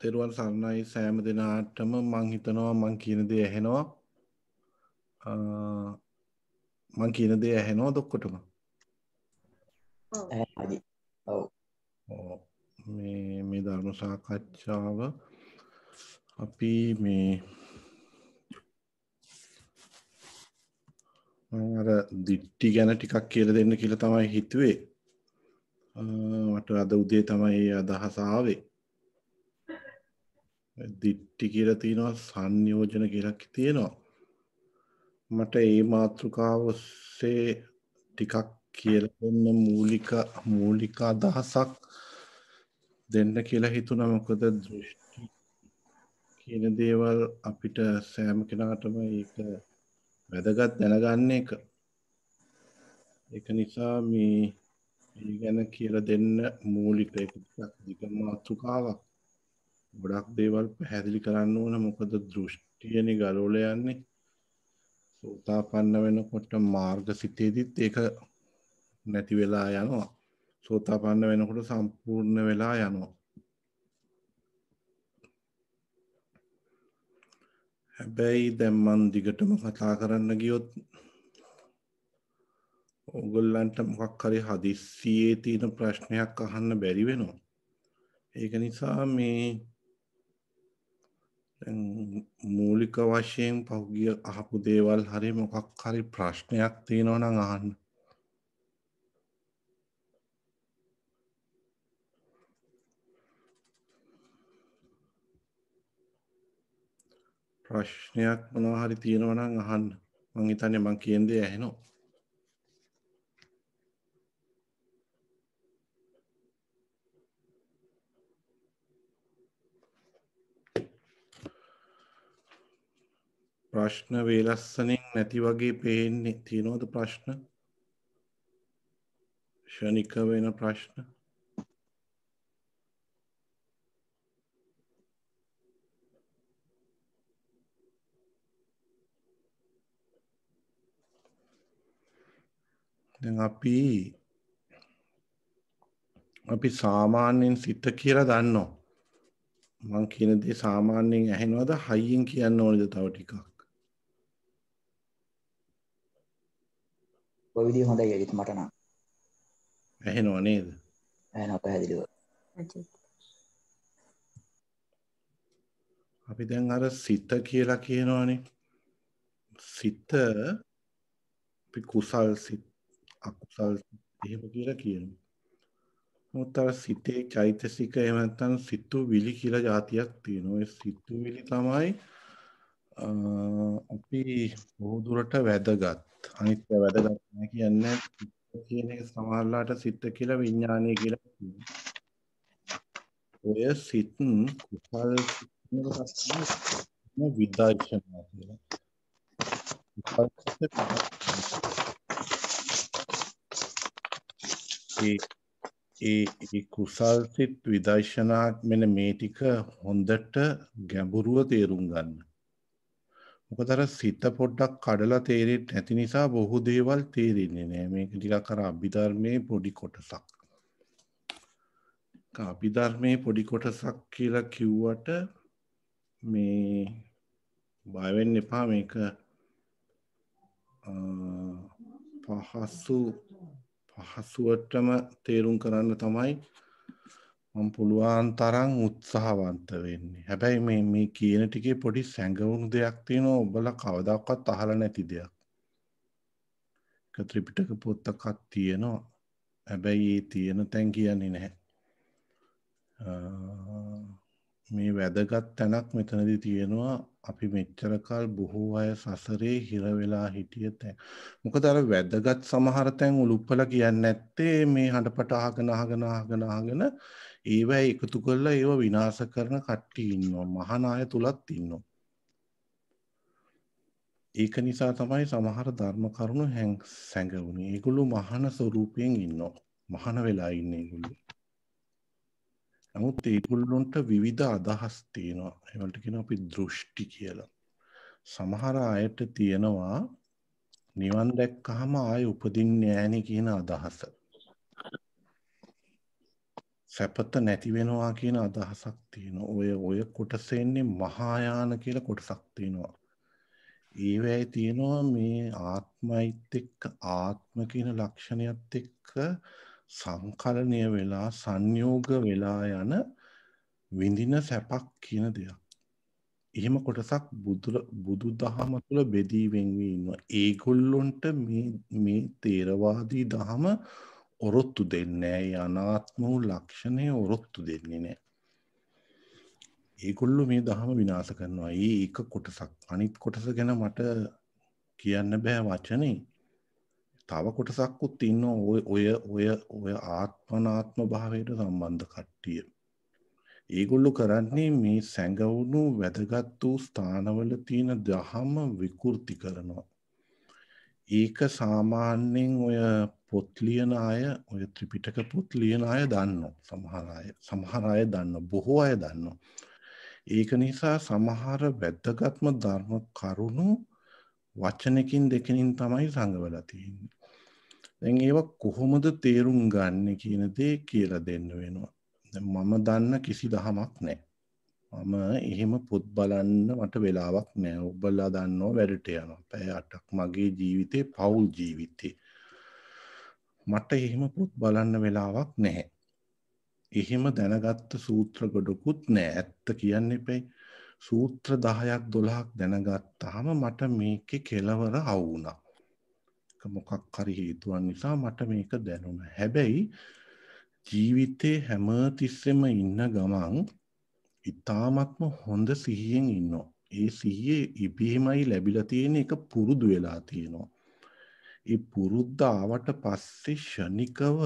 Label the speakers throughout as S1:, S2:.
S1: තෙරුවන් සරණයි සෑම දිනාටම මං හිතනවා මං කියන දේ ඇහෙනවා. මං කියන දේ ඇහෙනවද ඔක්කොටම?
S2: ඔව්.
S1: මේ ධර්ම සාකච්ඡාව අපි මේ අර දිට්ටි ගැන ටිකක් කියලා දෙන්න කියලා තමයි හිතුවේ. මට අද උදේ තමයි අදහස ආවේ. දිට්ටි කියලා තියෙනවා සංයෝජන කියලා තියෙනවා. මට මේ මාතෘකාව ඔස්සේ ටිකක් කියලා දෙන්න මූලික අදහසක් දෙන්න කියලා හිතුණා. මොකද දෘෂ්ටි කියන දේවල් අපිට සෑම කෙනාටම ඒක වැදගත් දැනගන්න එක. ඒක නිසා මේ ගැන කියලා දෙන්න මූලික එක ටිකක් දිග මාතෘකාවක්. ගොඩක් දේවල් පැහැදිලි කරන්න ඕන. මොකද දෘෂ්ටියනේ ගලවලා යන්නේ. සෝතාපන්න වෙනකොට මාර්ගසිතේදීත් ඒක නැති වෙලා යනවා. සෝතාපන්න වෙනකොට සම්පූර්ණ වෙලා යනවා. හැබැයි දැන් මන් දිගටම කතා කරන්න ගියොත් ඕගොල්ලන්ට මොකක් හරි හදිස්සියේ තියෙන ප්‍රශ්නයක් අහන්න බැරි වෙනවා. ඒක නිසා මේ මූලික වශයෙන් පහුගිය අහපු දේවල් හරි මොකක් හරි ප්‍රශ්නයක් තියෙනවා නම් අහන්න. ප්‍රශ්නයක් මොනවා හරි තියෙනවා නම් අහන්න. මං හිතන්නේ මං කියන දේ ඇහෙනවා. ප්‍රශ්න වේලස්සනින් නැති වගේ පේන්නේ. තියෙනවද ප්‍රශ්න? ශනික වෙන ප්‍රශ්න? දැන් අපි සාමාන්‍යයෙන් සිත කියලා දන්නවා. මං කියන දේ සාමාන්‍යයෙන් ඇහෙනවද? හයියෙන් කියන්න ඕනද තව ටිකක්?
S2: ඔය විදිහ හොඳයි ඒත් මට නම්.
S1: ඇහෙනව නේද?
S2: ඇහෙනවා පැහැදිලිව.
S1: අපි දැන් අර සිත කියලා කියනවනේ. සිත අපි කුසල් සිත් අකුසල් එහෙම කියලා කියනවා. මොකද අර සිතේ චෛතසික එහෙම නැත්නම් සිතුවිලි කියලා જાතියක් තියෙනවා. ඒ සිතුවිලි තමයි අපි බොහෝ දුරට වැදගත්. අනිත් වැදගත් නැහැ කියන්නේ කියන එක සමහරලාට සිත කියලා විඥානය කියලා කියනවා. ඔය සිත් කුසල් විදර්ශනා කියලා. ඒ කුසල් සිත් විදර්ශනා මෙන්න මේ ටික හොඳට ගැඹුරුව තේරුම් ගන්න. මොකද අර සිත පොඩ්ඩක් කඩලා තේරෙන්නේ නැති නිසා බොහෝ දේවල් තේරෙන්නේ නැහැ. මේක ටිකක් අර අභිධර්මයේ පොඩි කොටසක්. අභිධර්මයේ පොඩි කොටසක් කියලා කිව්වට මේ බය වෙන්න එපා. මේක පහසුවටම තේරුම් කරන්න තමයි මම පුළුවන් තරම් උත්සාහවන්ත වෙන්නේ. හැබැයි මේ කියන ටිකේ පොඩි සැඟවුණු දෙයක් තියෙනවා. ඔබලා කවදාකවත් අහලා නැති දෙයක්. ත්‍රිපිටක පොතක් තියෙනවා. හැබැයි ඒ තියෙන තැන් කියන්නේ නැහැ. මේ වැදගත් තැනක් මෙතනදී තියෙනවා. අපි මෙච්චර කල් බොහෝ අය සසරේ හිර වෙලා හිටිය තැන්. මොකද අර වැදගත් සමහර තැන් උලුප්පලා කියන්නේ නැත්තේ මේ හඬපට අහගෙන ඒව එකතු කරලා ඒව විනාශ කරන කට්ටිය ඉන්නවා. මහාන අය තුලත් ඉන්නවා. ඒක නිසා තමයි සමහර ධර්ම කරුණු සැඟවුනේ. ඒගොල්ලෝ මහාන ස්වරූපයෙන් ඉන්නවා. මහාන වෙලා ඉන්නේ ඒගොල්ලෝ. නමුත් ඒගොල්ලොන්ට විවිධ අදහස් තියෙනවා. ඒවලට කියනවා අපි දෘෂ්ටි කියලා. සමහර අයට තියෙනවා නිවන් දැක්කහම ආයෙ උපදින්නේ නැහෙනි කියන අදහස. සැපත නැති වෙනවා කියන අදහසක් තියෙනවා. ඔය කොටසේ ඉන්නේ මහායාන කියලා කොටසක් තියෙනවා. ඒවැයි තියෙනවා මේ ආත්මයිත් එක්ක ආත්ම කියන ලක්ෂණයත් එක්ක සංකලනය වෙලා සංයෝග වෙලා යන විඳින සැපක් කියන දෙයක්. එහෙම කොටසක් බුදු දහම තුළ බෙදී වෙන්වී ඉන්නවා. ඒගොල්ලොන්ට මේ තේරවාදී දහම ඔරොත්තු දෙන්නේ නැහැ. අනාත්ම වූ ලක්ෂණය ඔරොත්තු දෙන්නේ නැහැ. ඒගොල්ලෝ මේ දහම විනාශ කරනවා. ඒක කොටසක්. අනිත් කොටස ගැන මට කියන්න බෑ වචනේ. තව කොටසක්කුත් ඉන්නවා ඔය ආත්මනාත්ම භාවයට සම්බන්ධ කට්ටිය. ඒගොල්ලෝ කරන්නේ මේ සැඟවුණු වැදගත් වූ ස්ථානවල තියෙන දහම විකෘති කරනවා. ඒක සාමාන්‍යයෙන් ඔය පොත් ලියන අය, ඔය ත්‍රිපිටක පොත් ලියන අය දන්නවා. සමහර අය දන්නවා. බොහෝ අය දන්නවා. ඒක නිසා සමහර වැදගත්ම ධර්ම කරුණු වචනකින් දෙකකින් තමයි සංගවලා තියෙන්නේ. දැන් ඒවා කොහොමද තේරුම් ගන්න කියන දේ කියලා දෙන්න වෙනවා. දැන් මම දන්න කිසි දහමක් නැහැ. මම එහෙම පොත් බලන්න මට වෙලාවක් නැහැ. ඔබලා දන්නවා වැඩට යනවා. පැය 8ක් මගේ ජීවිතේ පෞල් ජීවිතේ. මට එහෙම පොත් බලන්න වෙලාවක් නැහැ. එහෙම දැනගත්ත සූත්‍ර ගොඩකුත් නැහැ. ඇත්ත කියන්න එපයි. සූත්‍ර 10ක් 12ක් දැනගත්තාම මට මේකේ කෙලවර අවුණා. මොකක් හරි හේතුවක් නිසා මට මේක දැනුණා. හැබැයි ජීවිතේ හැම තිස්සෙම ඉන්න ගමන් ඉතාමත්ම හොඳ සිහියෙන් ඉන්නවා. ඒ සිහියේ ඉබේමයි ලැබිලා තියෙන එක පුරුදු වෙලා තියෙනවා. ඒ පුරුද්ද ආවට පස්සේ ෂණිකව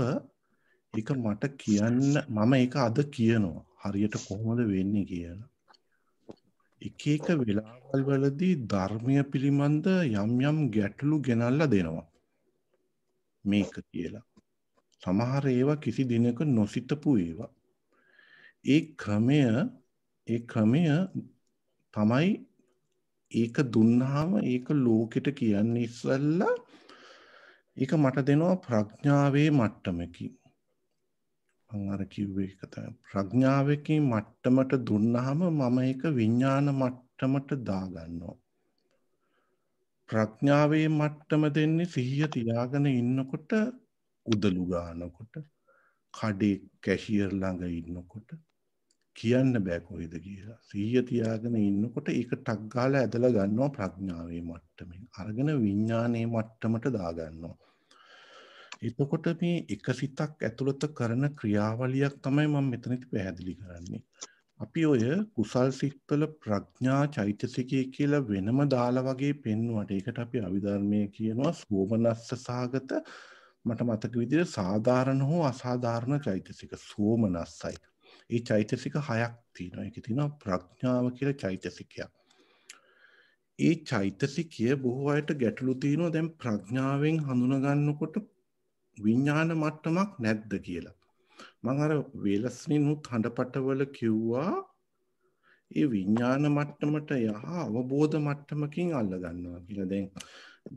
S1: ඒක මට කියන්න මම ඒක අද කියනවා. හරියට කොහොමද වෙන්නේ කියලා. එක වෙලාවල් වලදී ධර්මය පිළිබඳ යම් ගැටලු ගෙනල්ලා දෙනවා. මේක කියලා. සමහර ඒවා කිසි දිනක නොසිතපු ඒවා. ඒ ක්‍රමය තමයි ඒක දුන්නාම ඒක ලෝකෙට කියන්නේ ඉස්සෙල්ලා ඒක මට දෙනවා ප්‍රඥාවේ මට්ටමකින්. මම අර කිව්වේ ඒක තමයි. ප්‍රඥාවකින් මට්ටමට දුන්නාම මම ඒක විඥාන මට්ටමට දාගන්නවා. ප්‍රඥාවේ මට්ටම දෙන්නේ සිහිය තියාගෙන ඉන්නකොට උදළු ගන්නකොට කඩේ කැෂියර් ළඟ ඉන්නකොට කියන්න බෑ කොහෙද කියලා. සිහිය තියාගෙන ඉන්නකොට ඒක ටක් ගාලා ඇදලා ගන්නවා ප්‍රඥාවේ මට්ටමින්. අරගෙන විඥානයේ මට්ටමට දාගන්නවා. එතකොට මේ එක සිතක් ඇතුළත කරන ක්‍රියාවලියක් තමයි මම මෙතනදී පැහැදිලි කරන්නේ. අපි ඔය කුසල් සිත්වල ප්‍රඥා චෛතසිකය කියලා වෙනම දාලා වගේ පෙන්වුවට ඒකට අපි අභිධර්මයේ කියනවා සෝමනස්ස සාගත මට මතක විදිහට සාධාරණ හෝ අසාධාරණ චෛතසික සෝමනස්සයි. ඒ චෛතසික 6ක් තියෙනවා. ඒකේ තියෙනවා ප්‍රඥාව කියලා චෛතසිකයක්. ඒ චෛතසිකය බොහෝ අයට ගැටලු තියෙනවා. දැන් ප්‍රඥාවෙන් හඳුනා ගන්නකොට විඥාන මට්ටමක් නැද්ද කියලා. මම අර වේලස්නිනුත් හඬපටවල කිව්වා ඒ විඥාන මට්ටමට යහ අවබෝධ මට්ටමකින් අල්ල ගන්නවා කියලා.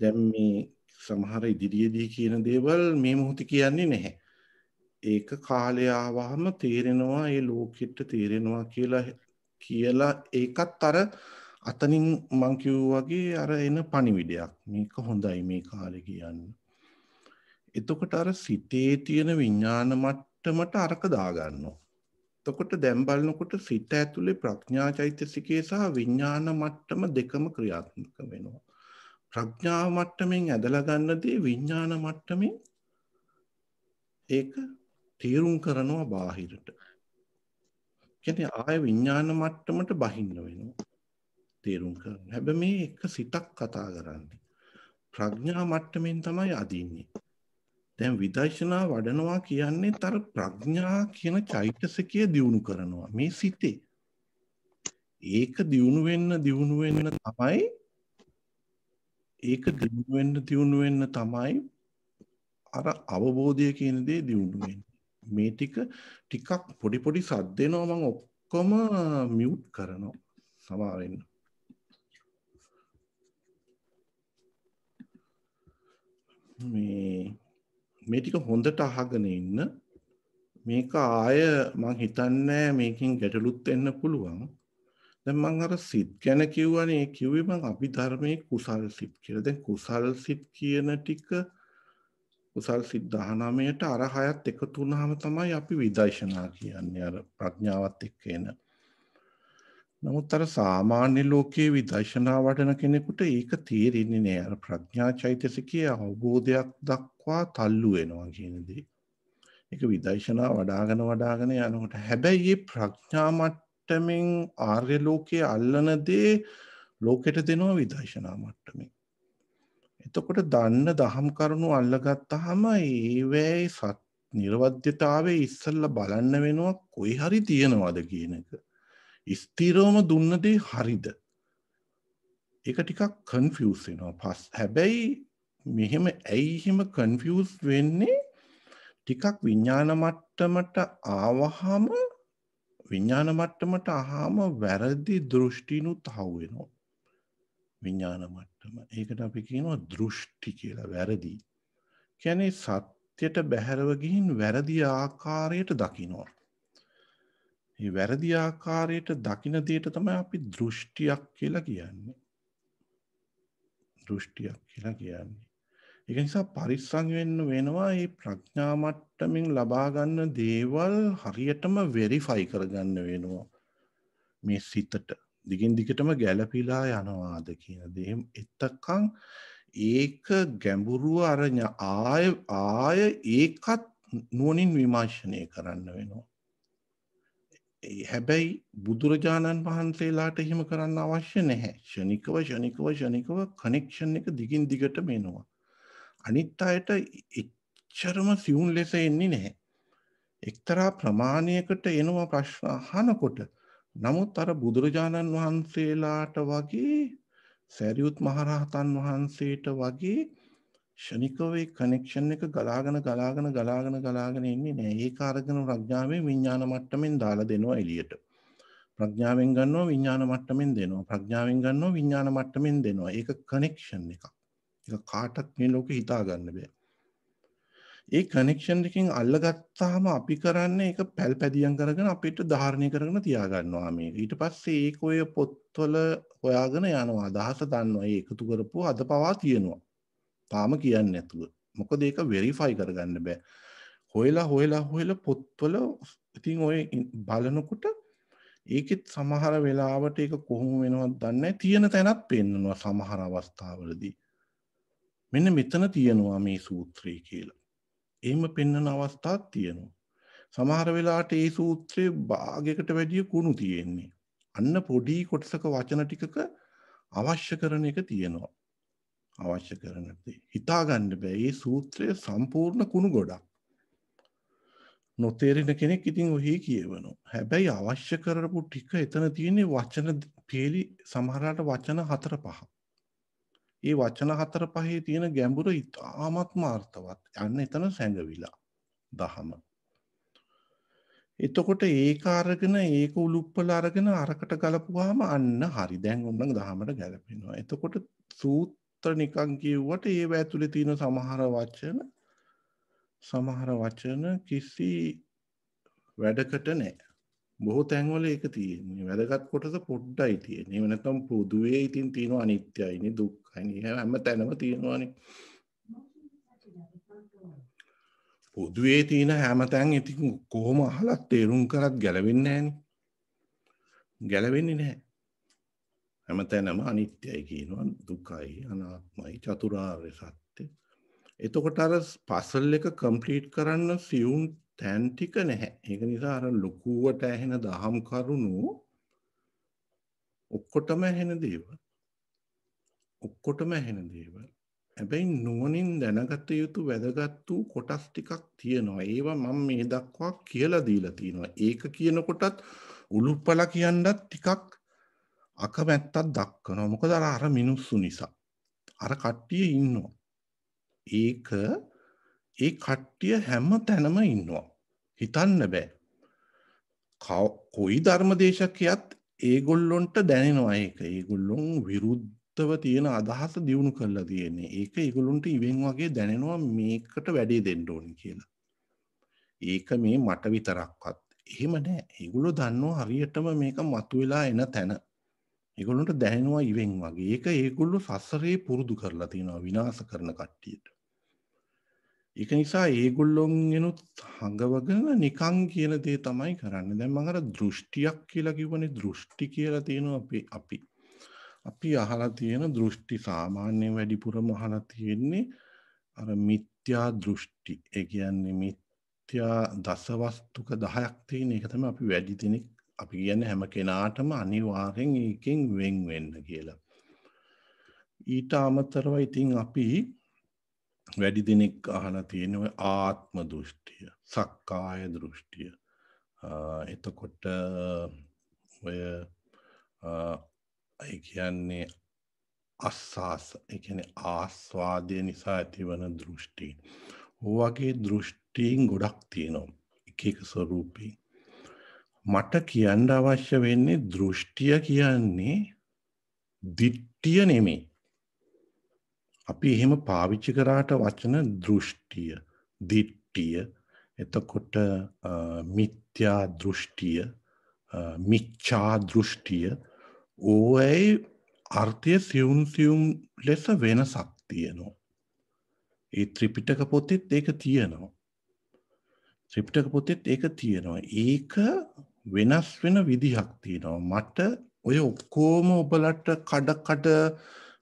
S1: දැන් මේ සමහර ඉදිරියේදී කියන දේවල් මේ මොහොතේ කියන්නේ නැහැ. ඒක කාලය ආවහම තේරෙනවා ඒ ලෝකෙට තේරෙනවා කියලා ඒකත් අර අතනින් මං කිව්වා වගේ අර එන පණිවිඩයක්. මේක හොඳයි මේ කාලේ කියන්නේ. එතකොට අර සිතේ තියෙන විඥාන මට්ටමට අරක දාගන්නවා. එතකොට දැන් බලනකොට සිත ඇතුලේ ප්‍රඥා චෛතසිකය සහ විඥාන මට්ටම දෙකම ක්‍රියාත්මක වෙනවා. ප්‍රඥා මට්ටමින් ඇදලා ගන්නදී විඥාන මට්ටමින් ඒක තීරුම් කරනවා බාහිරට. කියන්නේ ආය විඥාන මට්ටමට බහින්න වෙනවා. තීරුම් කරන්න. හැබැයි මේ එක සිතක් කතා කරන්නේ. ප්‍රඥා මට්ටමින් තමයි අදින්නේ. දැන් විදර්ශනා වඩනවා කියන්නේ තර ප්‍රඥා කියන චෛතසිකය දියුණු කරනවා මේ සිතේ. ඒක දියුණු වෙන්න තමයි අර අවබෝධය කියන දේ දියුණු වෙන්නේ. මේ ටිකක් පොඩි සද්ද එනවා මම ඔක්කොම මියුට් කරනවා. සමා වෙන්න. මේ ටික හොඳට අහගෙන ඉන්න. මේක ආය මං හිතන්නේ මේකෙන් ගැටලුත් වෙන්න පුළුවන්. දැන් මං අර සිත් ගැන කිව්වනේ කිව්වේ මං අභිධර්මයේ කුසල් සිත් කියලා. දැන් කුසල් සිත් කියන ටික කුසල් සිත් 19ට අර 6ත් එකතු වුණාම තමයි අපි විදර්ශනා කියන්නේ අර ප්‍රඥාවත් එක්ක එන. නමුත් අර සාමාන්‍ය ලෝකයේ විදර්ශනා වඩන කෙනෙකුට ඒක තේරෙන්නේ නෑ. අර ප්‍රඥා චෛතසිකයේ අවබෝධයක් දක්වා තල්ලු වෙනවා කියන දේ. ඒක විදර්ශනා වඩාගෙන යනකොට හැබැයි මේ ප්‍රඥා මට්ටමින් ආර්ය ලෝකයේ අල්ලන දේ ලෝකෙට දෙනවා විදර්ශනා මට්ටමින්. එතකොට දන්න දහම් කරුණු අල්ලගත්තාම ඒවැයි සත් නිර්වද්‍යතාවයේ ඉස්සෙල්ලා බලන්න වෙනවා කොයි හරි තියනවද කියන එක. ස්ථිරවම දුන්න දේ හරිද? ඒක ටිකක් කන්ෆියුස් වෙනවා. හැබැයි මෙහෙම ඇයි එහෙම කන්ෆියුස් වෙන්නේ? ටිකක් විඥාන මට්ටමට ආවහම විඥාන මට්ටමට ආවම වැරදි දෘෂ්ටිනුත් අහු වෙනවා. විඥාන මට්ටම. ඒකට අපි කියනවා දෘෂ්ටි කියලා වැරදි. කියන්නේ සත්‍යයට බැහැරව ගිහින් වැරදි ආකාරයට දකිනවා. මේ වැරදි ආකාරයට දකින දෙයට තමයි අපි දෘෂ්ටියක් කියලා කියන්නේ. දෘෂ්ටියක් කියලා කියන්නේ. ඒක නිසා පරිස්සම් වෙන්න වෙනවා මේ ප්‍රඥා මට්ටමින් ලබා ගන්න දේවල් හරියටම වෙරිෆයි කරගන්න වෙනවා. මේ සිතට දිගින් දිගටම ගැළපීලා යනවාද කියන දේ. එතකන් ඒක ගැඹුරුව ආය ඒකත් නුවණින් විමර්ශනය කරන්න වෙනවා. හැබැයි බුදුරජාණන් වහන්සේලාට එහෙම කරන්න අවශ්‍ය නැහැ. ෂණිකව කනෙක්ෂන් එක දිගින් දිගටම එනවා. අනිත් අයට එච්චරම සියුම් ලෙස එන්නේ නැහැ. එක්තරා ප්‍රමාණයකට එනවා ප්‍රශ්න අහනකොට. නමුත් අර බුදුරජාණන් වහන්සේලාට වගේ සරියුත් මහරහතන් වහන්සේට වගේ ෂණිකව කනෙක්ෂන් එක ගලාගෙන ඉන්නේ නැහැ. ඒක අරගෙන ප්‍රඥාවෙන් විඥාන මට්ටමින් දාලා දෙනවා එළියට. ප්‍රඥාවෙන් ගන්නවා විඥාන මට්ටමින් දෙනවා. ප්‍රඥාවෙන් ගන්නවා විඥාන මට්ටමින් දෙනවා. ඒක කනෙක්ෂන් එකක්. ඒක කාටත් මේ ලෝකේ හිතා ගන්න බෑ. ඒ කනෙක්ෂන් එකකින් අල්ලගත්තාම අපි කරන්නේ ඒක පැල්පැදියම් කරගෙන අපිට ධාරණය කරගෙන තියා ගන්නවා මේක. ඊට පස්සේ ඒක ඔය පොත්වල හොයාගෙන යනවා. අදහස දන්නවා. ඒ එකතු කරපුවා අද පවා තියෙනවා. තාම කියන්නේ නැතුව. මොකද ඒක වෙරිෆයි කරගන්න බෑ. හොයලා පොත්වල ඉතින් ඔය බලනකොට ඒකෙත් සමහර වෙලාවට ඒක කොහොම වෙනවද දන්නේ නැහැ. තියෙන තැනත් පෙන්නනවා සමහර අවස්ථාවලදී. මෙන්න මෙතන තියෙනවා මේ සූත්‍රය කියලා. එහෙම පෙන්වන අවස්ථාවක් තියෙනවා. සමහර වෙලාවට ඒ සූත්‍රයේ භාගයකට වැඩිය කුණු තියෙන්නේ. අන්න පොඩි කොටසක වචන ටිකක අවශ්‍ය කරන එක තියෙනවා. අවශ්‍ය කරන දේ හිතා ගන්න බෑ. මේ සූත්‍රය සම්පූර්ණ කුණු ගොඩක්. නොතේරෙන කෙනෙක් ඉතින් ඔහි කියවනවා. හැබැයි අවශ්‍ය කරපු ටික එතන තියෙන්නේ වචන පේලි සමහරකට වචන 4-5. ඒ වචන 4-5 තියෙන ගැඹුර ඉතාමත්ම අර්ථවත්. යන්න එතන සැඟවිලා දහම. එතකොට ඒක අරගෙන ඒක උලුප්පල අරගෙන අරකට ගලපුවාම අන්න හරි. දැන් ඔන්න දහමට ගැලපෙනවා. එතකොට සූත්‍ර නිකන් කියුවට ඒව ඇතුලේ තියෙන සමහර වචන කිසි වැඩකට නැහැ. බොහෝ තැන්වල ඒක තියෙන්නේ. වැදගත් කොටස පොඩ්ඩයි තියෙන්නේ. එහෙම නැත්නම් පොදුවේ ඉතින් තියෙනවා අනිත්‍යයිනේ දුක්ඛයිනේ. හැම තැනම තියෙනවානේ. පොදුවේ තියෙන හැම තැන් ඉතින් කොහොම අහලත් තේරුම් කරත් ගැලවෙන්නේ නැහනේ. ගැලවෙන්නේ නැහැ. හැම තැනම අනිත්‍යයි කියනවා දුකයි අනාත්මයි චතුරාර්ය සත්‍ය. එතකොට අර පසල් එක කම්ප්ලීට් කරන්න සියුම් තැන් ටික නැහැ. ඒක නිසා අර ලොකුවට ඇහෙන දහම් කරුණු ඔක්කොටම ඇහෙන දේවල්. හැබැයි නුවණින් දැනගත යුතු වැදගත් වූ කොටස් ටිකක් තියෙනවා. ඒවා මම මේ දක්වා කියලා දීලා තියෙනවා. ඒක කියනකොටත් උලුප්පල කියන්නත් ටිකක් අකමැත්තක් දක්වනවා. මොකද අර මිනිස්සු නිසා. අර කට්ටිය ඉන්නවා. ඒ කට්ටිය හැම තැනම ඉන්නවා. හිතන්න බෑ. කොයි ධර්මදේශකයත් ඒගොල්ලොන්ට දැනෙනවා ඒක. ඒගොල්ලොන් විරුද්ධව තියෙන අදහස දියුණු කරලා තියෙන්නේ. ඒක ඒගොල්ලොන්ට ඉවෙන් වගේ දැනෙනවා මේකට වැඩේ දෙන්න ඕනේ කියලා. ඒක මේ මට විතරක්වත් එහෙම නෑ. ඒගොල්ලෝ දන්නවා හරියටම මේක මතුවලා එන තැන. ඒගොල්ලන්ට දැනෙනවා ඉවෙන් වගේ. ඒක ඒගොල්ලෝ සසරේ පුරුදු කරලා තියෙනවා විනාශ කරන කට්ටියට. ඒක නිසා ඒගොල්ලොන්ගෙනුත් හඟවගෙන නිකන් කියන දේ තමයි කරන්නේ. දැන් මම අර දෘෂ්ටියක් කියලා කිව්වනේ දෘෂ්ටි කියලා තියෙනවා අපි අහලා තියෙන දෘෂ්ටි සාමාන්‍යයෙන් වැඩිපුරම අහලා තියෙන්නේ අර මිත්‍යා දෘෂ්ටි. ඒ කියන්නේ මිත්‍යා දසවස්තුක 10ක් තියෙන එක තමයි අපි වැඩි දෙනෙක් අපි කියන්නේ හැම කෙනාටම අනිවාර්යෙන් ඒකෙන් වෙන් වෙන්න කියලා. ඊට අමතරව ඉතින් අපි වැඩි දෙනෙක් අහලා තියෙන ඔය ආත්ම දෘෂ්ටිය, සක්කාය දෘෂ්ටිය. එතකොට ඔය ඒ කියන්නේ අස්සාස, ඒ කියන්නේ ආස්වාදය නිසා ඇතිවන දෘෂ්ටි. ඔයගේ දෘෂ්ටීන් ගොඩක් තියෙනවා. එක එක ස්වරූපී. මට කියන්න අවශ්‍ය වෙන්නේ දෘෂ්ටිය කියන්නේ දිට්ඨිය නෙමෙයි. අපි එහෙම පාවිච්චි කරාට වචන දෘෂ්ටිය, දිට්ඨිය, එතකොට මිත්‍යා දෘෂ්ටිය, මිච්ඡා දෘෂ්ටිය, ඕයි අර්ථය සියුම් ලෙස වෙනසක් තියෙනවා. ඒ ත්‍රිපිටක පොතේත් ඒක තියෙනවා. ඒක වෙනස් වෙන විදිහක් තියෙනවා. මට ඔය ඔක්කොම ඔබලට කඩ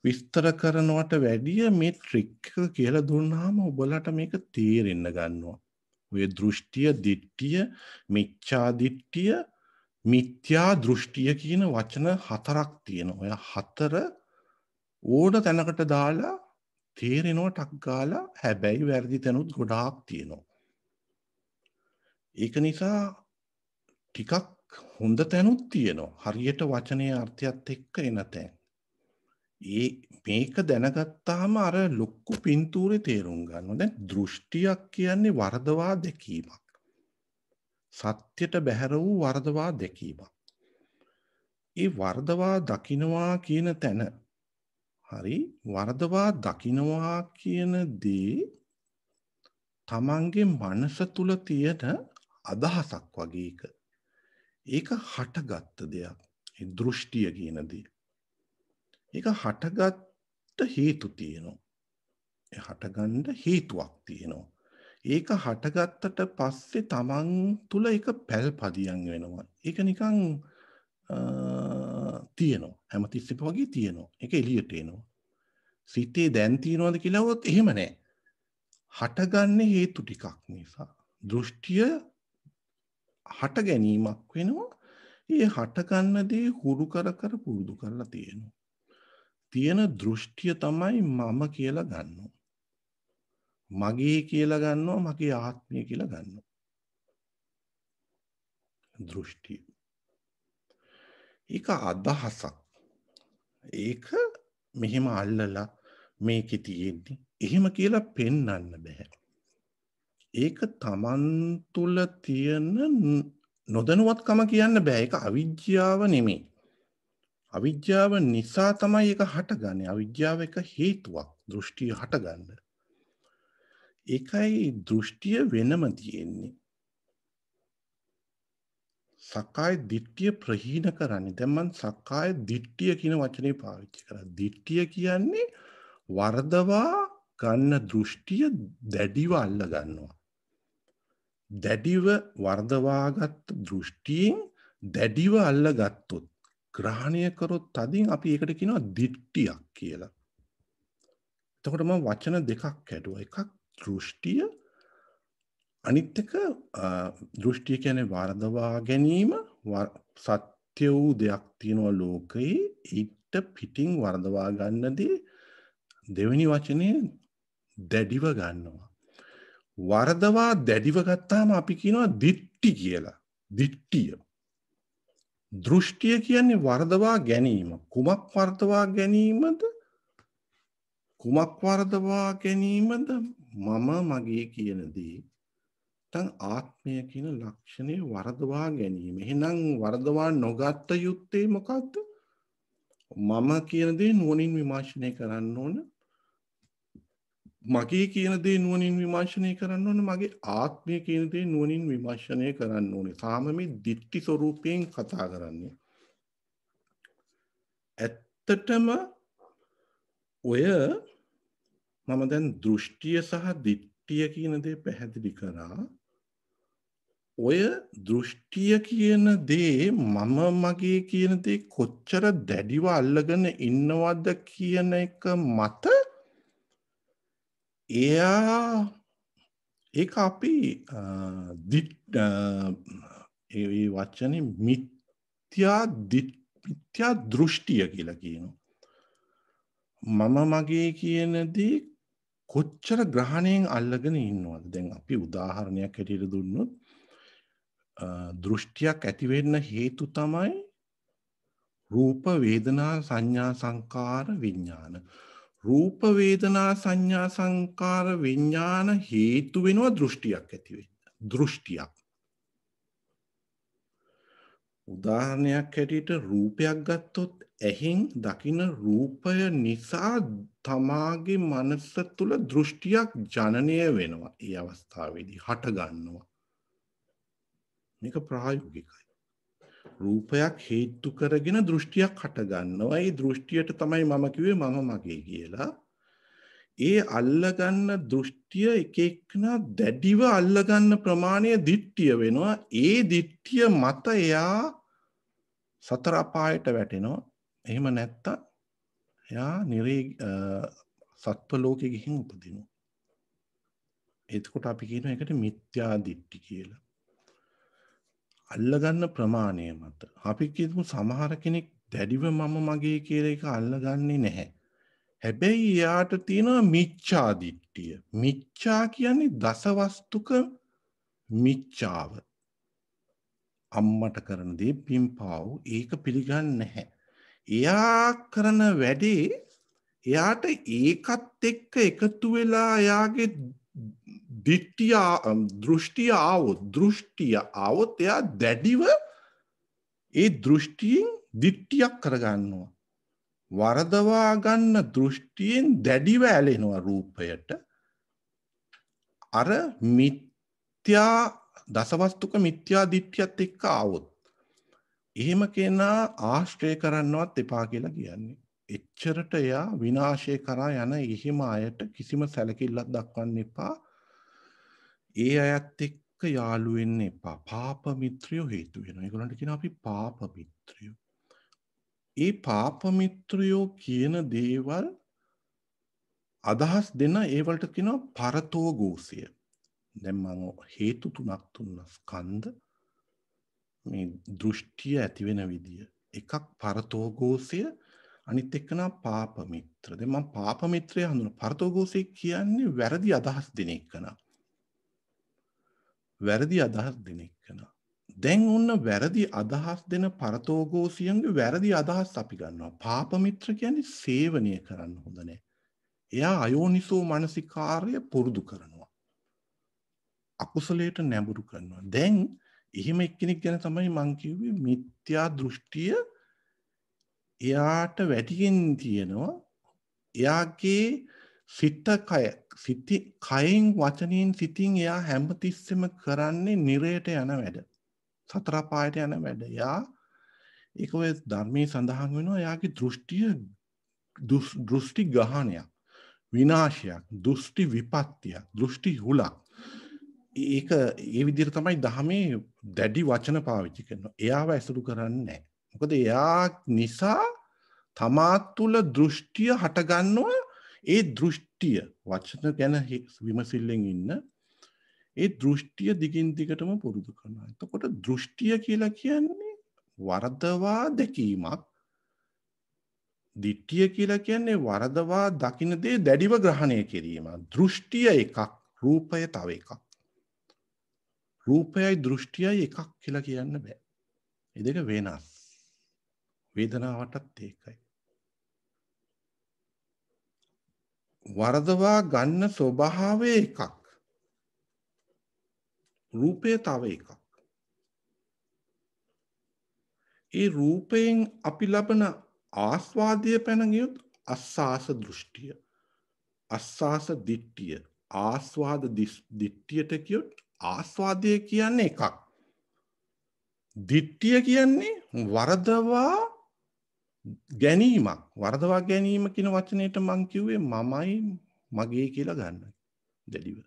S1: විස්තර කරනවට වැඩිය මේ ට්‍රික් එක කියලා දුන්නාම ඔබලට මේක තේරෙන්න ගන්නවා. ඔය දෘෂ්ටිය, දිට්ඨිය, මිච්ඡා දිට්ඨිය, මිත්‍යා දෘෂ්ටිය කියන වචන 4ක් තියෙනවා. ඔය 4 ඕන තැනකට දාලා තේරෙනවා ටක් ගාලා. හැබැයි වැරදි තැනුත් ගොඩාක් තියෙනවා. ඒක නිසා ටිකක් හොඳ තැනුත් තියෙනවා. හරියට වචනේ අර්ථයත් එක්ක එන තැන්. මේක දැනගත්තාම අර ලොක්කු පින්තූරේ තේරුම් ගන්නවා. දැන් දෘෂ්ටියක් කියන්නේ වරදවා දැකීමක්. සත්‍යයට බැහැර වූ වරදවා දැකීමක්. ඒ වරදවා දකින්නවා කියන තැන හරි වරදවා දකින්නවා කියන දේ තමන්ගේ මනස තුල තියෙන අදහසක් වගේ එක. ඒක හටගත්ත දෙයක්. ඒ දෘෂ්ටිය කියන දේ. ඒක හටගත්ත හේතු තියෙනවා. ඒ හටගන්න හේතුවක් තියෙනවා. ඒක හටගත්තට පස්සේ තමන් තුල ඒක පැල්පදියම් වෙනවා. ඒක නිකන් තියෙනවා. හැමතිස්සෙම වගේ තියෙනවා. ඒක එළියට එනවා. සිතේ දැන් තියනවද කියලා වොත් එහෙම නැහැ. හටගන්නේ හේතු ටිකක් නිසා. දෘෂ්ටිය හට ගැනීමක් වෙනවා. ඒ හටගන්න දේ හුරු කර පුරුදු කරලා තියෙනවා. තියෙන දෘෂ්ටිය තමයි මම කියලා ගන්නවා. මගේ කියලා ගන්නවා, මගේ ආත්මය කියලා ගන්නවා. දෘෂ්ටිය. ඒක අදහසක්. ඒක මෙහෙම අල්ලලා මේකේ තියෙන්නේ. එහෙම කියලා පෙන්වන්න බෑ. ඒක තමන් තුල තියෙන නොදැනුවත්කම කියන්න බෑ. ඒක අවිද්‍යාව නෙමෙයි. අවිද්‍යාව නිසා තමයි ඒක හටගන්නේ. අවිද්‍යාව එක හේතුවක් දෘෂ්ටිය හටගන්න. ඒකයි දෘෂ්ටිය වෙනම තියෙන්නේ. සක්කාය දිට්ඨිය ප්‍රහීන කරන්නේ. දැන් මම සක්කාය දිට්ඨිය කියන වචනේ පාවිච්චි කරා. දිට්ඨිය කියන්නේ වර්ධවා ගන්න දෘෂ්ටිය දැඩිව අල්ල ගන්නවා. දැඩිව වර්ධවාගත් දෘෂ්ටියෙන් දැඩිව අල්ලගත්තොත් ග්‍රහණය කරොත් තදින් අපි ඒකට කියනවා දිට්ඨියක් කියලා. එතකොට මම වචන දෙකක් ඇදුවා. එකක් දෘෂ්ටිය, අනිත් එක දෘෂ්ටිය කියන්නේ වර්ධවා ගැනීම. සත්‍ය වූ දෙයක් තියෙනවා ලෝකේ, ඊට පිටින් වර්ධවා ගන්නදී දෙවෙනි වචනේ දැඩිව ගන්නවා. වර්ධවා දැඩිව ගත්තාම අපි කියනවා දිට්ඨි කියලා. දිට්ඨිය. දෘෂ්ටිය කියන්නේ වර්ධවා ගැනීම. කුමක් වර්ධවා ගැනීමද? කුමක් වර්ධවා ගැනීමද? මම මගේ කියන දේ. නැත්නම් ආත්මය කියන ලක්ෂණය වර්ධවා ගැනීම. එහෙනම් වර්ධවා නොගත්ත යුත්තේ මොකද්ද? මම කියන දේ නුවණින් විමර්ශනය කරන්න ඕන. මගේ කියන දේ නුවණින් විමර්ශනය කරන්න ඕනේ, මගේ ආත්මය කියන දේ නුවණින් විමර්ශනය කරන්න ඕනේ. තාම මේ දිට්ඨි ස්වરૂපයෙන් කතා කරන්නේ. ඇත්තටම ඔය මම දැන් දෘෂ්ටිය සහ දිට්ඨිය කියන දේ පැහැදිලි කරා. ඔය දෘෂ්ටිය කියන දේ මම මගේ කියන දේ කොච්චර දැඩිව අල්ලගෙන ඉන්නවද කියන එක මත එයා ඒක අපි ඒ වචනේ මිත්‍යා දෘෂ්ටිය කියලා කියනවා. මම මගේ කියන දේ කොච්චර ග්‍රහණයෙන් අල්ලගෙන ඉන්නවද? දැන් අපි උදාහරණයක් හැටියට දුන්නොත් දෘෂ්ටියක් ඇති වෙන්න හේතු තමයි රූප වේදනා සංඥා සංකාර විඥාන. රූප වේදනා සංඥා සංකාර විඥාන හේතු වෙනවා දෘෂ්ටියක් ඇති වෙන්න. දෘෂ්ටියක්. උදාහරණයක් හැටියට රූපයක් ගත්තොත් ඇහෙන් දකින රූපය නිසා තමාගේ මනස තුල දෘෂ්ටියක් ජනනය වෙනවා. ඒ අවස්ථාවේදී හට ගන්නවා. මේක ප්‍රායෝගිකයි. රූපයක් හේතු කරගෙන දෘෂ්ටියක් හට ගන්නවා. ඒ දෘෂ්ටියට තමයි මම කිව්වේ මම මගේ කියලා. ඒ අල්ලගන්න දෘෂ්ටිය එක එකනා දැඩිව අල්ලගන්න ප්‍රමාණය දිට්ඨිය වෙනවා. ඒ දිට්ඨිය මත එයා සතර අපායට වැටෙනවා. එහෙම නැත්තම් එයා සත්ව ලෝකෙ ගිහින් උපදිනවා. එතකොට අපි කියනවා ඒකට මිත්‍යා දිට්ඨි කියලා. අල්ලගන්න ප්‍රමාණය මත. අපි කියමු සමහර කෙනෙක් දැඩිව මම මගේ කියලා එක අල්ලගන්නේ නැහැ. හැබැයි එයාට තියෙනවා මිච්ඡා දිට්ඨිය. මිච්ඡා කියන්නේ දසවස්තුක මිච්ඡාව. අම්මට කරන දේ පිම්පාව් ඒක පිළිගන්නේ නැහැ. එයා කරන වැඩේ එයාට ඒකත් එක්ක එකතු වෙලා එයාගේ දෘෂ්ටිය ආවොත් එයා දැඩිව ඒ දෘෂ්ටියෙන් දිට්ඨියක් කරගන්නවා. වරදවා ගන්න දෘෂ්ටියෙන් දැඩිව ඇලෙනවා රූපයට. අර මිත්‍යා දසවස්තුක මිත්‍යා දිට්ඨියත් එක්ක ආවොත් එහෙම කෙනා ආශ්‍රය කරන්නවත් එපා කියලා කියන්නේ. එච්චරට එයා විනාශය කරා යන එහෙම අයට කිසිම සැලකිල්ලක් දක්වන්න එපා. ඒ අයත් එක්ක යාළු වෙන්න එපා. පාප මිත්‍රයෝ හේතු වෙනවා. ඒගොල්ලන්ට කියනවා අපි පාප මිත්‍රයෝ. ඒ පාප මිත්‍රයෝ කියන දේවල් අදහස් දෙන ඒවලට කියනවා පරතෝගෝසය. දැන් මම හේතු තුනක් දුන්නා. ස්කන්ධ මේ දෘෂ්ටිය ඇති වෙන විදිය. එකක් පරතෝගෝසය අනිත් එක්කනා පාප මිත්‍ර. දැන් මම පාප මිත්‍රය හඳුනන පරතෝගෝසය කියන්නේ වැරදි අදහස් දෙන එකනා. වැරදි අදහස් දෙන එකනා. දැන් ඔන්න වැරදි අදහස් දෙන පරතෝගෝසියන්ගේ වැරදි අදහස් අපි ගන්නවා. පාප මිත්‍ර කියන්නේ සේවනය කරන්න හොඳ නැහැ. එයා අයෝනිසෝ මනසිකාර්ය පුරුදු කරනවා. අකුසලයට නැඹුරු කරනවා. දැන් එහෙම එක්කෙනෙක් ගැන තමයි මං කිව්වේ මිත්‍යා දෘෂ්ටිය එයාට වැටිගෙන තියෙනවා. එයාගේ කයෙන් වචනයෙන් සිතින් එයා හැමතිස්සෙම කරන්නේ නිරයට යන වැඩ. සතර පායට යන වැඩ. එයා ඒක ඔය ධර්මයේ සඳහන් වෙනවා එයාගේ දෘෂ්ටි ගහණයක්, විනාශයක්, දෘෂ්ටි විපත්තියක්, දෘෂ්ටි හුලක්. ඒක ඒ විදිහට තමයි ධර්මයේ දැඩි වචන පාවිච්චි කරනවා. එයාව ඇසුරු කරන්නේ නැහැ. මොකද එයා නිසා තමා තුළ දෘෂ්ටිය හටගන්නවා. ඒ දෘෂ්ටිය වචන ගැන විමසිල්ලෙන් ඉන්න ඒ දෘෂ්ටිය දිගින් දිගටම පුරුදු කරනවා. එතකොට දෘෂ්ටිය කියලා කියන්නේ වරදවා දැකීමක්. දිට්ඨිය කියලා කියන්නේ වරදවා දකින්න දේ දැඩිව ග්‍රහණය කිරීම. දෘෂ්ටිය එකක්, රූපය තව එකක්. රූපයයි දෘෂ්ටියයි එකක් කියලා කියන්න බෑ. ඒ දෙක වෙනස්. වේදනාවටත් ඒකයි. වරදවා ගන්න ස්වභාවය එකක්. රූපය තව එකක්. ඒ රූපයෙන් අපි ලබන ආස්වාදය පැන ගියොත් අස්සාස දෘෂ්ටිය. අස්වාස දිට්ඨිය ආස්වාද දිට්ඨියට කියොත් ආස්වාදය කියන්නේ එකක්. දිට්ඨිය කියන්නේ වරදවා ගැනීමක්. වරදවා ගැනීම කියන වචනයට මං කිව්වේ මමයි මගේ කියලා ගන්න. දැඩිව.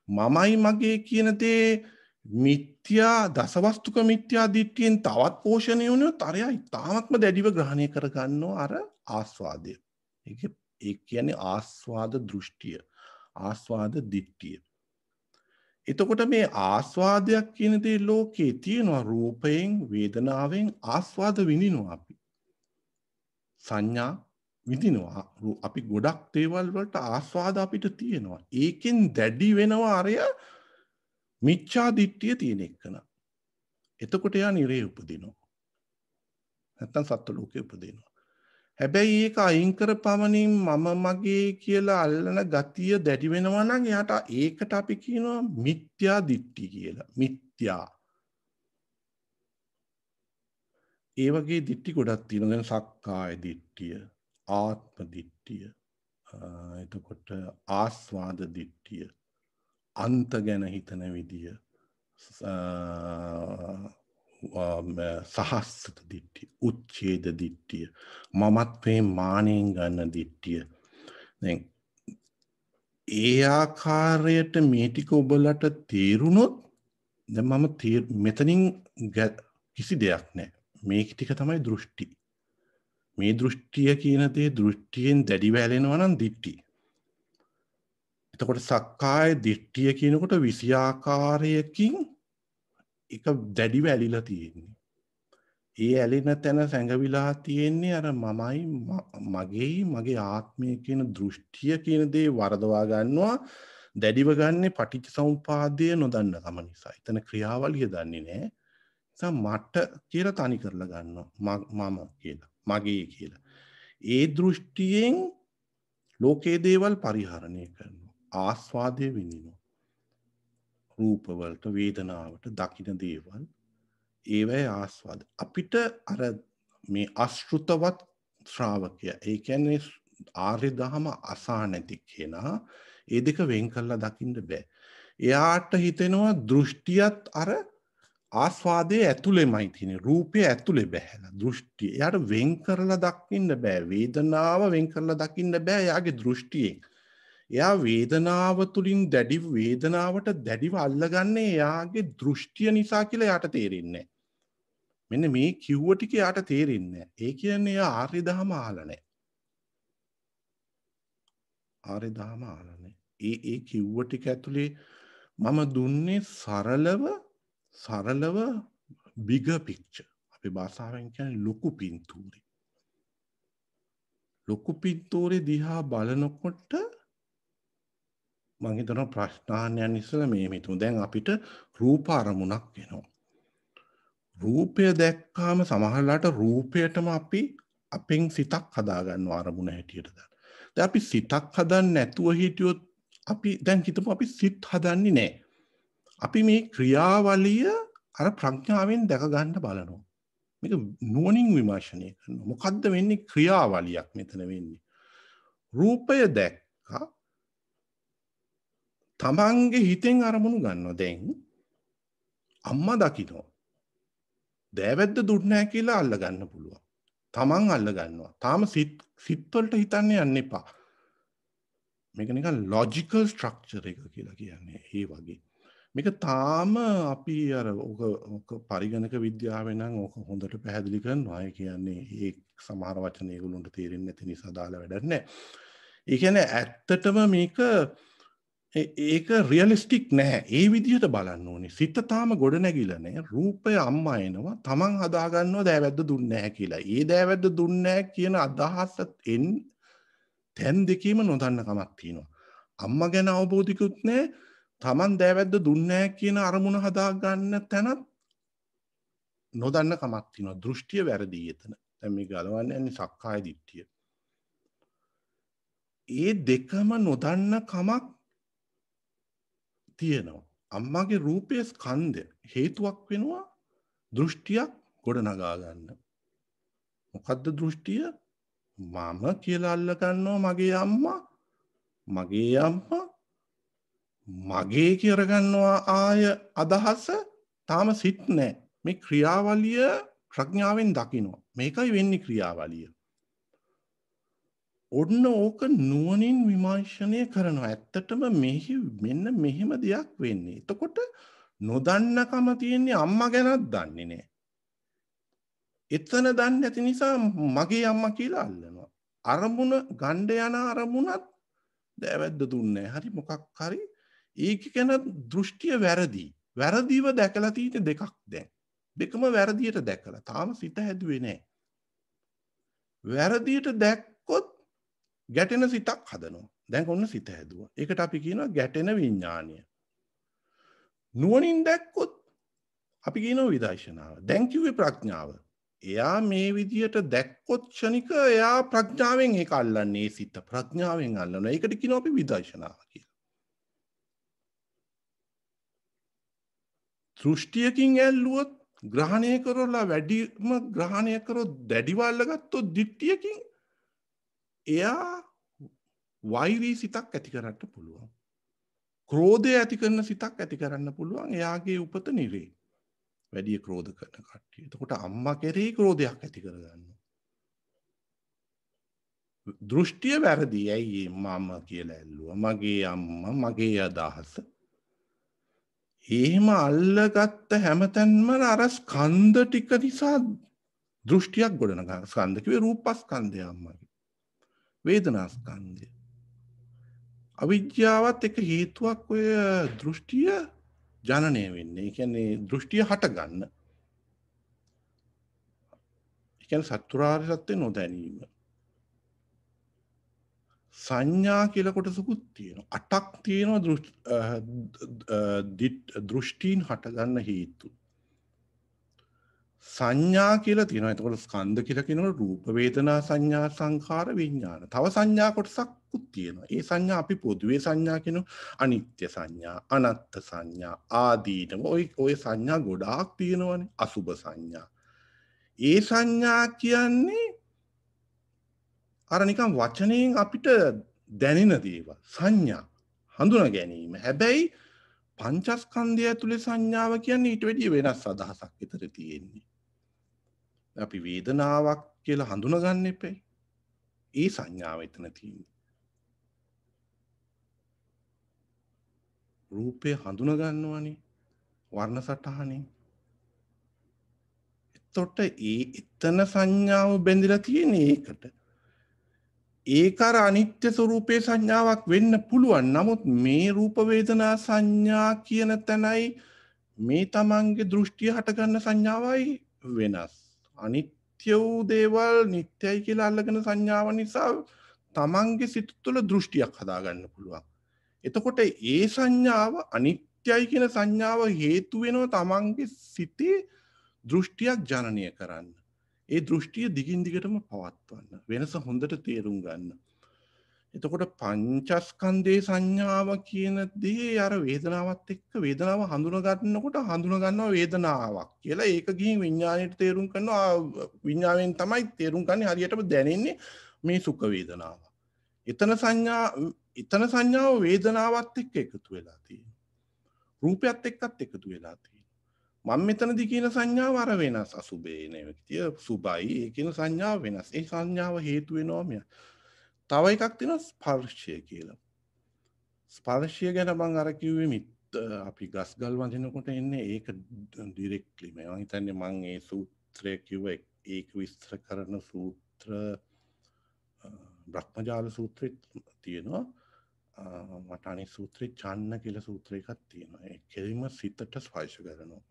S1: මමයි මගේ කියන දේ මිත්‍යා දසවස්තුක මිත්‍යා දිට්ඨියෙන් තවත් පෝෂණය වුණොත් අරයා ඉතාමත්ම දැඩිව ග්‍රහණය කර ගන්නවා අර ආස්වාදය. ඒ කියන්නේ ආස්වාද දෘෂ්ටිය. ආස්වාද දිට්ඨිය. එතකොට මේ ආස්වාදයක් කියන දේ ලෝකේ තියෙනවා රූපයෙන් වේදනාවෙන් ආස්වාද විඳිනවා අපි. සංඥා විඳිනවා අපි ගොඩක් දේවල් වලට ආස්වාද අපිට තියෙනවා. ඒකෙන් දැඩි වෙනවා අරය මිච්ඡා දිට්ඨිය තියෙන එකන. එතකොට යා නිරේ උපදිනවා. නැත්තම් සත්ත්ව ලෝකේ උපදිනවා. හැබැයි ඒක අයින් කර පමණින් මම මගේ කියලා අල්ලන ගතිය දැඩි වෙනවා නම් එයාට ඒකට අපි කියනවා මිත්‍යා දිට්ඨිය කියලා. මිත්‍යා. ඒ වගේ දිට්ඨි ගොඩක් තියෙනවා. දැන් සක්කාය දිට්ඨිය, ආත්ම දිට්ඨිය, එතකොට ආස්වාද දිට්ඨිය, අන්ත ගැන හිතන විදිය, සහස්සත දිට්ඨිය, උච්ඡේද දිට්ඨිය, මමත්වේ මානෙන් ගන්න දිට්ඨිය. දැන් ඒ ආකාරයට මේ ටික ඔබලට තේරුණොත් දැන් මම මෙතනින් කිසි දෙයක් නැහැ. මේක ටික තමයි දෘෂ්ටි. මේ දෘෂ්ටිය කියන දේ දෘෂ්ටියෙන් දැඩිව ඇලෙනවා නම් දිට්ඨි. එතකොට සක්කාය දිට්ඨිය කියනකොට 20 ආකාරයකින් එක දැඩිව ඇලිලා තියෙන්නේ. ඒ ඇලෙන තැන සැඟවිලා තියෙන්නේ අර මමයි මගේ ආත්මය කියන දෘෂ්ටිය කියන දේ වරදවා ගන්නවා. දැඩිව ගන්නේ පටිච්චසමුපාදය නොදන්න කම නිසා. එතන ක්‍රියාවලිය දන්නේ නැහැ. නිසා මට කියලා තනි කරලා ගන්නවා. මම කියලා. මගේ කියලා. ඒ දෘෂ්ටියෙන් ලෝකේ දේවල් පරිහරණය කරනවා. ආස්වාදය විඳිනවා. රූපවලට වේදනාවට දකින්න දේවල් ඒවැ ආස්වාද. අපිට අර මේ අශෘතවත් ශ්‍රාවකයා ඒ කියන්නේ ආර්ය දහම අසා නැති කෙනා ඒ දෙක වෙන් කරලා දකින්න බෑ. එයාට හිතෙනවා දෘෂ්ටියත් අර ආස්වාදයේ ඇතුළෙමයි තියෙන්නේ. රූපයේ ඇතුළේ බැහැලා දෘෂ්ටිය. එයාට වෙන් කරලා දකින්න බෑ. වේදනාව වෙන් කරලා දකින්න බෑ එයාගේ දෘෂ්ටියෙන්. එයා වේදනාව තුලින් දැඩි වේදනාවට දැඩිව අල්ලගන්නේ එයාගේ දෘෂ්ටිය නිසා කියලා එයාට තේරෙන්නේ. මෙන්න මේ කිව්ව ටික යාට තේරෙන්නේ. ඒ කියන්නේ යා ආර්ය දහම අහලා නැහැ. ආර්ය දහම අහලා නැහැ. ඒ කිව්ව ටික ඇතුලේ මම දුන්නේ සරලව big picture. අපේ භාෂාවෙන් කියන්නේ ලොකු පින්තූරේ. ලොකු පින්තූරේ දිහා බලනකොට මම හිතනවා ප්‍රශ්නාන්යන් ඉස්සලා මේ හිතුව. දැන් අපිට රූප අරමුණක් එනවා. රූපය දැක්කාම සමහරලාට රූපයටම අපි අපෙන් සිතක් හදාගන්නවා අරමුණ හැටියට දාන. දැන් අපි සිතක් හදන්න නැතුව හිටියොත් අපි දැන් හිතමු අපි සිත් හදන්නේ නැහැ. අපි මේ ක්‍රියාවලිය අර ප්‍රඥාවෙන් දැක ගන්න බලනවා. මේක නුවණින් විමර්ශනය කරනවා. මොකද්ද වෙන්නේ ක්‍රියාවලියක් මෙතන වෙන්නේ. රූපය දැක්කා තමන්ගේ හිතෙන් අරමුණු ගන්නවා. දැන් අම්මා දකින්න දෑවැද්ද දුන්නේ නැහැ කියලා අල්ල ගන්න පුළුවන්. තමන් අල්ල ගන්නවා. තාම සිත් වලට හිතන්න යන්න එපා. මේක නිකන් ලොජිකල් ස්ට්‍රක්චර් එක කියලා කියන්නේ. ඒ වගේ. මේක තාම අපි අර ඔක පරිගණක විද්‍යාවෙන් නම් ඔක හොඳට පැහැදිලි කරනවා. ඒ කියන්නේ ඒ සමහර වචන ඒගොල්ලන්ට තේරෙන්නේ නැති නිසා දාලා වැඩක් නැහැ. ඒ කියන්නේ ඇත්තටම මේක ඒක රියලිස්ටික් නැහැ. ඒ විදිහට බලන්න ඕනේ. සිත තාම ගොඩ නැගිලා නැහැ. රූපය අම්මා එනවා. තමන් හදා ගන්නවා දෑවැද්ද දුන්නේ නැහැ කියලා. ඒ දෑවැද්ද දුන්නේ නැහැ කියන අදහස තැන් දෙකේම නොදන්න කමක් තියෙනවා. අම්මා ගැන අවබෝධිකුත් නැහැ. තමන් දෑවැද්ද දුන්නේ නැහැ කියන අරමුණ හදා ගන්න තැනත් නොදන්න කමක් තියෙනවා. දෘෂ්ටිය වැරදි එතන. දැන් මේ ගලවන්නේ යන්නේ සක්කාය දිට්ඨිය. ඒ දෙකම නොදන්න කමක් තියෙනවා. අම්මාගේ රූපයේ ස්කන්ධය හේතුවක් වෙනවා දෘෂ්ටියක් ගොඩනගා ගන්න. මොකද්ද දෘෂ්ටිය? මම කියලා අල්ල ගන්නවා මගේ අම්මා. මගේ අම්මා මගේ කරගන්නවා ආය අදහස තාම සිත් නෑ. මේ ක්‍රියාවලිය ප්‍රඥාවෙන් දකිනවා. මේකයි වෙන්නේ ක්‍රියාවලිය. ඔන්න ඕක නුවණින් විමර්ශනය කරනවා. ඇත්තටම මෙහි මෙන්න මෙහෙම දෙයක් වෙන්නේ. එතකොට නොදන්නකම තියෙන්නේ අම්මා ගැනත් දන්නේ නෑ. එතන දන්නේ නැති නිසා මගේ අම්මා කියලා අල්ලනවා. අරමුණ ගණ්ඩ යන අරමුණත් දෑවැද්ද දුන්නේ. හරි මොකක් හරි ඒක ගැන දෘෂ්ටිය වැරදි. වැරදිව දැකලා තියෙන දෙකක් දැන්. දෙකම වැරදියට දැකලා. තාම සිත හැදුවේ නැහැ. වැරදියට දැක්කොත් ගැටෙන සිතක් හදනවා. දැන් ඔන්න සිත හැදුවා. ඒකට අපි කියනවා ගැටෙන විඥානය. නුවණින් දැක්කොත් අපි කියනවා විදර්ශනාව. දැන් කිව්වේ ප්‍රඥාව. එයා මේ විදියට දැක්කොත් ක්ෂණික එයා ප්‍රඥාවෙන් ඒක අල්ලන්නේ සිත ප්‍රඥාවෙන් අල්ලනවා. ඒකට කියනවා අපි විදර්ශනාව කියලා. දෘෂ්ටියකින් ඇල්ලුවොත් ග්‍රහණය කරලා වැඩිම ග්‍රහණය කරොත් දැඩිව අල්ලගත්තොත් දිට්ඨියකින් එයා වෛරී සිතක් ඇති කරන්න පුළුවන්. ක්‍රෝධය ඇති කරන සිතක් ඇති කරන්න පුළුවන්. එයාගේ උපත නිරේ. වැඩි ක්‍රෝධ කරන කට්ටිය. එතකොට අම්මා කෙරෙහි ක්‍රෝධයක් ඇති කරගන්නවා. දෘෂ්ටිය වැරදි. ඇයි මම කියලා ඇල්ලුවා. මගේ අම්මා මගේ අදහස. එහෙම අල්ලගත්ත හැමතැනම අර ස්කන්ධ ටික නිසා දෘෂ්ටියක් ගොඩනගනවා. ස්කන්ධ කිව්වේ රූපස්කන්ධය අම්මගේ. වේදනාස්කන්ධය. අවිද්‍යාවත් එක හේතුවක් ඔය දෘෂ්ටිය ජනනය වෙන්නේ. ඒ කියන්නේ දෘෂ්ටිය හට ගන්න. ඒ කියන්නේ චතුරාර්ය සත්‍ය නොදැනීම. සංඥා කියලා කොටසකුත් තියෙනවා. 8ක් තියෙනවා දෘෂ්ටීන් හට ගන්න හේතු. සංඥා කියලා තියෙනවා. එතකොට ස්කන්ධ කියලා කියනකොට රූප වේදනා සංඥා සංඛාර විඥාන. තව සංඥා කොටසක්කුත් තියෙනවා. ඒ සංඥා අපි පොදුවේ සංඥා කියන අනිත්‍ය සංඥා, අනත්ත් සංඥා, ආදීනව ඔය සංඥා ගොඩාක් තියෙනවනේ. අසුභ සංඥා. ඒ සංඥා කියන්නේ අර නිකන් වචනයෙන් අපිට දැනෙන දේවල්. සංඥා හඳුනා ගැනීම. හැබැයි පංචස්කන්ධය ඇතුලේ සංඥාව කියන්නේ ඊට වැඩිය වෙනස් අදහසක් විතර තියෙන්නේ. අපි වේදනාවක් කියලා හඳුනා ගන්න එපේ. ඒ සංඥාව එතන තියෙන්නේ. රූපේ හඳුනා ගන්නවනේ වර්ණ සටහනේ. එතකොට එතන සංඥාව බැඳිලා තියෙන්නේ ඒකට. ඒක අර අනිත්‍ය ස්වરૂපේ සංඥාවක් වෙන්න පුළුවන්. නමුත් මේ රූප වේදනා සංඥා කියන තැනයි මේ තමන්ගේ දෘෂ්ටිය හටගන්න සංඥාවයි වෙනස්. අනිත්‍ය වූ දේවල් නිට්ටයයි කියලා අල්ලගෙන සංඥාව නිසා තමන්ගේ සිත තුළ දෘෂ්ටියක් හදාගන්න පුළුවන්. එතකොට ඒ සංඥාව අනිත්‍යයි කියන සංඥාව හේතු වෙනවා තමන්ගේ සිතේ දෘෂ්ටියක් ජනනය කරන්න. ඒ දෘෂ්ටිය දිගින් දිගටම පවත්වන්න. වෙනස හොඳට තේරුම් ගන්න. එතකොට පංචස්කන්ධේ සංඥාව කියන දේ අර වේදනාවත් එක්ක වේදනාව හඳුනා ගන්නකොට හඳුනා ගන්නවා වේදනාවක් කියලා. ඒක ගිහින් විඥාණයට තේරුම් කරනවා. විඥාණයෙන් තමයි තේරුම් ගන්නේ හරියටම දැනෙන්නේ මේ සුඛ වේදනාව. එතන සංඥාව වේදනාවත් එක්ක එකතු වෙලා තියෙනවා. රූපයත් එක්කත් එකතු වෙලා තියෙනවා. මම මෙතනදී කියන සංඥාව අර වෙනස්. අසුබේ නෙවෙයි. සුබයි ඒ කියන සංඥාව වෙනස්. ඒ සංඥාව හේතු වෙනවා මෙයා. තව එකක් තියෙනවා ස්පර්ශය කියලා. ස්පර්ශය ගැන මම අර කිව්වේ අපි ගස් ගල් වඳිනකොට එන්නේ ඒක ඩිරෙක්ට්ලි. මම හිතන්නේ මම ඒ සූත්‍රය කිව්ව ඒක විස්තර කරන සූත්‍ර බ්‍රහ්මජාල සූත්‍රෙත් තියෙනවා. මට අනිත් සූත්‍රේ චන්න කියලා සූත්‍ර එකක් තියෙනවා. ඒ කෙලින්ම සිතට ස්පර්ශ කරනවා.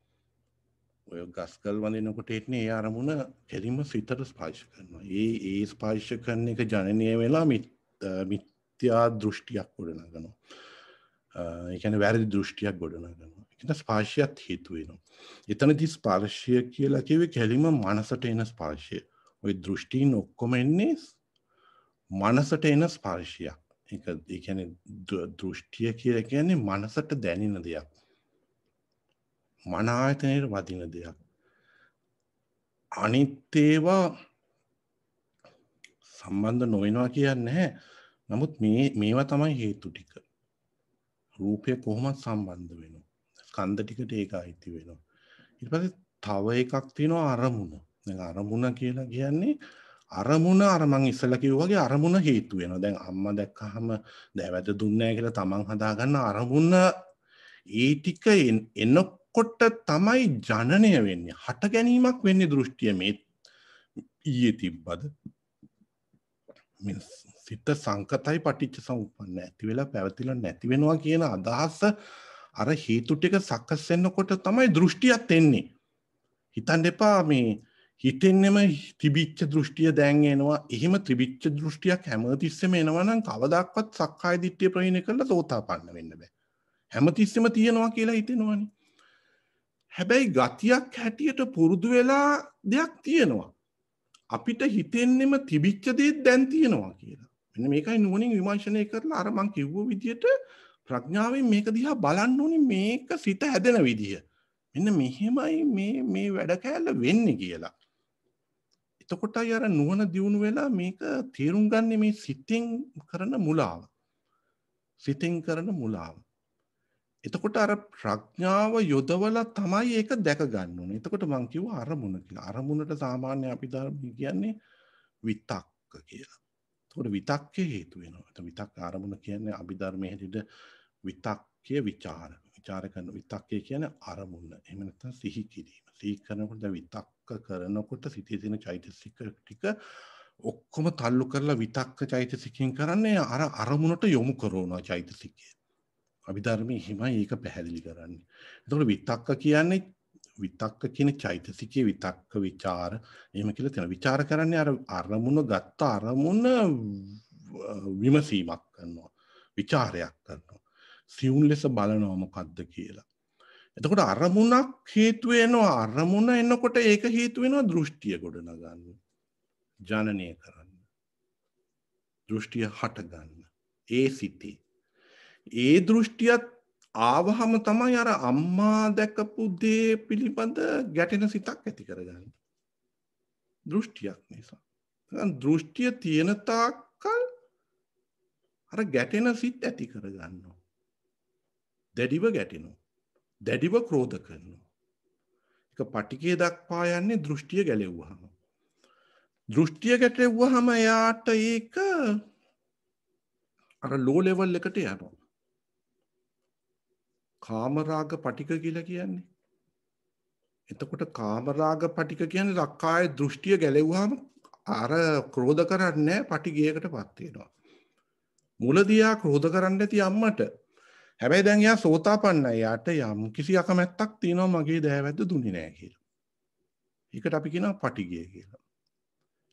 S1: ඔය ගස්කල් වඳිනකොට එන්නේ ඒ අරමුණ කෙලින්ම සිතට ස්පර්ශ කරනවා. ඒ ස්පර්ශ කරන එක ජනනය වෙලා මිත්‍යා දෘෂ්ටියක් ගොඩනගනවා. ඒ කියන්නේ වැරදි දෘෂ්ටියක් ගොඩනගනවා. ඒකට ස්පර්ශයත් හේතු වෙනවා. එතනදී ස්පර්ශය කියලා කිව්වේ කෙලින්ම මනසට එන ස්පර්ශය. ওই දෘෂ්ටීන් ඔක්කොම එන්නේ මනසට එන ස්පර්ශයක්. ඒ කියන්නේ දෘෂ්ටිය කියලා කියන්නේ මනසට දැනෙන දෙයක්. මන ආයතනයේ වදින දෙයක්. අනිත් ඒවා සම්බන්ධ නොවෙනවා කියන්නේ නැහැ. නමුත් මේවා තමයි හේතු ටික. රූපය කොහොමද සම්බන්ධ වෙනවා. ස්කන්ධ ටිකට ඒක අයිති වෙනවා. ඊට පස්සේ තව එකක් තියෙනවා අරමුණ. දැන් අරමුණ කියලා කියන්නේ අරමුණ අර මං ඉස්සෙල්ලා කිව්වා වගේ අරමුණ හේතු වෙනවා. දැන් අම්මා දැක්කහම දෑවැද දුන්නේ නැහැ කියලා තමන් හදාගන්න අරමුණ ඒ ටික එනකොට තමයි ජනනය වෙන්නේ. හට ගැනීමක් වෙන්නේ දෘෂ්ටිය මේ ඊයේ තිබ්බද? සිත සංකතයි පටිච්ච සමුප්පන්න ඇති වෙලා පැවතිලා නැති වෙනවා කියන අදහස අර හේතු ටික සකස් වෙනකොට තමයි දෘෂ්ටියක් එන්නේ. හිතන්න එපා මේ හිතෙන්නෙම තිබිච්ච දෘෂ්ටිය දැන් එනවා. එහෙම තිබිච්ච දෘෂ්ටියක් හැමතිස්සෙම එනවා නම් කවදාක්වත් සක්කාය දිට්ඨිය ප්‍රහීන කරලා සෝතාපන්න වෙන්න බෑ. හැමතිස්සෙම තියෙනවා කියලා හිතෙනවනේ. හැබැයි ගතියක් හැටියට පුරුදු වෙලා දෙයක් තියෙනවා. අපිට හිතෙන්නෙම තිබිච්ච දේ දැන් තියෙනවා කියලා. මෙන්න මේකයි නුවණින් විමර්ශනය කරලා අර මං කිව්ව විදියට ප්‍රඥාවෙන් මේක දිහා බලන්න ඕනේ මේක සිත හැදෙන විදිය. මෙන්න මෙහෙමයි මේ වැඩ කෑල්ල වෙන්නේ කියලා. එතකොටයි අර නුවණ දියුණු වෙලා මේක තේරුම් ගන්න මේ සිතෙන් කරන මුලාව. සිතෙන් කරන මුලාව. එතකොට අර ප්‍රඥාව යොදවලා තමයි ඒක දැක ගන්න ඕනේ. එතකොට මං කිව්වා අරමුණ කියලා. අරමුණට සාමාන්‍ය අපි ධර්මයේ කියන්නේ විතක්ක කියලා. එතකොට විතක්කේ හේතු වෙනවා. එතකොට විතක්ක අරමුණ කියන්නේ අභිධර්මයේ හැටියට විතක්කේ විචාර. විචාර කරන විතක්කේ කියන්නේ අරමුණ. එහෙම නැත්නම් සිහි කිරීම. සිහි කරනකොට විතක්ක කරනකොට සිතේ තියෙන චෛතසික ටික ඔක්කොම තල්ලු කරලා විතක්ක චෛතසිකෙන් කරන්නේ අර අරමුණට යොමු කරනවා චෛතසිකය. අභිධර්මයේ හිමයි ඒක පැහැදිලි කරන්නේ. එතකොට විතක්ක කියන්නේ විතක්ක කියන චෛතසිකයේ විතක්ක විචාර එහෙම කියලා තියෙනවා. විචාර කරන්නේ අර අරමුණ ගත්ත අරමුණ විමසීමක් කරනවා. විචාරයක් කරනවා. සියුම් ලෙස බලනවා මොකද්ද කියලා. එතකොට අරමුණක් හේතු වෙනවා. අරමුණ එනකොට ඒක හේතු වෙනවා දෘෂ්ටිය ගොඩනගන්න. ජනනය කරන්න. දෘෂ්ටිය හට ගන්න. ඒ සිටී ඒ දෘෂ්ටියත් ආවහම තමයි අර අම්මා දැකපු දේ පිළිබඳ ගැටෙන සිතක් ඇති කරගන්නේ. දෘෂ්ටියක් නිසා. දෘෂ්ටිය තියෙන තාක්කල් අර ගැටෙන සිත් ඇති කරගන්නවා. දැඩිව ගැටෙනවා. දැඩිව ක්‍රෝධ කරනවා. ඒක පටිඝය දක්වා යන්නේ දෘෂ්ටිය ගැලෙව්වහම. දෘෂ්ටිය ගැටෙව්වහම එයාට ඒක අර ලෝ ලෙවල් එකට යනවා. කාමරාග පටික කියලා කියන්නේ. එතකොට කාමරාග පටික කියන්නේ ලක්කාය දෘෂ්ටිය ගැලෙව්වහම අර ක්‍රෝධ කරන්නේ පටිගයකටපත් වෙනවා. මුලදී ආ ක්‍රෝධ කරන්න ඇති අම්මට. හැබැයි දැන් එයා සෝතාපන්නයි. යාට යම් කිසි අකමැත්තක් තියෙනවා මගේ දෑවැද්ද දුන්නේ නැහැ කියලා. ඒකට අපි කියනවා පටිගය කියලා.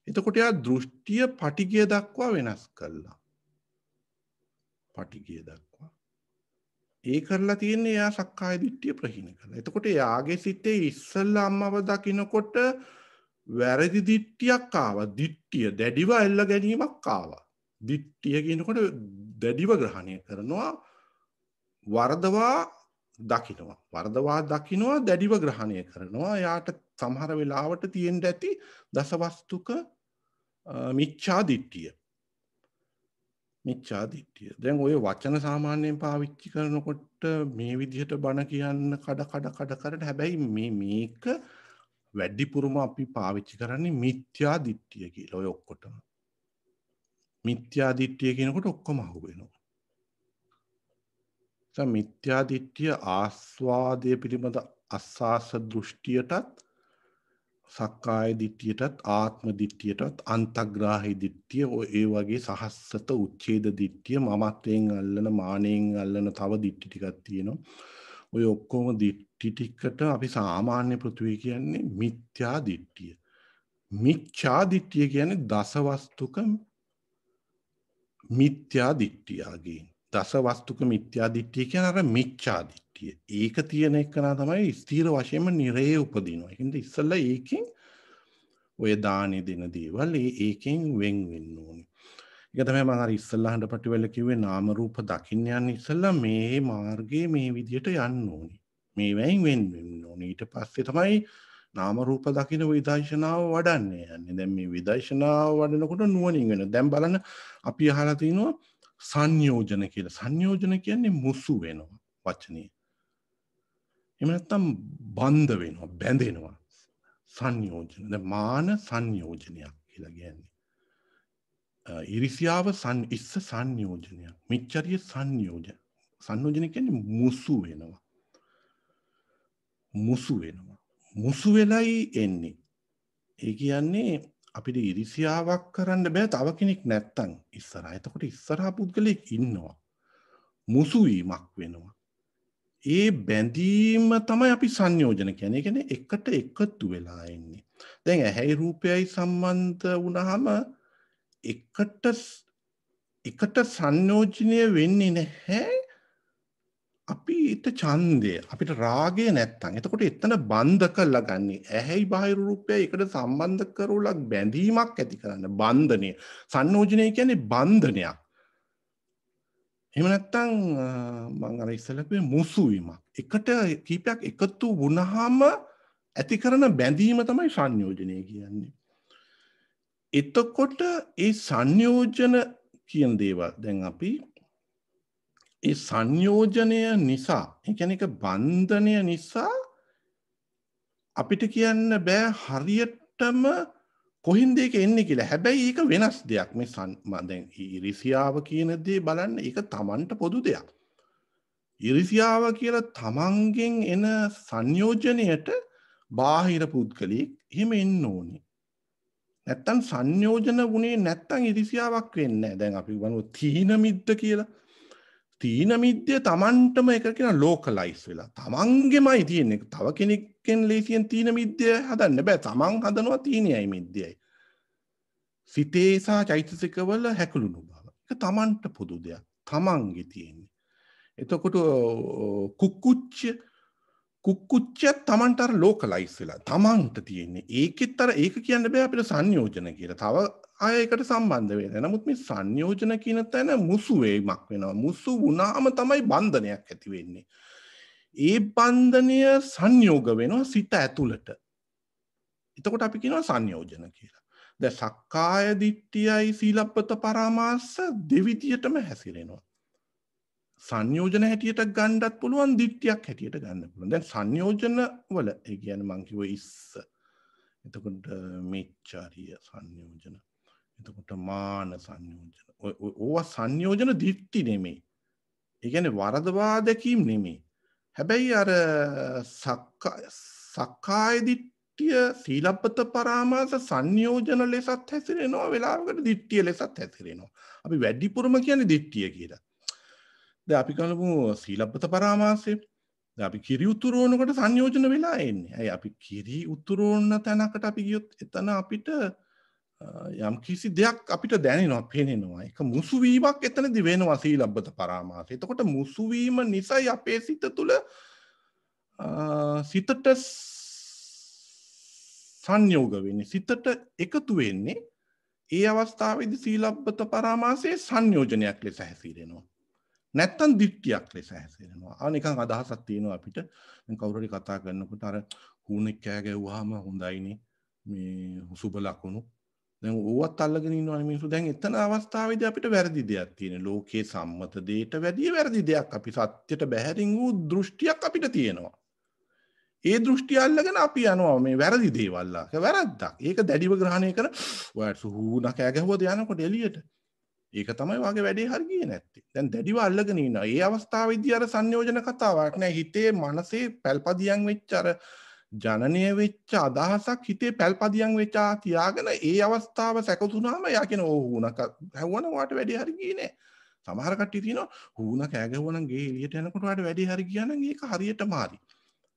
S1: එතකොට එයා දෘෂ්ටිය පටිගය දක්වා වෙනස් කළා. පටිගය දක්වා ඒ කරලා තියෙන්නේ එයා සක්කාය දිට්ඨිය ප්‍රහීන කරලා. එතකොට එයාගේ සිතේ ඉස්සල්ලා අම්මව දකින්නකොට වැරදි දිට්ඨියක් ආවා. දිට්ඨිය දැඩිව ඇල්ල ගැනීමක් ආවා. දිට්ඨිය කියනකොට දැඩිව ග්‍රහණය කරනවා වරදවා දකින්නවා. වරදවා දකින්නවා දැඩිව ග්‍රහණය කරනවා. එයාට සමහර වෙලාවට තියෙන්න ඇති දසවස්තුක මිච්ඡා දිට්ඨිය. මිච්ඡා දිට්ඨිය. දැන් ඔය වචන සාමාන්‍යයෙන් පාවිච්චි කරනකොට මේ විදිහට බණ කියන්න කඩ කරට හැබැයි මේක වැඩිපුරම අපි පාවිච්චි කරන්නේ මිත්‍යා දිට්ඨිය කියලා. ඔය ඔක්කොටම. මිත්‍යා දිට්ඨිය කියනකොට ඔක්කොම අහුවෙනවා. මිත්‍යා දිට්ඨිය ආස්වාදය පිළිබඳ අස්සාස දෘෂ්ටියටත් සක්කාය දිට්ඨියටත් ආත්ම දිට්ඨියටත් අන්තග්‍රාහී දිට්ඨිය ඒ වගේ සහස්සත උච්ඡේද දිට්ඨිය මමත්වයෙන් අල්ලන මානෙන් අල්ලන තව දිට්ඨි ටිකක් තියෙනවා. ඔය ඔක්කොම දිට්ඨි ටිකට අපි සාමාන්‍ය පෘථිවිය කියන්නේ මිත්‍යා දිට්ඨිය. මිච්ඡා දිට්ඨිය කියන්නේ දසවස්තුක මිත්‍යා දිට්ඨියගේ. දසවස්තුක මිත්‍යා දිට්ඨිය කියන්නේ අර මිච්ඡා දිට්ඨිය. ඒක තියෙන එක තමයි ස්ථීර වශයෙන්ම නිරේ උපදිනවා. ඒකින්ද ඉස්සෙල්ලා ඒකෙන් ඔය දානි දෙන දේවල් ඒකෙන් වෙන් වෙන්න ඕනේ. ඒක තමයි මම අර ඉස්සෙල්ලා හඬපටිවල කිව්වේ නාම රූප දකින්න යන්නේ ඉස්සෙල්ලා මේ මාර්ගයේ මේ විදියට යන්න ඕනේ. මේ වෙන් වෙන්න ඕනේ. ඊට පස්සේ තමයි නාම රූප දකින විදර්ශනාව වඩන්නේ යන්නේ. දැන් මේ විදර්ශනාව වඩනකොට නුවණින් වෙන. දැන් බලන්න අපි අහලා තිනවා සංයෝජන කියලා. සංයෝජන කියන්නේ මුසු වෙනවා වචනේ. එහෙම නැත්නම් බන්ධ වෙනවා, බැඳෙනවා. සංයෝජන. දැන් මාන සංයෝජනයක් කියලා කියන්නේ. ඉරිසියාව ඉස්ස සංයෝජනයක්. මිච්ඡරිය සංයෝජන. සංයෝජන කියන්නේ මුසු වෙනවා. මුසු වෙනවා. මුසු වෙලයි එන්නේ. ඒ කියන්නේ අපිට ඉරිසියාවක් කරන්න බෑ තව කෙනෙක් නැත්තම් ඉස්සරහා. එතකොට ඉස්සරහා පුද්ගලෙක් ඉන්නවා. මුසු වීමක් වෙනවා. ඒ බැඳීම තමයි අපි සංයෝජන කියන්නේ. ඒ කියන්නේ එකට එකතු වෙලා ඉන්නේ. දැන් ඇහැයි රූපයයි සම්බන්ධ වුණාම එකට සංයෝජනය වෙන්නේ නැහැ. අපිට ඡන්දය අපිට රාගය නැත්තම් එතකොට එතන බන්ධ කරලා ගන්නේ ඇහැයි බාහිර රූපයයි එකට සම්බන්ධ කරවලා බැඳීමක් ඇති කරන්න බන්ධනය සංයෝජනය කියන්නේ බන්ධනයක් එහෙම නැත්තම් මම අර ඉස්සෙල්ලා කිව්වේ මුසු වීමක් එකට කීපයක් එකතු වුණාම ඇති කරන බැඳීම තමයි සංයෝජනය කියන්නේ එතකොට ඒ සංයෝජන කියන දේවල් දැන් අපි ඒ සංයෝජනය නිසා ඒ කියන්නේ ඒක බන්ධනය නිසා අපිට කියන්න බෑ හරියටම කොහින්ද ඒක එන්නේ කියලා. හැබැයි ඒක වෙනස් දෙයක්. මේ දැන් ඉරිසියාව කියන දේ බලන්න ඒක Tamanට පොදු දෙයක්. ඉරිසියාව කියලා Tamanගෙන් එන සංයෝජනයට බාහිර පුද්ගලෙක් එහෙම එන්න ඕනේ. නැත්තම් සංයෝජන වුණේ නැත්තම් ඉරිසියාවක් වෙන්නේ නැහැ. දැන් අපි ගමු තීන මිද්ද කියලා. තීන මිද්දේ Tamanටම එක කියන ලෝකලයිස් වෙලා. Tamanගෙමයි තියෙන්නේ. තව කෙනෙක්ගෙන් ලේසියෙන් තීන මිද්දේ හදන්න බෑ. Taman හදනවා තීනයයි මිද්දේයි. සිතේ සහ චෛතසිකවල හැකලුණු බව. ඒක Tamanට පොදු දෙයක්. Tamanගේ තියෙන්නේ. එතකොට කුක්කුච්චය Tamanට අර ලෝකලයිස් වෙලා. Tamanට තියෙන්නේ. ඒකෙත් අර ඒක කියන්න බෑ අපිට සංයෝජන කියලා. තව ආයකට සම්බන්ධ වෙන්නේ. නමුත් මේ සංයෝජන කියන තැන මුසු වීමක් වෙනවා. මුසු වුණාම තමයි බන්ධනයක් ඇති වෙන්නේ. ඒ බන්ධනය සංයෝග වෙනවා සිත ඇතුළට. එතකොට අපි කියනවා සංයෝජන කියලා. දැන් සක්කාය දිට්ඨියයි සීලබ්බත පරාමාස දෙවිදියටම හැසිරෙනවා. සංයෝජන හැටියට ගන්නත් පුළුවන් දිට්ඨියක් හැටියට ගන්න පුළුවන්. දැන් සංයෝජන වල ඒ කියන්නේ මං කිව්ව ඉස්ස. එතකොට මිච්ඡාරිය සංයෝජන. එතකොට මාන සංයෝජන. ඕවා සංයෝජන දිට්ඨි නෙමෙයි. ඒ කියන්නේ වරදවා දැකීම් නෙමෙයි. හැබැයි අර සක්කාය දිට්ඨිය සීලබ්බත පරාමාස සංයෝජන ලෙසත් හැසිරෙනවා වෙලාවකට දිට්ඨිය ලෙසත් හැසිරෙනවා. අපි වැඩිපුරම කියන්නේ දිට්ඨිය කියලා. දැන් අපි කරමු සීලබ්බත පරාමාසය. දැන් අපි කිරි උතුරවනකොට සංයෝජන වෙලා එන්නේ. ඇයි අපි කිරි උතුරවන තැනකට අපි ගියොත් එතන අපිට යම් කිසි දෙයක් අපිට දැනෙනවා, පේනෙනවා. ඒක මුසු වීමක් එතනදී වෙනවා සීලබ්බත පරාමාසය. එතකොට මුසු වීම නිසායි අපේ සිත තුළ සිතට සංයෝග වෙන්නේ. සිතට එකතු වෙන්නේ. ඒ අවස්ථාවේදී සීලබ්බත පරාමාසයේ සංයෝජනයක් ලෙස හැසිරෙනවා. නැත්තම් දිට්ඨියක් ලෙස හැසිරෙනවා. නිකන් අදහසක් තියෙනවා අපිට. දැන් කවුරු හරි කතා කරනකොට අර හුණෙක් කෑ ගැව්වහම හොඳයිනේ. මේ සුබ ලකුණු. දැන් ඕවත් අල්ලගෙන ඉන්නවනේ මිනිස්සු. දැන් එතන අවස්ථාවේදී අපිට වැරදි දෙයක් තියෙනවා. ලෝකේ සම්මත දෙයට වැඩිය වැරදි දෙයක්. අපි සත්‍යයට බැහැරින් වූ දෘෂ්ටියක් අපිට තියෙනවා. ඒ දෘෂ්ටි අල්ලගෙන අපි යනවා මේ වැරදි දේවල් ඒක වැරද්දක්. ඒක දැඩිව ග්‍රහණය කර ඔයාට හුණා කෑ ගැහුවද යනකොට එළියට. ඒක තමයි වගේ වැඩේ හරි ගියේ නැත්තේ. දැන් දැඩිව අල්ලගෙන ඉන්නවා. ඒ අවස්ථාවේදී අර සංයෝජන කතාවක් නෑ. හිතේ මනසේ පැල්පදියම් වෙච්ච අර ජනනය වෙච්ච අදහසක් හිතේ පැල්පදියම් වෙච්ච තියාගෙන ඒ අවස්ථාව සැකසුනාම යා කියන ඕ හුණා හැවුවනම් ඔයාට වැඩේ හරි ගියේ නෑ. සමහර කට්ටිය තියෙනවා හුණා කෑ ගැහුවනම් ගේ එළියට යනකොට ඔයාට වැඩේ හරි ගියා නම් ඒක හරියටම හරි.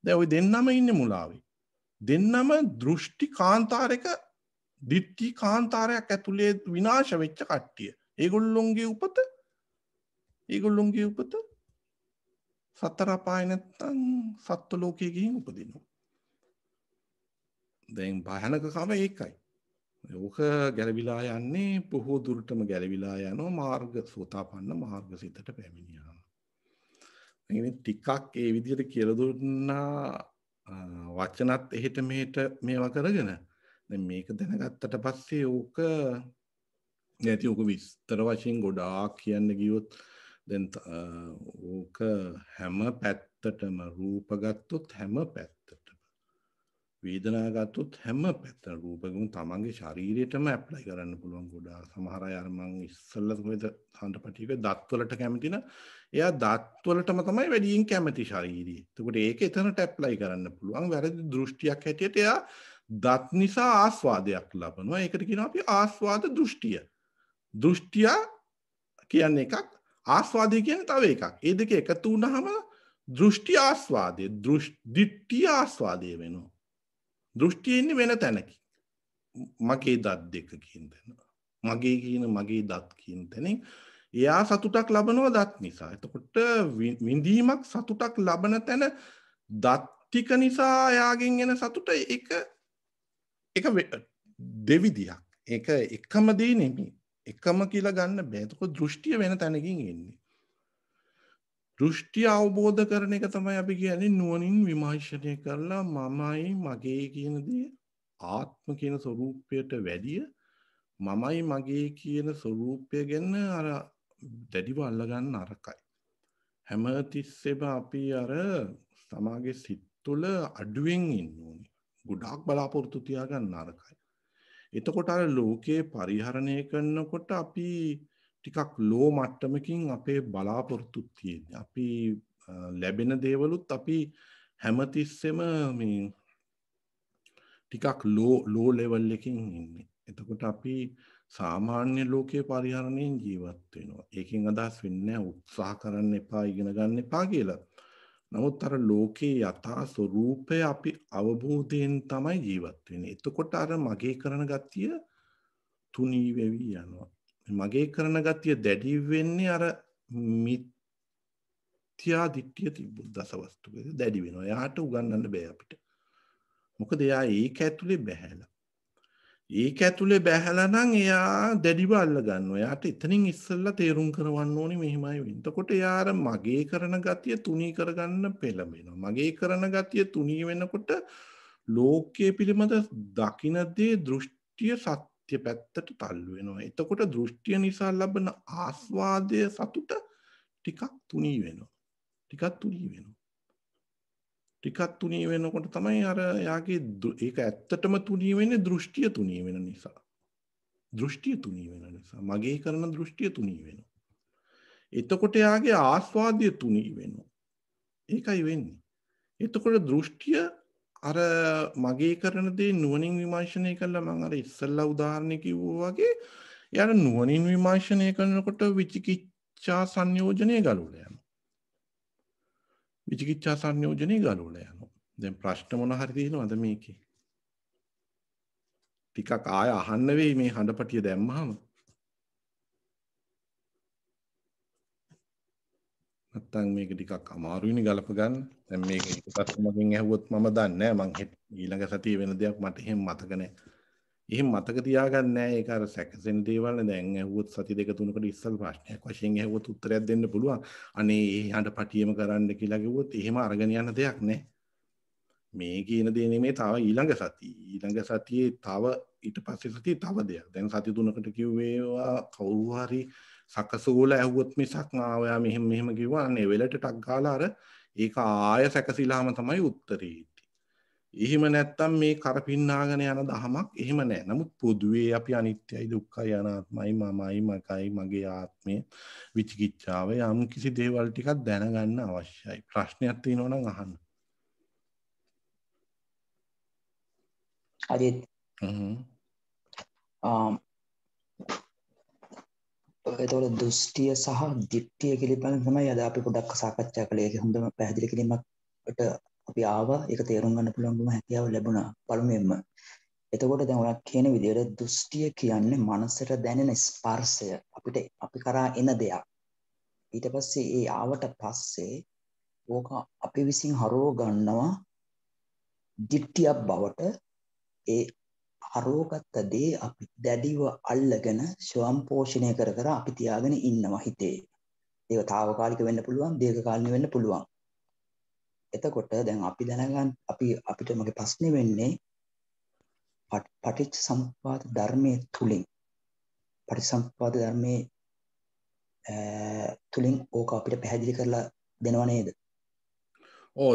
S1: දැන් ওই දෙන්නම ඉන්නේ මුලාවේ. දෙන්නම දෘෂ්ටි කාන්තාරයක දිට්ඨි කාන්තාරයක් ඇතුලේ විනාශ වෙච්ච කට්ටිය. ඒගොල්ලොන්ගේ උපත සතර අපාය නැත්තම් සත්ත්ව ලෝකයේ ගිහින් උපදිනවා. දැන් භයානකකම ඒකයි. ඕක ගැලවිලා යන්නේ බොහෝ දුරටම ගැලවිලා යනවා මාර්ග සෝතාපන්න මාර්ග සිතට පැමිණියා. මේ ටිකක් ඒ විදිහට කියලා දුන්නා වචනත් එහෙට මෙහෙට මේවා කරගෙන දැන් මේක දැනගත්තට පස්සේ ඕක නැති ඕක විස්තර වශයෙන් ගොඩාක් කියන්න ගියොත් දැන් ඕක හැම පැත්තටම රූප ගත්තොත් හැම පැත්තටම වේදනා ගත්තොත් හැම පැත්තටම රූපගුණ තමන්ගේ ශරීරයටම ඇප්ලයි කරන්න පුළුවන් ගොඩාක් සමහර අය අර මං ඉස්සල්ලා කොහෙද හඳපටියක දත්වලට කැමති නම් එයා දත්වලටම තමයි වැඩියෙන් කැමති ශරීරය. එතකොට ඒක එතනට ඇප්ලයි කරන්න පුළුවන්. වැරදි දෘෂ්ටියක් හැටියට එයා දත් නිසා ආස්වාදයක් ලබනවා. ඒකට කියනවා අපි ආස්වාද දෘෂ්ටිය. දෘෂ්ටිය කියන්නේ එකක්, ආස්වාදය කියන්නේ තව එකක්. ඒ දෙක එකතු වුණාම දෘෂ්ටි ආස්වාදය, දිට්ඨි ආස්වාදය වෙනවා. දෘෂ්ටිය ඉන්නේ වෙන තැනකින්. මගේ දත් දෙක කියන තැන. මගේ කියන මගේ දත් කියන තැනින් එයා සතුටක් ලබනවා දත් නිසා. එතකොට විඳීමක් සතුටක් ලබන තැන දත් ටික නිසා එයාගෙන් එන සතුට එක දෙවිදියක්. ඒක එකම දේ නෙමෙයි. එකම කියලා ගන්න බෑ. එතකොට දෘෂ්ටිය වෙන තැනකින් එන්නේ. දෘෂ්ටිය අවබෝධ කරන එක තමයි අපි කියන්නේ නුවණින් විමර්ශනය කරලා මමයි මගේ කියන දේ ආත්ම කියන ස්වરૂපයට වැඩිය මමයි මගේ කියන ස්වરૂපය ගැන අර දැඩිව අල්ලගන්න අරකයි. හැමතිස්සෙම අපි අර සමාගේ සිත් තුළ අඩුවෙන් ඉන්න ඕනේ. ගොඩාක් බලාපොරොත්තු තියාගන්න අරකයි. එතකොට අර ලෝකේ පරිහරණය කරනකොට අපි ටිකක් ලෝ මට්ටමකින් අපේ බලාපොරොත්තු තියෙන්නේ. අපි ලැබෙන දේවලුත් අපි හැමතිස්සෙම මේ ටිකක් ලෝ ලෙවල් එකකින් ඉන්නේ. එතකොට අපි සාමාන්‍ය ලෝකයේ පරිහරණයෙන් ජීවත් වෙනවා. ඒකෙන් අදහස් වෙන්නේ උත්සාහ කරන්න එපා, ඉගෙන ගන්න එපා කියලා. නමුත් අර ලෝකේ යථා ස්වરૂපය අපි අවබෝධයෙන් තමයි ජීවත් වෙන්නේ. එතකොට අර මගේ කරන ගතිය තුනී වෙවි යනවා. මගේ කරන ගතිය දැඩි වෙන්නේ අර මිත්‍යා දිට්ඨිය තිබුත් දසවස්තුක දැඩි වෙනවා. එයාට උගන්වන්න බෑ අපිට. මොකද එයා ඒක ඇතුලේ බැහැලා. ඒක ඇතුලේ බැහැලා නම් එයා දැඩිව අල්ල ගන්නවා. එයාට එතනින් ඉස්සෙල්ලා තේරුම් කරවන්න ඕනේ මෙහිමයි වෙන්නේ. එතකොට එයා අර මගේ කරන ගතිය තුනී කරගන්න පෙළඹෙනවා. මගේ කරන ගතිය තුනී වෙනකොට ලෝකයේ පිළිබඳ දකින්නදී දෘෂ්ටිය සත්‍ය පැත්තට තල්ලු වෙනවා. එතකොට දෘෂ්ටිය නිසා ලබන ආස්වාදය සතුට ටිකක් තුනී වෙනවා. ටිකක් තුනී වෙනකොට තමයි අර යාගේ ඒක ඇත්තටම තුනී වෙන්නේ දෘෂ්ටිය තුනී වෙන නිසා. දෘෂ්ටිය තුනී වෙන නිසා. මගේ කරන දෘෂ්ටිය තුනී වෙනවා. එතකොට යාගේ ආස්වාදය තුනී වෙනවා. ඒකයි වෙන්නේ. එතකොට දෘෂ්ටිය අර මගේ කරන දේ නුවණින් විමර්ශනය කළා මම අර ඉස්සල්ලා උදාහරණේ කිව්වා වගේ යාර නුවණින් විමර්ශනය කරනකොට විචිකිච්ඡා සංයෝජනය ගලවලා යනවා. විචිකිච්ඡා සංයෝජනේ ගලවලා යනවා. දැන් ප්‍රශ්න මොන හරි තියෙනවද මේකේ? ටිකක් ආය අහන්න වෙයි මේ හඬපටිය දැම්මහම. නැත්තම් මේක ටිකක් අමාරුයිනේ ගලප ගන්න. දැන් මේක එක ප්‍රශ්නකින් ඇහුවොත් මම දන්නේ නැහැ. මං ඊළඟ සතියේ වෙන දෙයක් මට එහෙම මතක නැහැ. එහෙම මතක තියාගන්න නැහැ. ඒක අර සැකසෙන දේවල් නේ. දැන් ඇහුවොත් සති දෙක තුනකට ඉස්සල් ප්‍රශ්නයක් වශයෙන් ඇහුවොත් උත්තරයක් දෙන්න පුළුවන්. අනේ ඒ හඬපටියම කරන්න කියලා කිව්වොත් එහෙම අරගෙන යන දෙයක් නැහැ. මේ කියන දේ නෙමෙයි තව ඊළඟ සතියේ තව ඊට පස්සේ සතියේ තව දෙයක්. දැන් සති තුනකට කිව්වේවා කවුරු හරි සකසෝල ඇහුවොත් මිසක් ඔයා මෙහෙම කිව්වා අනේ වෙලට ටක් ගාලා අර ඒක ආය සැකසීලාම තමයි උත්තරේ. එහෙම නැත්තම් මේ කරපින්නාගෙන යන දහමක් එහෙම නැහැ. නමුත් පොදුවේ අපි අනිත්‍යයි දුක්ඛයි අනාත්මයි මමයි මකයි මගේ ආත්මය විචිකිච්ඡාව යම් කිසි දේවල් ටිකක් දැනගන්න අවශ්‍යයි. ප්‍රශ්නයක් තියෙනවා නම් අහන්න.
S2: අජිත් එතකොට දෘෂ්ටිය සහ දිට්ඨිය පිළිබඳව තමයි අද අපි පොඩ්ඩක් සාකච්ඡා කළේ. ඒක හොඳම පැහැදිලි කිරීමකට අපි ආවා. ඒක තේරුම් ගන්න පුළුවන්කම හැකියාව ලැබුණා පළමුවෙන්ම. එතකොට දැන් ඔයා කියන විදිහට දෘෂ්ටිය කියන්නේ මනසට දැනෙන ස්පර්ශය. අපි කරා එන දෙයක්. ඊට පස්සේ ඒ ආවට පස්සේ ඕක අපි විසින් හරව ගන්නවා දිට්ඨියක් බවට. ඒ හරවගත්ත දේ අපි දැඩිව අල්ලගෙන ස්වයං පෝෂණය කර අපි තියාගෙන ඉන්නවා හිතේ. ඒක తాවකාලික වෙන්න පුළුවන්, දීර්ඝකාලීන වෙන්න පුළුවන්. එතකොට දැන් අපි දැනගන්න අපිට මගේ ප්‍රශ්නේ වෙන්නේ පටිච්ච සමුප්පාද ධර්මයේ තුලින් පටිච්චසමුප්පාද ධර්මයේ තුලින් ඕක අපිට පැහැදිලි කරලා දෙනව නේද?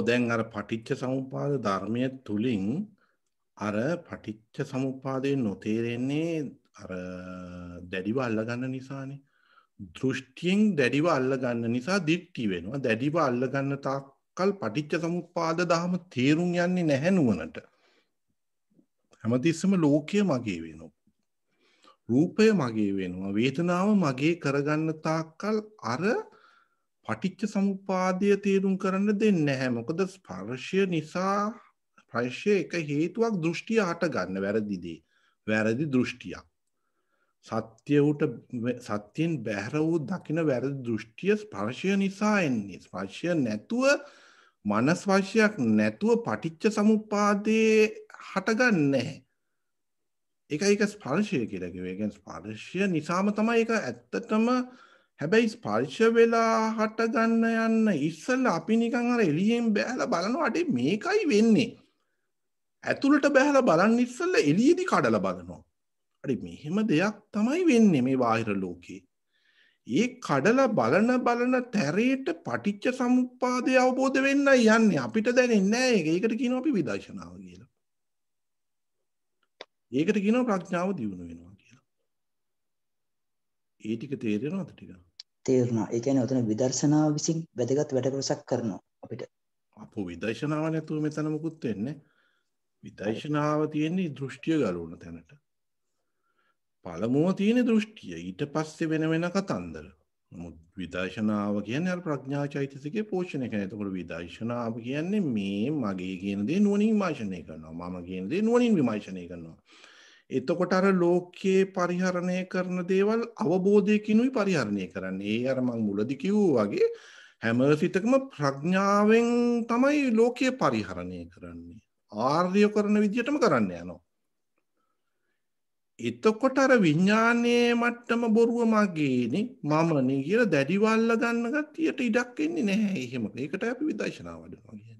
S1: දැන් අර පටිච්ච සමුප්පාද ධර්මය තුලින් අර පටිච්ච සමුප්පාදයෙන් නොතේරෙන්නේ අර දැඩිව අල්ලගන්න නිසානේ. දෘෂ්ටියෙන් දැඩිව අල්ලගන්න නිසා දික්ටි වෙනවා. දැඩිව අල්ලගන්න තාක්කල් පටිච්ච සමුප්පාද ධර්ම තේරුම් යන්නේ නැහැ නුවණට. හැමතිස්සෙම ලෝකය මගේ වෙනවා. රූපය මගේ වෙනවා. වේදනාව මගේ කරගන්න තාක්කල් අර පටිච්ච සමුප්පාදය තේරුම් කරන්න දෙන්නේ නැහැ. මොකද ස්පර්ශය නිසා ස්පර්ශය එක හේතුවක් දෘෂ්ටිය හට ගන්න වැරදි දේ. වැරදි දෘෂ්ටියක්. සත්‍යයෙන් බැහැර වූ දකින වැරදි දෘෂ්ටිය ස්පර්ශය නිසා එන්නේ. ස්පර්ශය නැතුව මනස්පර්ශයක් නැතුව පටිච්ච සමුප්පාදේ හටගන්නේ නැහැ. ඒක ස්පර්ශය කියලා කිව්වේ. ඒ කියන්නේ ස්පර්ශය නිසාම තමයි ඒක ඇත්තටම. හැබැයි ස්පර්ශ වෙලා හට ගන්න යන්න ඉස්සෙල්ලා අපි නිකන් අර එළියෙන් බැලලා බලනවා අඩේ මේකයි වෙන්නේ. ඇතුළට බැලලා බලන්න ඉස්සෙල්ලා එළියේදී කඩලා බලනවා. අඩේ මෙහෙම දෙයක් තමයි වෙන්නේ මේ බාහිර ලෝකේ. ඒ කඩලා බලන තැරේට පටිච්ච සමුප්පාදය අවබෝධ වෙන්නයි යන්නේ. අපිට දැනෙන්නේ නැහැ ඒක. ඒකට කියනවා අපි විදර්ශනාව කියලා. ඒකට කියනවා ප්‍රඥාව දියුණු වෙනවා කියලා. ඒ ටික තේරෙනවද ටික?
S2: තේරුණා. ඒ කියන්නේ උතන විදර්ශනාව විසින් වැදගත් වැඩ කොටසක් කරනවා අපිට.
S1: අපෝ විදර්ශනාව නැතුව මෙතන මුකුත් වෙන්නේ. විදර්ශනාව තියෙන්නේ දෘෂ්ටිය ගලවන තැනට. පළමුව තියෙන දෘෂ්ටිය. ඊට පස්සේ වෙන කතන්දර. නමුත් විදර්ශනාව කියන්නේ අර ප්‍රඥා චෛතසිකේ පෝෂණය කරන. එතකොට විදර්ශනාව කියන්නේ මේ මගේ කියන දේ නුවණින් විමර්ශනය කරනවා. මම කියන දේ නුවණින් විමර්ශනය කරනවා. එතකොට අර ලෝකයේ පරිහරණය කරන දේවල් අවබෝධයකිනුයි පරිහරණය කරන්නේ. ඒ අර මම මුලදි කිව්වා වගේ හැම සිතකම ප්‍රඥාවෙන් තමයි ලෝකයේ පරිහරණය කරන්නේ. ආර්ය කරන විදිහටම කරන්න යනවා. එතකොට අර විඥානයේ මට්ටම බොරුව මගේනේ මමනේ කියලා දැඩිව අල්ල ගන්න ගතියට ඉඩක් එන්නේ නැහැ. එහෙම. ඒකට අපි විදර්ශනාව වඩනවා කියන්නේ.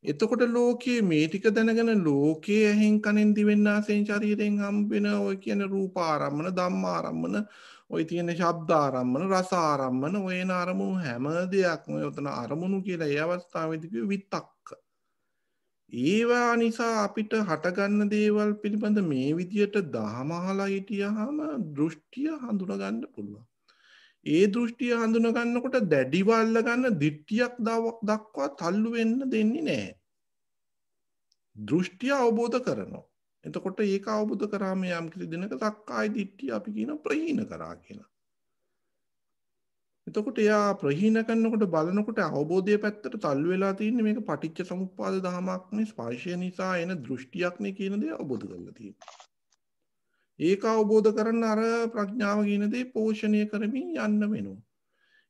S1: එතකොට ලෝකයේ මේ ටික දැනගෙන ලෝකයේ ඇහෙන් කනෙන් දිවෙන් නාසයෙන් ශරීරයෙන් හම්බෙන ඔය කියන රූප ආරම්මන ධම්ම ආරම්මන ඔය තියෙන ශබ්ද ආරම්මන රස ආරම්මන ඔයන අරමුණු හැම දෙයක්ම උතන අරමුණු කියලා ඒ අවස්ථාවේදී කිව්ව විතක්ක. ඒවා නිසා අපිට හටගන්න දේවල් පිළිබඳ මේ විදියට දහමහලා හිටියාම දෘෂ්ටිය හඳුනා ගන්න පුළුවන්. ඒ දෘෂ්ටිය හඳුනා ගන්නකොට දැඩිව අල්ල ගන්න දිට්ඨියක් දක්වා තල්ලු වෙන්න දෙන්නේ නැහැ. දෘෂ්ටිය අවබෝධ කරනවා. එතකොට ඒක අවබෝධ කරාම යම් කිසි දිනක සක්කාය දිට්ඨිය අපි කියන ප්‍රහීන කරා කියලා. එතකොට එයා ප්‍රහීන කරනකොට බලනකොට අවබෝධයේ පැත්තට තල්ලු වෙලා තියෙන්නේ මේක පටිච්ච සමුප්පාද ධමයක් නේ ස්පර්ශය නිසා එන දෘෂ්ටියක් නේ කියන දේ අවබෝධ කරලා තියෙනවා. ඒක අවබෝධ කරන්න අර ප්‍රඥාව කියන දේ පෝෂණය කරමින් යන්න වෙනවා.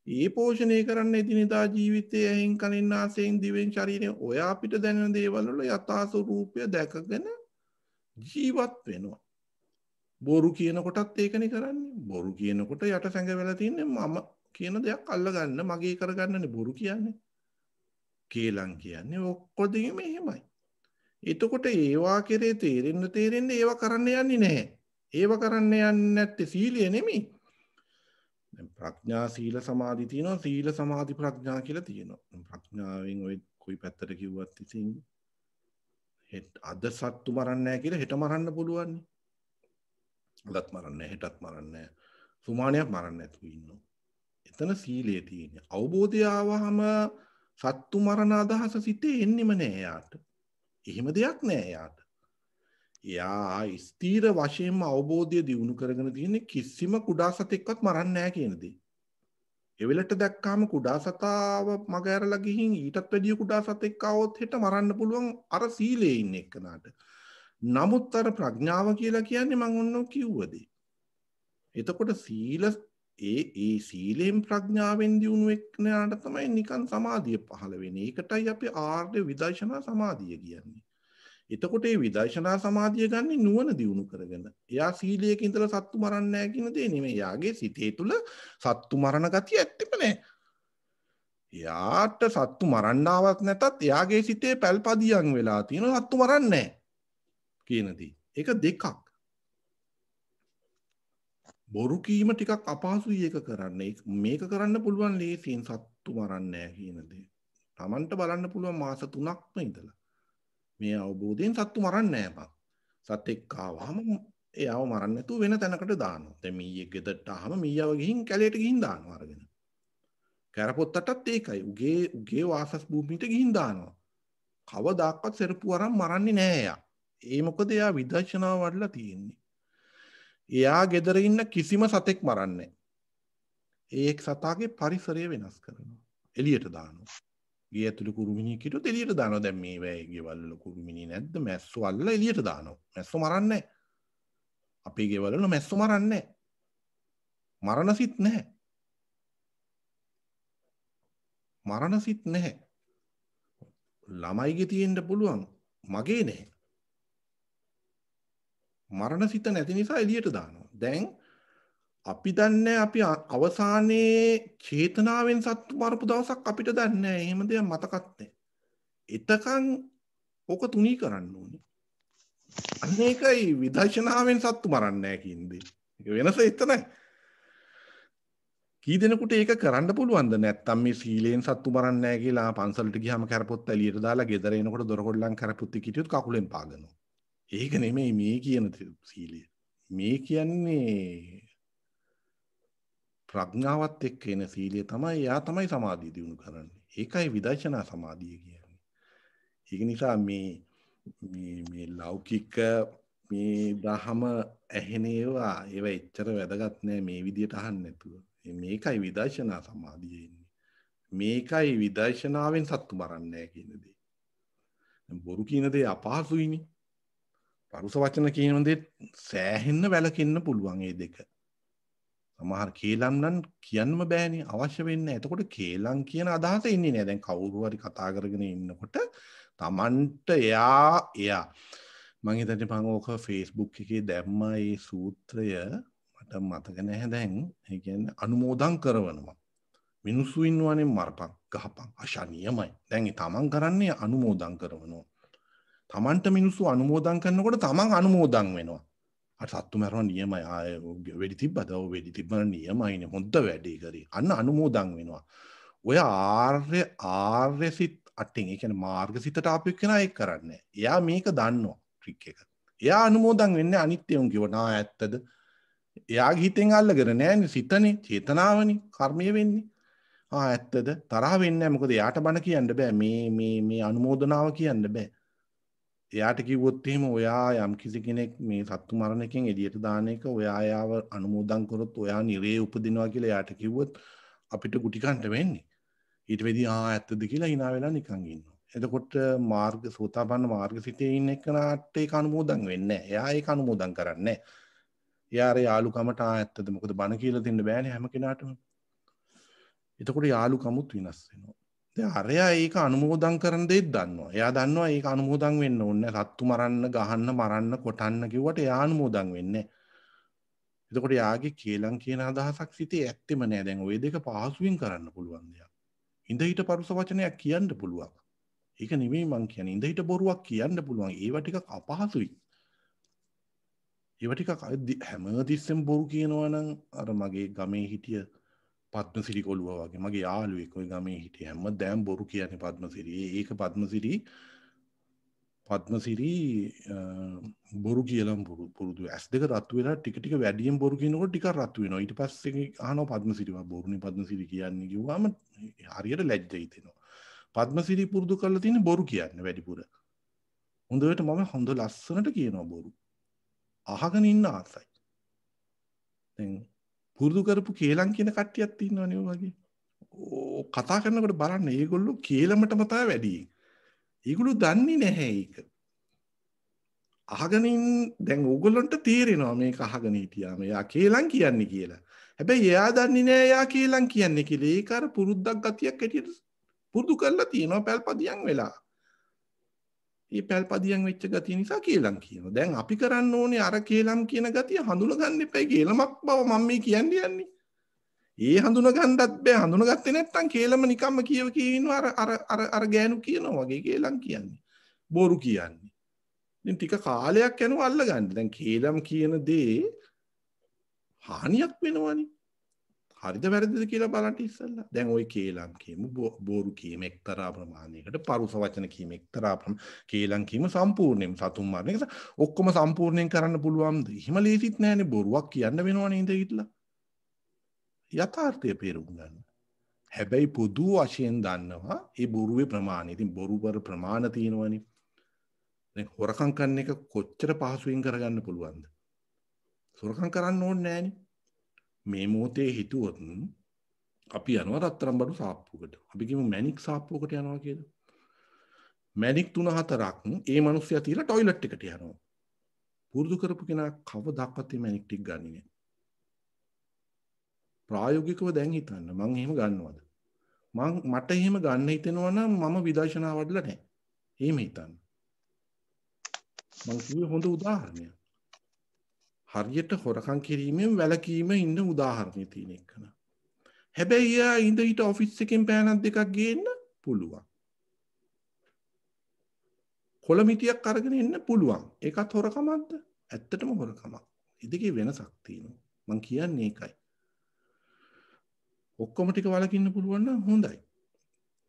S1: ඒ පෝෂණය කරන්න එදිනෙදා ජීවිතයේ ඇහෙන් කනෙන් නාසයෙන් දිවෙන් ශරීරයෙන් ඔය අපිට දැනෙන දේවල් වල යථා ස්වરૂපය දැකගෙන ජීවත් වෙනවා. බොරු කියනකොටත් ඒකනේ කරන්නේ. බොරු කියනකොට යට සැඟ වෙලා තින්නේ මම කියන දෙයක් අල්ලගන්න මගේ කරගන්නනේ බොරු කියන්නේ. කේලම් කියන්නේ ඔක්කොදීම එහෙමයි. එතකොට ඒවා කෙරේ තේරෙන්න ඒවා කරන්න යන්නේ නැහැ. ඒවා කරන්න යන්නේ නැත්තේ සීලය නෙමෙයි. දැන් ප්‍රඥා සීල සමාධි තියෙනවා. සීල සමාධි ප්‍රඥා කියලා තියෙනවා. ප්‍රඥාවෙන් ඔය කොයි පැත්තට කිව්වත් ඉතින් අද සත්තු මරන්නේ නැහැ කියලා හෙට මරන්න පුළුවන්. අදත් මරන්නේ නැහැ හෙටත් මරන්නේ නැහැ. සුමානියක් මරන්නේ නැතුව ඉන්නවා. එතන සීලය තියෙන්නේ. අවබෝධය ආවහම සත්තු මරණ අදහස සිතේ එන්නෙම නෑ යාට. එහෙම දෙයක් නෑ යාට. එයා ස්ථීර වශයෙන්ම අවබෝධය දියුණු කරගෙන තියෙන්නේ කිසිම කුඩා සතෙක්වත් මරන්නේ නෑ කියන දේ. එවෙලට දැක්කාම කුඩා සතාව මග ඇරලා ගිහින් ඊටත් වැඩිය කුඩා සතෙක් ආවොත් හෙට මරන්න පුළුවන් අර සීලයේ ඉන්න එක්කනට. නමුත් අර ප්‍රඥාව කියලා කියන්නේ මම ඔන්න කිව්ව දේ. එතකොට සීල ඒ සීලෙන් ප්‍රඥාවෙන් දියුණු එක්කනට තමයි නිකන් සමාධිය පහළ වෙන්නේ. ඒකටයි අපි ආර්ය විදර්ශනා සමාධිය කියන්නේ. එතකොට මේ විදර්ශනා සමාධිය ගන්නේ නුවණ දියුණු කරගෙන. එයා සීලයක ඉඳලා සත්තු මරන්නේ නැහැ කියන දේ නෙමෙයි. යාගේ සිතේ තුල සත්තු මරණ ගතිය ඇත්තෙම නැහැ. එයාට සත්තු මරන්නාවක් නැතත් එයාගේ සිතේ පැල්පදියම් වෙලා තියෙනවා සත්තු මරන්නේ නැහැ කියන දේ. ඒක දෙකක්. බොරු කීම ටිකක් අපහසුයි ඒක කරන්න. මේක කරන්න පුළුවන් ලේසියෙන් සත්තු මරන්නේ නැහැ කියන දේ. Tamanට බලන්න පුළුවන් මාස 3ක්ම ඉඳලා. මේ අවබෝධයෙන් සත්තු මරන්නේ නැහැ මං. සතෙක් ආවම එයාව මරන්න නැතුව වෙන තැනකට දානවා. දැන් මීයේ ගෙදරට ආවම මීයව ගිහින් කැලේට ගිහින් දානවා අරගෙන. කැරපොත්තටත් ඒකයි. උගේ වාසස් භූමියට ගිහින් දානවා. කවදාක්වත් සෙරප්පු අරන් මරන්නේ නැහැ එයා. ඒ මොකද එයා විදර්ශනාව වඩලා තියෙන්නේ. එයා ගෙදර ඉන්න කිසිම සතෙක් මරන්නේ නැහැ. ඒ සතාගේ පරිසරය වෙනස් කරනවා. එළියට දානවා. ගේ ඇතුළේ කුරුමිනියෙක් හිටියොත් එළියට දානවා. දැන් මේ වැයේ ගෙවල් වල කුරුමිනිය නැද්ද? මැස්සෝ අල්ලලා එළියට දානවා. මැස්සෝ මරන්නේ නැහැ. අපේ ගෙවල් වල මැස්සෝ මරන්නේ නැහැ. මරණ සිත් නැහැ. මරණ සිත් නැහැ. ළමයිගේ තියෙන්න පුළුවන්. මගේ නැහැ. මරණ සිත නැති නිසා එළියට දානවා. දැන් අපි දන්නේ අපි අවසානයේ චේතනාවෙන් සත්තු මරපු දවසක් අපිට දන්නේ නැහැ. එහෙම දෙයක් මතකත් නැහැ. එතකන් ඕක තුනී කරන්න ඕනේ. අන්න ඒකයි විදර්ශනාවෙන් සත්තු මරන්නේ නැහැ කියන්නේ. ඒක වෙනස එතනයි. කී දෙනෙකුට ඒක කරන්න පුළුවන්ද? නැත්තම් මේ සීලෙන් සත්තු මරන්නේ නැහැ කියලා පන්සලට ගියාම කරපොත්ත එළියට දාලා ගෙදර එනකොට දොරකොඩලන් කරපොත්ති කිටියොත් කකුලෙන් පාගනවා. ඒක නෙමෙයි මේ කියන සීලය. මේ කියන්නේ ප්‍රඥාවත් එක්ක එන සීලය තමයි. යා තමයි සමාධිය දිනු කරන්නේ. ඒකයි විදර්ශනා සමාධිය කියන්නේ. ඒක නිසා මේ ලෞකික මේ දහම ඇහෙන ඒවා එච්චර වැදගත් නෑ මේ විදියට අහන්න නැතුව. මේකයි විදර්ශනා සමාධිය එන්නේ. මේකයි විදර්ශනාවෙන් සත්තු මරන්නේ නැහැ කියන දේ. බොරු කියන දේ අපහසුයිනේ. පරුස වචන කියන දේ සෑහෙන්න වැලකෙන්න පුළුවන් ඒ දෙක. සමහර කේලම් නම් කියන්නම බෑනේ. අවශ්‍ය වෙන්නේ නැහැ. එතකොට කේලම් කියන අදහස එන්නේ නැහැ. දැන් කවුරු හරි කතා කරගෙන ඉන්නකොට Tamanට එයා මම හිතන්නේ මම ඕක Facebook එකේ දැම්මා මේ සූත්‍රය මට මතක නැහැ දැන්. ඒ කියන්නේ අනුමෝදන් කරනවා. මිනිස්සු ඉන්නවනේ මරපන් ගහපන් අශානියමයි. දැන් තමන් කරන්නේ අනුමෝදන් කරනවා. තමන්ට මිනිස්සු අනුමෝදන් කරනකොට තමන් අනුමෝදන් වෙනවා. අර සත්තු මරන නියමයි. ආය වෙඩි තිබ්බද? ඔව් වෙඩි තිබ්බන නියමයිනේ. හොඳ වැඩේ කරේ. අන්න අනුමෝදන් වෙනවා. ඔය ආර්ය සිත් අටින් ඒ කියන්නේ මාර්ග සිතට ආපු කෙනා ඒක කරන්නේ. එයා මේක දන්නවා ට්‍රික් එක. එයා අනුමෝදන් වෙන්නේ අනිත්‍යුන් කියවනා ඇත්තද? එයාගේ හිතෙන් අල්ලගෙන නෑනේ සිතනේ චේතනාවනේ කර්මය වෙන්නේ. ඇත්තද? තරහ වෙන්නේ නැහැ. මොකද එයාට බන කියන්න බෑ. මේ අනුමෝදනාව කියන්න බෑ. එයාට කිව්වොත් එහෙම ඔයා යම් කිසි කෙනෙක් මේ සත්තු මරණ එකෙන් එළියට දාන එක ඔයා යාව අනුමෝදන් කරොත් ඔයා නිරේ උපදිනවා කියලා එයාට කිව්වොත් අපිට ගුටි කන්න වෙන්නේ. ඊට වෙදී ඇත්තද කියලා hina වෙලා නිකන් ඉන්නවා. එතකොට මාර්ග සෝතාපන්න මාර්ග සිතේ ඉන්න එකනට ඒක අනුමෝදන් වෙන්නේ නැහැ. එයා ඒක අනුමෝදන් කරන්නේ නැහැ. එයා යාළුකමට ඇත්තද? මොකද බන කියලා දෙන්න බෑනේ හැම කෙනාටම. එතකොට යාළුකමුත් වෙනස් වෙනවා. දැන් අරයා ඒක අනුමෝදන් කරන දෙයක් දන්නවා. එයා දන්නවා ඒක අනුමෝදන් වෙන්න ඕනේ. සත්තු මරන්න, ගහන්න, මරන්න, කොටන්න කිව්වට එයා අනුමෝදන් වෙන්නේ. එතකොට යාගේ කේලම් කියන අදහසක් සිටේ ඇත්තෙම නෑ. දැන් ওই දෙක පහසුවෙන් කරන්න පුළුවන් දෙයක්. ඉඳ හිට පරුස වචනයක් කියන්න පුළුවන්. ඒක නෙමෙයි මං කියන්නේ. ඉඳ හිට බොරුවක් කියන්න පුළුවන්. ඒව ටිකක් අපහසුයි. ඒව ටිකක් හැමතිස්සෙම බොරු කියනවා නම් අර මගේ ගමේ හිටිය පද්මසිරි කොළුවා වගේ මගේ යාළුවෙක් ওই ගමේ හිටිය හැමදාම බොරු කියන්නේ පද්මසිරි. ඒක පද්මසිරි බොරු කියලා පුරුදු. ඇස් දෙක රතු වෙලා ටික ටික වැඩියෙන් බොරු කියනකොට ටිකක් රතු වෙනවා. ඊට පස්සේ අහනවා පද්මසිරි බොරුනේ පද්මසිරි කියන්නේ කිව්වම හරියට ලැජ්ජ හිතෙනවා. පද්මසිරි පුරුදු කරලා තියෙන බොරු කියන්නේ වැඩිපුර. හොඳට මම හොඳ ලස්සනට කියනවා බොරු. අහගෙන ඉන්න ආසයි. දැන් පුරුදු කරපු කේලම් කියන කට්ටියක් ඉන්නවනේ ඔය වගේ. කතා කරනකොට බලන්න මේගොල්ලෝ කේලමටම තමයි වැඩි. ඒගොල්ලෝ දන්නේ නැහැ ඒක. අහගෙන දැන් ඕගොල්ලන්ට තේරෙනවා මේක අහගෙන හිටියාම එයා කේලම් කියන්නේ කියලා. හැබැයි එයා දන්නේ නැහැ එයා කේලම් කියන්නේ කියලා. ඒක අර පුරුද්දක් ගතියක් හැටියට පුරුදු කරලා තියෙනවා පැල්පදියම් වෙලා. මේ පැල්පදියම් වෙච්ච ගතිය නිසා කේලම් කියනවා. දැන් අපි කරන්න ඕනේ අර කේලම් කියන ගතිය හඳුනා ගන්න එපා. කේලමක් බව මම මේ කියන්නේ. ඒ හඳුනගන්නත් බෑ. හඳුනගත්තේ නැත්නම් කේලම නිකම්ම කියව කියනවා අර ගෑනු කියනවා වගේ කේලම් කියන්නේ. බොරු කියන්නේ. ඉතින් ටික කාලයක් යනවා අල්ලගන්න. දැන් කේලම් කියන දේ හානියක් වෙනවනේ. හරිද වැරදිද කියලා බලන්න ඉස්සෙල්ලා. දැන් ওই කේලම් කියමු බොරු කීම එක්තරා ප්‍රමාණයකට පරුස වචන කීම එක්තරා කේලම් කීම සම්පූර්ණයෙන්ම සතුන් මරණ එක ඔක්කොම සම්පූර්ණයෙන් කරන්න පුළුවන්ද? එහෙම ලේසිත් නෑනේ. බොරුවක් කියන්න වෙනවනේ ඉඳ හිටලා. යථාර්ථය පේරුම් ගන්න. හැබැයි පොදු වශයෙන් දන්නවා ඒ බොරුවේ ප්‍රමාණය. ඉතින් බොරු වල ප්‍රමාණ තියෙනවනේ. දැන් හොරකම් කරන එක කොච්චර පහසුවෙන් කරගන්න පුළුවන්ද? හොරකම් කරන්න ඕනේ නෑනේ. මේ මොහොතේ හිතුවොත් අපි යනවා රත්තරන් බඩු සාප්පුවකට. අපි කියමු මැණික් සාප්පුවකට යනවා කියලා. මැණික් 3-4ක් ඒ මිනිස්සයා තියලා টয়ලට් එකට යනවා. පුරුදු කරපු කෙනා කවදාවත් මේ මැණික් ටික ගන්නෙ නෑ. ප්‍රායෝගිකව දැන් හිතන්න මං එහෙම ගන්නවද? මට එහෙම ගන්න හිතෙනවා නම් මම විදර්ශනා වඩලා නැහැ. එහෙම හිතන්න. මං කිව්වේ හොඳ උදාහරණයක්. හරියට හොරකම් කිරීමෙන් වැළකීම ඉන්න උදාහරණයක් තියෙන එකන. හැබැයි යා ඉඳ හිට ඔෆිස් එකෙන් පෑනක් දෙකක් ගේන්න පුළුවන්. කොළමිටියක් අරගෙන එන්න පුළුවන්. ඒකත් හොරකමක්ද? ඇත්තටම හොරකමක්. ඉදකේ වෙනසක් තියෙනවා. මං කියන්නේ ඒකයි. ඔක්කොම ටික වලකින්න පුළුවන් නම් හොඳයි.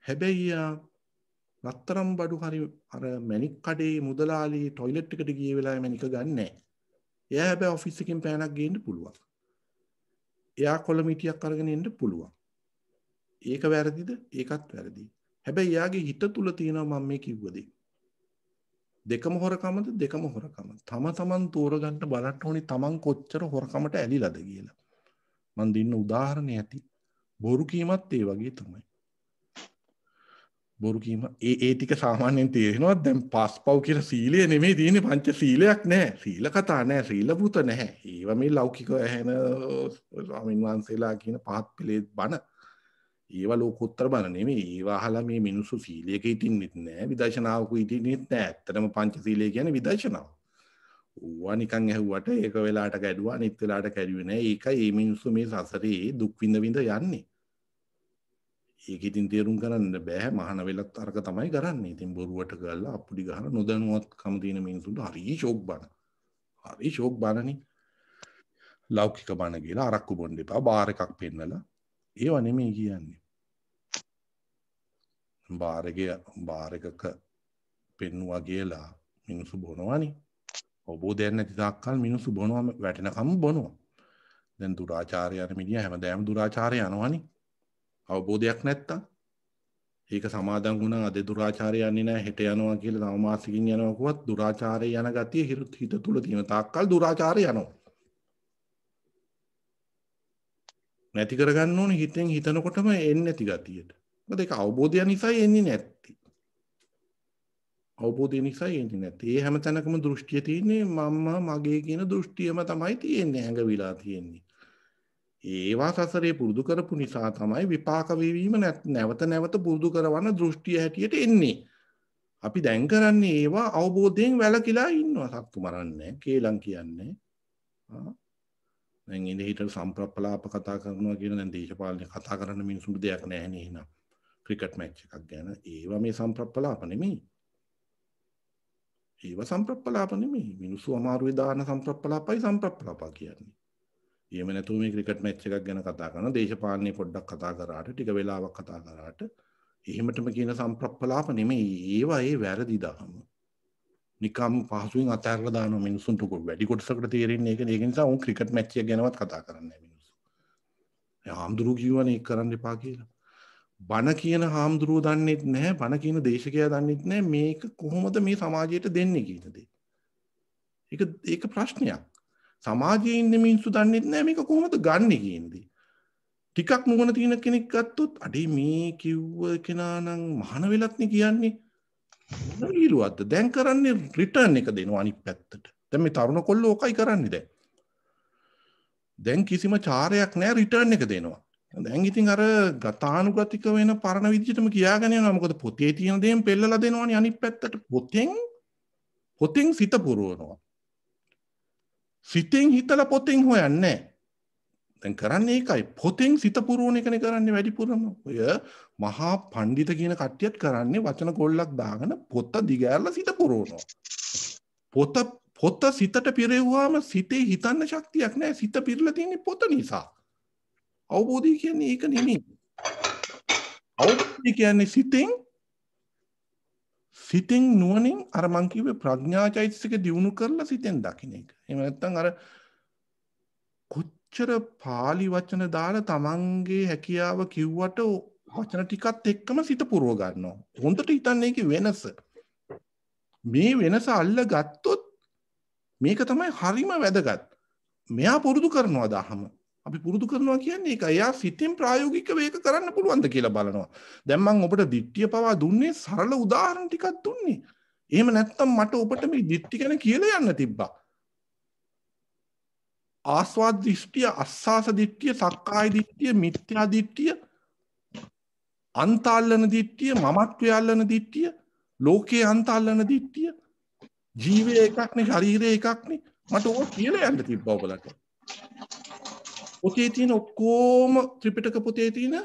S1: හැබැයි රත්තරම් බඩු හරි අර මැණික් කඩේ මුදලාලි টয়ලට් එකට ගිය වෙලාවේ මැණික ගන්නෑ. එයා හැබැයි ඔෆිස් එකෙන් පෑනක් ගේන්න පුළුවන්. එයා කොළමිටියක් අරගෙන එන්න පුළුවන්. ඒක වැරදිද? ඒකත් වැරදි. හැබැයි එයාගේ හිත තුල තියෙනවා මම මේ කිව්වදේ. දෙකම හොරකමද? දෙකම හොරකම. තමන් තෝරගන්න බලන්න ඕනි තමන් කොච්චර හොරකමට ඇලිලාද කියලා. මම දෙන්න උදාහරණයක් ඇති. බොරු කීමත් ඒ වගේ තමයි. බොරු කීම ඒ ටික සාමාන්‍යයෙන් තේරෙනවා. දැන් පස්පව් කියන සීලය නෙමෙයි තියෙන්නේ. පංච සීලයක් නෑ. සීල කතා නෑ. සීල පුත නැහැ. ඒවා මේ ලෞකික ඇහෙන ස්වාමීන් වහන්සේලා කියන පහත් පිළේ බණ. ඒවා ලෝකෝත්තර බණ නෙමෙයි. ඒවා අහලා මේ මිනිස්සු සීලයක හිටින්නෙත් නෑ. විදර්ශනාවක හිටින්නෙත් නෑ. ඇත්තටම පංච සීලය කියන්නේ විදර්ශනාව. ඌවා නිකන් ඇහුවට ඒක වෙලාවට කැඩුවා අනිත් වෙලාවට කැඩුවේ නෑ. ඒකයි මේ මිනිස්සු මේ සසරේ දුක් විඳ යන්නේ. ඒක ඉතින් තේරුම් ගන්න බෑ. මහාන වෙලත් අරක තමයි කරන්නේ. ඉතින් බොරුවට ගාලා අප්පුඩි ගහන නොදැනුවත්කම තියෙන මිනිස්සුන්ට හරි ෂෝක් බණ. හරි ෂෝක් බණනේ. ලෞකික බණ කියලා අරක්කු බොන්න එපා. බාර් එකක් පෙන්නලා. ඒව නෙමෙයි කියන්නේ. බාර් එකක පෙන්නුවා කියලා මිනිස්සු බොනවනේ. අවබෝධයක් නැති තාක්කල් මිනිස්සු බොනවා වැටෙනකම් බොනවා. දැන් දුරාචාරය යන මිනිහා හැමදාම දුරාචාරය යනවනේ. අවබෝධයක් නැත්තම් ඒක සමාදන් වුණා අද දුරාචාරය යන්නේ නැහැ හෙට යනවා කියලා තව මාසෙකින් යනවා කිව්වත් දුරාචාරය යන ගතිය හිත තුල තියෙන තාක්කල් දුරාචාරය යනවා. නැති කරගන්න ඕනේ හිතෙන් හිතනකොටම එන්නේ නැති ගතියට. මොකද ඒක අවබෝධය නිසායි එන්නේ නැත්තේ. අවබෝධය නිසා එන්නේ නැත්තේ. ඒ හැම තැනකම දෘෂ්ටිය තියෙන්නේ මම මගේ කියන දෘෂ්ටියම තමයි තියෙන්නේ ඇඟවිලා තියෙන්නේ. ඒවා සසරේ පුරුදු කරපු නිසා තමයි විපාක වේවීම නැවත නැවත පුරුදු කරවන දෘෂ්ටිය හැටියට එන්නේ. අපි දැන් කරන්නේ ඒවා අවබෝධයෙන් වැළකීලා ඉන්නවා. සත්තු මරන්නේ, කේලම් කියන්නේ. දැන් ඉඳ හිට සම්ප්‍රප්පලාප කතා කරනවා කියන දැන් දේශපාලන කතා කරන්න මිනිසුන්ට දෙයක් නැහැ නේ එහෙනම්. ක්‍රිකට් මැච් එකක් ගැන ඒවා මේ සම්ප්‍රප්පලාප නෙමෙයි. ඒවා සම්ප්‍රප්පලාප නෙමෙයි. මිනිස්සු අමාරුවේ දාන සම්ප්‍රප්පලාපයි සම්ප්‍රප්පලාපා කියන්නේ. එහෙම නැතුව මේ ක්‍රිකට් මැච් එකක් ගැන කතා කරන දේශපාලනේ පොඩ්ඩක් කතා කරාට ටික වෙලාවක් කතා කරාට එහෙමටම කියන සම්ප්‍රප්පලාප නෙමෙයි. ඒවා ඒ වැරදි දහම. නිකම් පහසුවෙන් අතහැරලා දාන මිනිස්සුන්ට වැඩි කොටසකට තේරෙන්නේ ඒක. ඒක නිසා උන් ක්‍රිකට් මැච් එක ගැනවත් කතා කරන්නේ නැහැ මිනිස්සු. හාමුදුරු කියවනේ ඒක කරන්න එපා කියලා. බණ කියන හාමුදුරුව දන්නෙත් නැහැ. බණ කියන දේශකයා දන්නෙත් නැහැ මේක කොහොමද මේ සමාජයට දෙන්නේ කියන දේ. ඒක ප්‍රශ්නයක්. සමාජයේ ඉන්න මිනිස්සු දන්නෙත් නැහැ මේක කොහොමද ගන්නෙ කියන දේ. ටිකක් නුවණ තියෙන කෙනෙක් ගත්තොත් අඩේ මේ කිව්ව කෙනා නම් මහාන වෙලත් නේ කියන්නේ. මොනවිරුවක්ද දැන් කරන්නේ රිටර්න් එක දෙනවා අනිත් පැත්තට. දැන් මේ තරුණ කොල්ලෝ ඔකයි කරන්නේ දැන්. දැන් කිසිම චාරයක් නැහැ රිටර්න් එක දෙනවා. දැන් ඉතින් අර ගතානුගතික වෙන පරණ විදිහටම කියාගෙන යනවා. මොකද පොතේ තියෙන දේම පෙන්නලා දෙනවනේ අනිත් පැත්තට. පොතෙන් සිත පුරවනවා. සිතෙන් හිතලා පොතෙන් හොයන්නේ. දැන් කරන්නේ ඒකයි. පොතෙන් සිත පුරවන එකනේ කරන්නේ වැඩිපුරම. ඔය මහා පඬිත කියන කට්ටියත් කරන්නේ වචන කොල්ලක් දාගෙන පොත දිගෑරලා සිත පුරවනවා. පොත සිතට පිරෙව්වාම සිතේ හිතන්න ශක්තියක් නැහැ. සිත පිරලා තියෙන්නේ පොත නිසා. අවබෝධය කියන්නේ ඒක නෙමෙයි. අවබෝධය කියන්නේ සිතෙන් නුවණින් අර මං කිව්වේ ප්‍රඥා චෛතසික දියුණු කරලා සිතෙන් දකින්න එක. එහෙම නැත්නම් අර කොච්චර පාලි වචන දාලා තමන්ගේ හැකියාව කිව්වට වචන ටිකත් එක්කම සිත පුරව ගන්නවා. හොඳට හිතන්නේ ඒකේ වෙනස. මේ වෙනස අල්ල ගත්තොත් මේක තමයි හරිම වැදගත්. මෙයා පුරුදු කරනවා දහම. අපි පුරුදු කරනවා කියන්නේ ඒක. එයා සිතින් ප්‍රායෝගිකව ඒක කරන්න පුළුවන්ද කියලා බලනවා. දැන් මම ඔබට දිට්ඨිය පවා දුන්නේ සරල උදාහරණ ටිකක් දුන්නේ. එහෙම නැත්නම් මට ඔබට මේ දිට්ඨි ගැන කියලා යන්න තිබ්බා. ආස්වාද දිට්ඨිය, අස්සාස දිට්ඨිය, සක්කාය දිට්ඨිය, මිත්‍යා දිට්ඨිය, අන්තාල්ලන දිට්ඨිය, මමත්වය අල්ලන දිට්ඨිය, ලෝකේ අන්තාල්ලන දිට්ඨිය, ජීවය එකක්නේ, ශරීරය එකක්නේ. මට ඕක කියලා යන්න තිබ්බා ඔබලට. පොතේ තියෙන ඔක්කොම ත්‍රිපිටක පොතේ තියෙන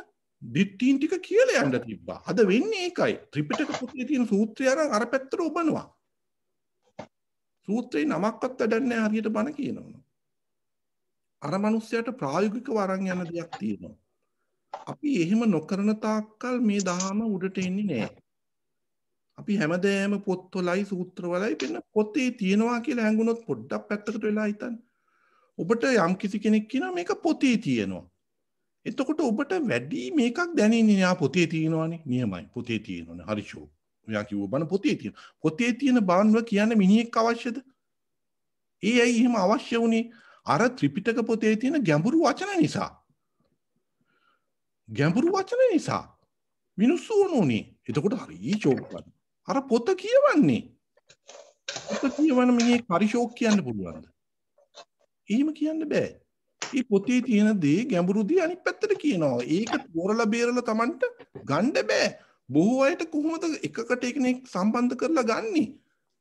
S1: දිට්ඨීන් ටික කියලා යන්න තිබ්බා. අද වෙන්නේ ඒකයි. ත්‍රිපිටක පොතේ තියෙන සූත්‍රය අර පැත්තට ඔබනවා. සූත්‍රේ නමක්වත් වැඩක් නැහැ හරියට බණ කියනවා. අර මිනිස්සයාට ප්‍රායෝගිකව අරන් යන දෙයක් තියෙනවා. අපි එහෙම නොකරන තාක්කල් මේ දහම උඩට එන්නේ නැහැ. අපි හැමදේම පොත්වලයි සූත්‍රවලයි වෙන පොතේ තියෙනවා කියලා හැංගුණොත් පොඩ්ඩක් පැත්තකට වෙලා හිතන්න. ඔබට යම් කිසි කෙනෙක් කියනවා මේක පොතේ තියෙනවා. එතකොට ඔබට වැඩි මේකක් දැනෙන්නේ නෑ පොතේ තියෙනවානේ. නියමයි පොතේ තියෙනවානේ. හරිෂෝ. මෙයා කිව්ව බණ පොතේ තියෙනවා. පොතේ තියෙන බණව කියන්න මිනිහෙක් අවශ්‍යද? ඒ ඇයි එහෙම අවශ්‍ය වුනේ? අර ත්‍රිපිටක පොතේ තියෙන ගැඹුරු වචන නිසා. ගැඹුරු වචන නිසා. මිනිස්සු ඕනෝනේ. එතකොට හරි ෂෝක්. අර පොත කියවන්නේ. පොත කියවන මිනිහෙක් හරිෂෝක් කියන්න පුළුවන්ද? එහෙම කියන්න බෑ. මේ පොතේ තියෙන දේ ගැඹුරු දේ අනිත් පැත්තට කියනවා. ඒක තෝරලා බේරලා Tamanට ගන්න බෑ. බොහෝ අයට කොහොමද එකකට එකනෙක් සම්බන්ධ කරලා ගන්නෙ?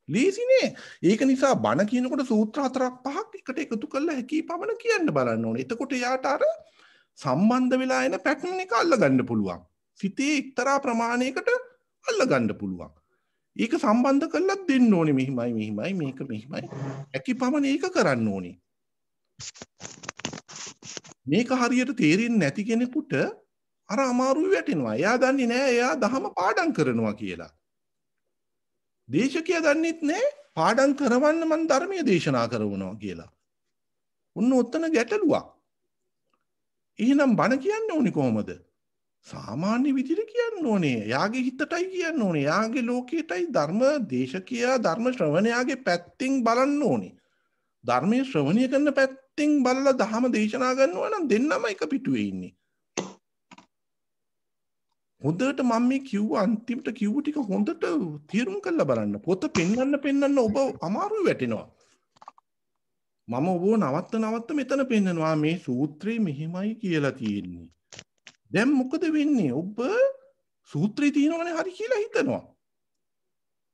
S1: ලේසි නෑ. ඒක නිසා බණ කියනකොට සූත්‍ර 4-5ක් එකට එකතු කරලා හැකි පමණ කියන්න බලන්න ඕනේ. එතකොට යාට අර සම්බන්ධ වෙලා එන පැටර්න් එක අල්ල ගන්න පුළුවන්. සිතේ එක්තරා ප්‍රමාණයකට අල්ල ගන්න පුළුවන්. ඒක සම්බන්ධ කරලා දෙන්න ඕනේ. මෙහිමයි මේක මෙහිමයි. හැකි පමණ ඒක කරන්න ඕනේ. මේක හරියට තේරෙන්නේ නැති කෙනෙකුට අර අමාරුයි වැටෙනවා. එයා දන්නේ නැහැ එයා දහම පාඩම් කරනවා කියලා. දේශකයා දන්නෙත් නැහැ පාඩම් කරවන්න මම ධර්මීය දේශනා කරනවා කියලා. ඔන්න ඔතන ගැටලුවක්. එහෙනම් බණ කියන්න ඕනේ කොහොමද? සාමාන්‍ය විදිහට කියන්න ඕනේ. එයාගේ හිතටයි කියන්න ඕනේ. එයාගේ ලෝකයටයි ධර්ම දේශකයා ධර්ම ශ්‍රවණයාගේ පැත්තෙන් බලන්න ඕනේ. ධර්මයේ ශ්‍රවණය කරන පැත්තෙන් බලලා දහම දේශනා කරනවා නම් දෙන්නම එක පිටුවේ ඉන්නේ. හොඳට මම මේ කිව්ව අන්තිමට කිව්ව ටික හොඳට තීරුම් කරලා බලන්න. පොත පෙන්වන්න ඔබ අමාරුයි වැටෙනවා. මම ඔබව නවත්ත මෙතන පෙන්නනවා මේ සූත්‍රේ මෙහිමයි කියලා තියෙන්නේ. දැන් මොකද වෙන්නේ? ඔබ සූත්‍රේ තියෙනවනේ හරි කියලා හිතනවා.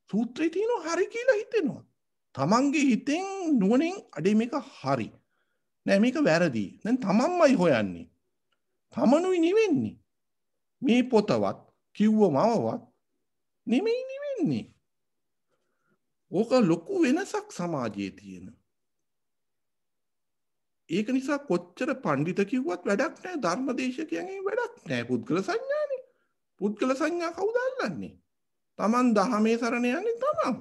S1: සූත්‍රේ තියෙනවා හරි කියලා හිතෙනවා. තමන්ගේ හිතෙන් නුවණින් අඩේ මේක හරි. නෑ මේක වැරදි. දැන් තමන්මයි හොයන්නේ. තමනුයි නිවෙන්නේ. මේ පොතවත් කිව්ව මවවත් නෙමෙයි නිවෙන්නේ. ඕක ලොකු වෙනසක් සමාජයේ තියෙන. ඒක නිසා කොච්චර පඬිත කිව්වත් වැඩක් නැහැ. ධර්මදේශකයන්ගෙන් වැඩක් නැහැ. පුද්ගල සංඥානේ. පුද්ගල සංඥා කවුද අල්ලන්නේ? තමන් දහමේ සරණ යන්නේ තමන්.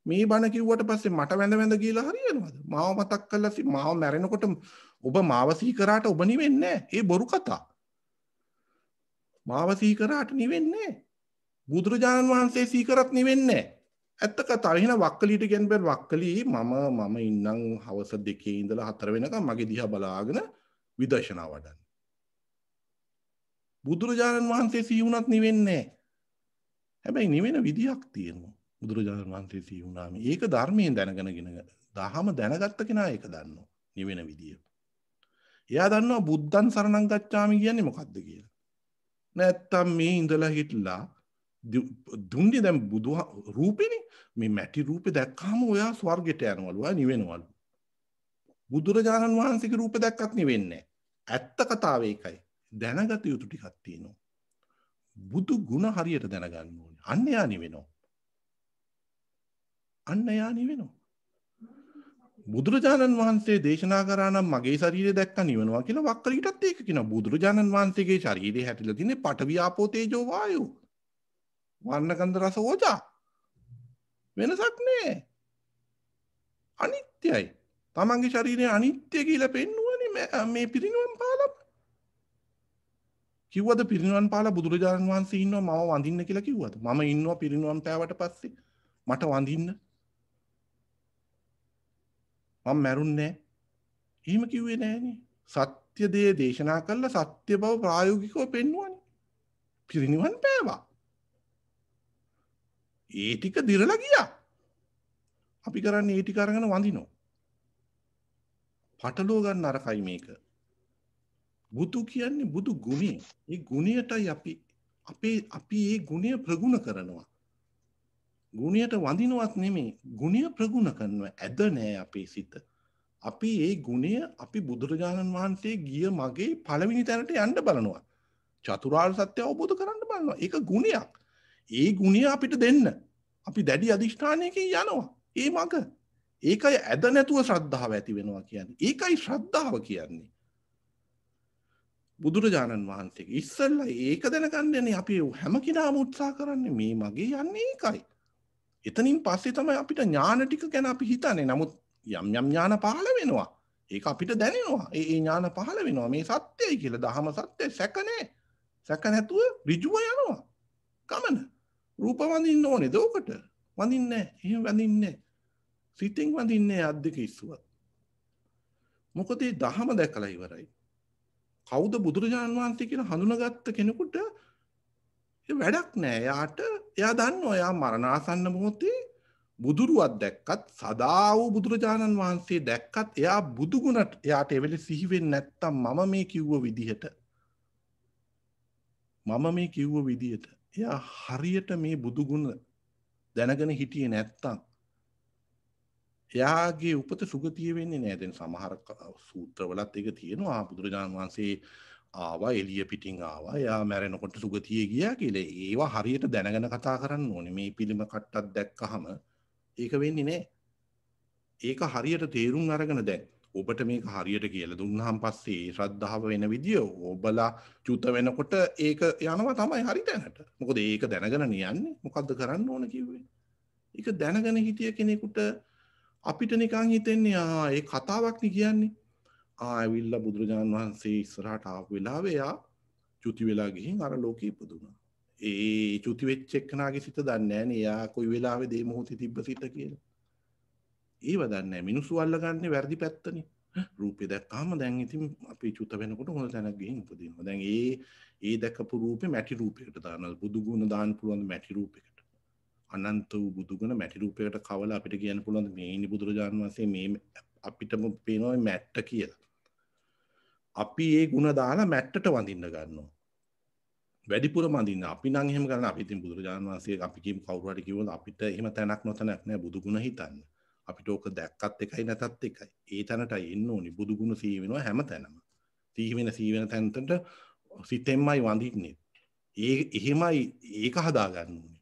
S1: මේ බණ කිව්වට පස්සේ මට වැඳ කියලා හරියනවද? මාව මතක් කරලා මාව මැරෙනකොට ඔබ මාව සීකරාට ඔබ නිවෙන්නේ නැහැ. ඒ බොරු කතා. මාව සීකරාට නිවෙන්නේ නැහැ. බුදුරජාණන් වහන්සේ සීකරත් නිවෙන්නේ නැහැ. ඇත්ත කතාව. එහෙනම් වක්කලීට කියන්න බෑ වක්කලී මම ඉන්නම් හවස 2 ඉඳලා 4 වෙනකම් මගේ දිහා බලාගෙන විදර්ශනා වඩන්න. බුදුරජාණන් වහන්සේ සී වුණත් නිවෙන්නේ නැහැ. හැබැයි නිවෙන විදියක් තියෙනවා. බුදුරජාණන් වහන්සේ සී වුණාම ඒක ධර්මයෙන් දැනගෙනගෙන දහම දැනගත්ත කෙනා ඒක දන්නවා නිවෙන විදිය. එයා දන්නවා බුද්ධං සරණං ගච්ඡාමි කියන්නේ මොකක්ද කියලා. නැත්තම් මේ ඉඳලා හිටලා දුන්නේ දැන් බුදු රූපෙනේ මේ මැටි රූපේ දැක්කම ඔයා ස්වර්ගයට යනවලු ආ නිවෙනවලු. බුදුරජාණන් වහන්සේගේ රූපේ දැක්කත් නිවෙන්නේ නැහැ. ඇත්ත කතාව ඒකයි. දැනගත යුතු ටිකක් තියෙනවා. බුදු ගුණ හරියට දැනගන්න ඕනේ. අන්න යා නිවෙනවා. අන්න යා නිවෙනවා. බුදුරජාණන් වහන්සේ දේශනා කරා නම් මගේ ශරීරය දැක්ක නිවනවා කියලා වක්කලීටත් ඒක කියනවා. බුදුරජාණන් වහන්සේගේ ශරීරය හැටිලා තියෙන්නේ පඨවි ආපෝ තේජෝ වායෝ. වර්ණ ගන්ධ රස ඕජා. වෙනසක් නෑ. අනිත්‍යයි. තමන්ගේ ශරීරය අනිත්‍ය කියලා පෙන්වුවනේ මේ පිරිනිවන් පාලම. කිව්වද පිරිනිවන් පාලා බුදුරජාණන් වහන්සේ ඉන්නවා මම වඳින්න කියලා කිව්වද? මම ඉන්නවා පිරිනිවන් පෑවට පස්සේ මට වඳින්න. මම මැරුන්නේ නෑ. එහෙම කිව්වේ නෑනේ. සත්‍ය දේ දේශනා කළා සත්‍ය බව ප්‍රායෝගිකව පෙන්වුවනේ. පිරිනිවන් පෑවා. ඒ ටික දිරලා ගියා. අපි කරන්නේ ඒ ටික අරගෙන වඳිනවා. පටලව ගන්න අරකයි මේක. බුදු කියන්නේ බුදු ගුණය. ඒ ගුණයටයි අපි ඒ ගුණය ප්‍රගුණ කරනවා. ගුණයට වඳිනවත් නෙමෙයි. ගුණය ප්‍රගුණ කරනවා. ඇද නෑ අපේ සිත. අපි ඒ ගුණය අපි බුදුරජාණන් වහන්සේ ගිය මගේ පළවෙනි තැනට යන්න බලනවා. චතුරාර්ය සත්‍ය අවබෝධ කරන්න බලනවා. ඒක ගුණයක්. ඒ ගුණය අපිට දෙන්න. අපි දැඩි අධිෂ්ඨානයකින් යනවා. ඒ මග. ඒකයි ඇද නැතුව ශ්‍රද්ධාව ඇති වෙනවා කියන්නේ. ඒකයි ශ්‍රද්ධාව කියන්නේ. බුදුරජාණන් වහන්සේගේ ඉස්සෙල්ලා ඒක දැනගන්නනේ අපි හැම කෙනාම උත්සාහ කරන්නේ මේ මගේ යන්නේ ඒකයි. එතනින් පස්සේ තමයි අපිට ඥාන ටික ගැන අපි හිතන්නේ. නමුත් යම් යම් ඥාන පහළ වෙනවා. ඒක අපිට දැනෙනවා. ඒ ඥාන පහළ වෙනවා. මේ සත්‍යයි කියලා. දහම සත්‍යයි. සැක නැහැ. සැක නැතුව ඍජුව යනවා. ගමන. රූප වඳින්න ඕනේද ඔකට? වඳින්නේ නැහැ. එහෙම වඳින්නේ නැහැ. සිතින් වඳින්නේ අද්දක ඉස්සුවත්. මොකද මේ දහම දැකලා ඉවරයි. කවුද බුදුරජාණන් වහන්සේ කියලා හඳුනාගත්ත කෙනෙකුට ඒ වැඩක් නෑ. එයා දන්නවා එයා මරණාසන්න මොහොතේ බුදුරුවක් දැක්කත් සදා වූ බුදුරජාණන් වහන්සේ දැක්කත් එයා බුදු ගුණට එයාට එවෙලෙ සිහි වෙන්නේ නැත්තම් මම මේ කිව්ව විදිහට එයා හරියට මේ බුදු ගුණ දැනගෙන හිටියේ නැත්තම් එයාගේ උපත සුගතිය වෙන්නේ නැහැ. දැන් සමහර සූත්‍රවලත් ඒක තියෙනවා. බුදුරජාණන් වහන්සේ ආවා එළිය පිටින් ආවා. එයා මැරෙනකොට සුගතියේ ගියා කියලා. ඒවා හරියට දැනගෙන කතා කරන්න ඕනේ. මේ පිළිම කට්ටක් දැක්කහම ඒක වෙන්නේ නැහැ. ඒක හරියට තේරුම් අරගෙන දැන් ඔබට මේක හරියට කියලා දුන්නාන් පස්සේ ශ්‍රද්ධාව වෙන විදිය ඔබලා චුත වෙනකොට ඒක යනවා තමයි හරි තැනට. මොකද ඒක දැනගෙන නියන්නේ. මොකද්ද කරන්න ඕන කිව්වේ? ඒක දැනගෙන හිටිය කෙනෙකුට අපිට නිකන් හිතෙන්නේ ඒ කතාවක් නේ කියන්නේ. ඇවිල්ලා බුදුරජාණන් වහන්සේ ඉස්සරහට ආපු වෙලාවේ එයා චුති වෙලා ගිහින් අර ලෝකෙ ඉපදුනා. ඒ චුති වෙච්ච එක්කනාගේ සිත දන්නේ නැහනේ. එයා කොයි වෙලාවෙද මේ මොහොතේ තිබ්බ සිත කියලා. ඒව දන්නේ නැහැ. මිනිස්සු අල්ලගන්නේ වැරදි පැත්තනේ. රූපේ දැක්කම දැන් ඉතින් අපි චුත වෙනකොට හොඳ තැනක් ගිහින් උපදිනවා. දැන් ඒ දැකපු රූපේ මැටි රූපයකට දානවා. බුදු ගුණ දාන්න පුළුවන් මැටි රූපයකට. අනන්ත වූ බුදු ගුණ මැටි රූපයකට කවලා අපිට කියන්න පුළුවන් මේ ඉනි බුදුරජාණන් වහන්සේ මේ අපිටම පේනවා මැට්ට කියලා. අපි ඒ ගුණ දාලා මැට්ටට වඳින්න ගන්නවා. වැඩිපුර වඳින්න. අපි නම් එහෙම කරන්නේ අපි ඉතින් බුදුරජාණන් වහන්සේ අපි කියමු කවුරු හරි කිව්වොත් අපිට එහෙම තැනක් නොතැනක් නෑ බුදු ගුණ හිතන්න. අපිට ඕක දැක්කත් එකයි නැතත් එකයි. ඒ තැනටයි එන්න ඕනි. බුදු ගුණ සී වෙනවා හැම තැනම. සී වෙන තැනට සිතෙන්මයි වඳින්නේ. එහෙමයි ඒක හදා ගන්න ඕනේ.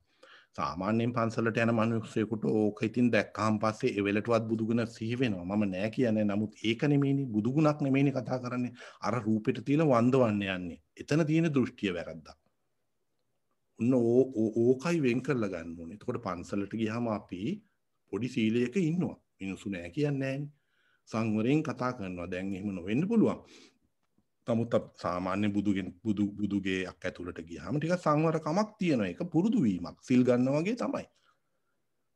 S1: සාමාන්‍යයෙන් පන්සලට යන මිනිස්සුෙකුට ඕක ඉතින් දැක්කහම පස්සේ ඒ වෙලටවත් බුදුගුණ සිහි වෙනවා. මම නෑ කියන්නේ. නමුත් ඒක නෙමෙයිනේ බුදුගුණක් නෙමෙයිනේ කතා කරන්නේ. අර රූපෙට තියලා වන්දවන්න යන්නේ. එතන තියෙන දෘෂ්ටිය වැරද්දා. උන්න ඕකයි වෙන් කරලා ගන්න ඕනේ. එතකොට පන්සලට ගියාම අපි පොඩි සීලයක ඉන්නවා. මිනිස්සු නෑ කියන්නේ නෑනේ. සංවරයෙන් කතා කරනවා. දැන් එහෙම නොවෙන්න පුළුවන්. නමුත් සාමාන්‍ය බුදුගේ අක් ඇතුළට ගියාම ටිකක් සංවරකමක් තියෙනවා. ඒක පුරුදු වීමක්. සිල් ගන්නවා වගේ තමයි.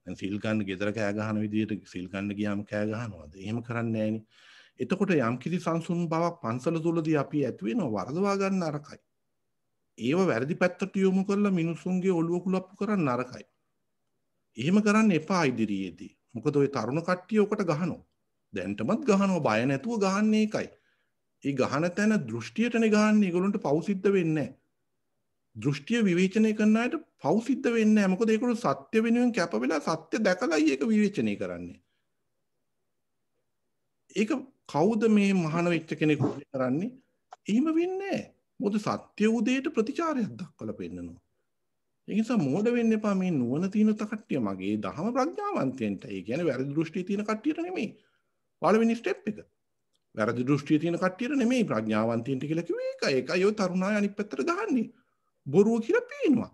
S1: දැන් සිල් ගන්න ගෙදර කෑ ගහන විදිහට සිල් ගන්න ගියාම කෑ ගහනවාද? එහෙම කරන්නේ නෑනේ. එතකොට යම් කිසි සංසුන් බවක් පන්සල තුලදී අපි ඇති වෙනවා වරදවා ගන්න අරකයි. ඒව වැරදි පැත්තට යොමු කරලා මිනිසුන්ගේ ඔළුව කුලප්පු කරන්න නරකයි. එහෙම කරන්න එපා ඉදිරියේදී. මොකද ওই තරුණ කට්ටිය ඔකට ගහනවා. දැන්ටමත් ගහනවා බය නැතුව ගහන්නේ ඒකයි. ඒ ගහන තැන දෘෂ්ටියටනේ ගහන්නේ. ඒගොල්ලන්ට පව් සිද්ධ වෙන්නේ නැහැ. දෘෂ්ටිය විවේචනය කරන අයට පව් සිද්ධ වෙන්නේ නැහැ. මොකද ඒගොල්ලෝ සත්‍ය වෙනුවෙන් කැප වෙලා සත්‍ය දැකලායි ඒක විවේචනය කරන්නේ. ඒක කවුද මේ මහාන වෙච්ච කෙනෙකුට කරන්නේ? එහෙම වෙන්නේ නැහැ. මොකද සත්‍ය උදේට ප්‍රතිචාරයක් දක්වලා පෙන්නනවා. ඒ නිසා මෝඩ වෙන්න එපා මේ නුවණ තියෙන කට්ටිය මගේ දහම ප්‍රඥාවන්තයන්ට. ඒ කියන්නේ වැරදි දෘෂ්ටිය තියෙන කට්ටියට නෙමෙයි. පළවෙනි ස්ටෙප් එක. වැරදි දෘෂ්ටිය තියෙන කට්ටියට නෙමෙයි ප්‍රඥාවන්තයන්ට කියලා කිව්වේ ඒකයි. ඒකයි ඔය තරුණාය අනිත් පැත්තට ගහන්නේ. බොරුව කියලා පේනවා.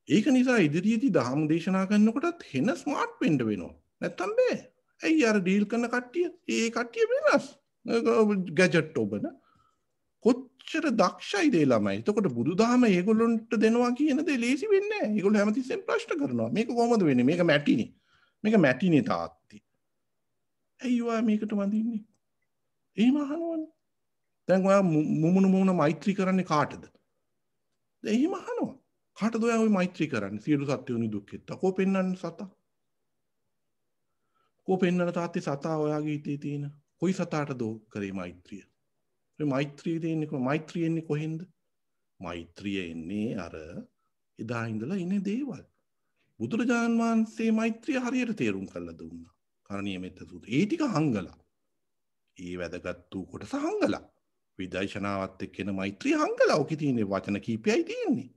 S1: ඒක නිසා ඉදිරියේදී දහම් දේශනා කරනකොටත් හෙන ස්මාර්ට් වෙන්න වෙනවා. නැත්තම් බෑ. ඇයි අර ඩීල් කරන කට්ටිය? ඒ කට්ටිය වෙනස්. ගැජට් ඔබන කොච්චර දක්ෂයිද ඒ ළමයි. එතකොට බුදුදහම ඒගොල්ලොන්ට දෙනවා කියන දේ ලේසි වෙන්නේ නැහැ. ඒගොල්ලෝ හැමතිස්සෙම ප්‍රශ්න කරනවා. මේක කොහොමද වෙන්නේ? මේක මැටිනේ. මේක මැටිනේ තාත්ති. ඇයි ඔයා මේකට වඳින්නේ? එහෙම අහනවනේ. දැන් ඔයා මුමුණ මෛත්‍රී කරන්නේ කාටද? දැන් එහෙම අහනවා. කාටද ඔයා ওই මෛත්‍රී කරන්නේ? සියලු සත්ත්වයන් දුක්ඛෙත්. කෝ පෙන්වන්න සතා. කෝ පෙන්වන්න තාත්තේ සතා ඔයාගේ හිතේ තියෙන. කොයි සතාටද කරේ මෛත්‍රිය? මේ මෛත්‍රිය දෙන්නේ මෛත්‍රිය එන්නේ කොහෙන්ද? මෛත්‍රිය එන්නේ අර එදා ඉඳලා ඉන්නේ දේවල්. බුදුරජාණන් වහන්සේ මෛත්‍රිය හරියට තේරුම් කරලා දුන්නා. කරණීය මෙත්ත සූත්‍රය. ඒ ටික හංගලා. ඒ වැදගත් වූ කොටස හංගලා. විදර්ශනාවත් එක්කෙන මෛත්‍රිය හංගලා. ඔකේ තියෙන වචන කීපයයි තියෙන්නේ.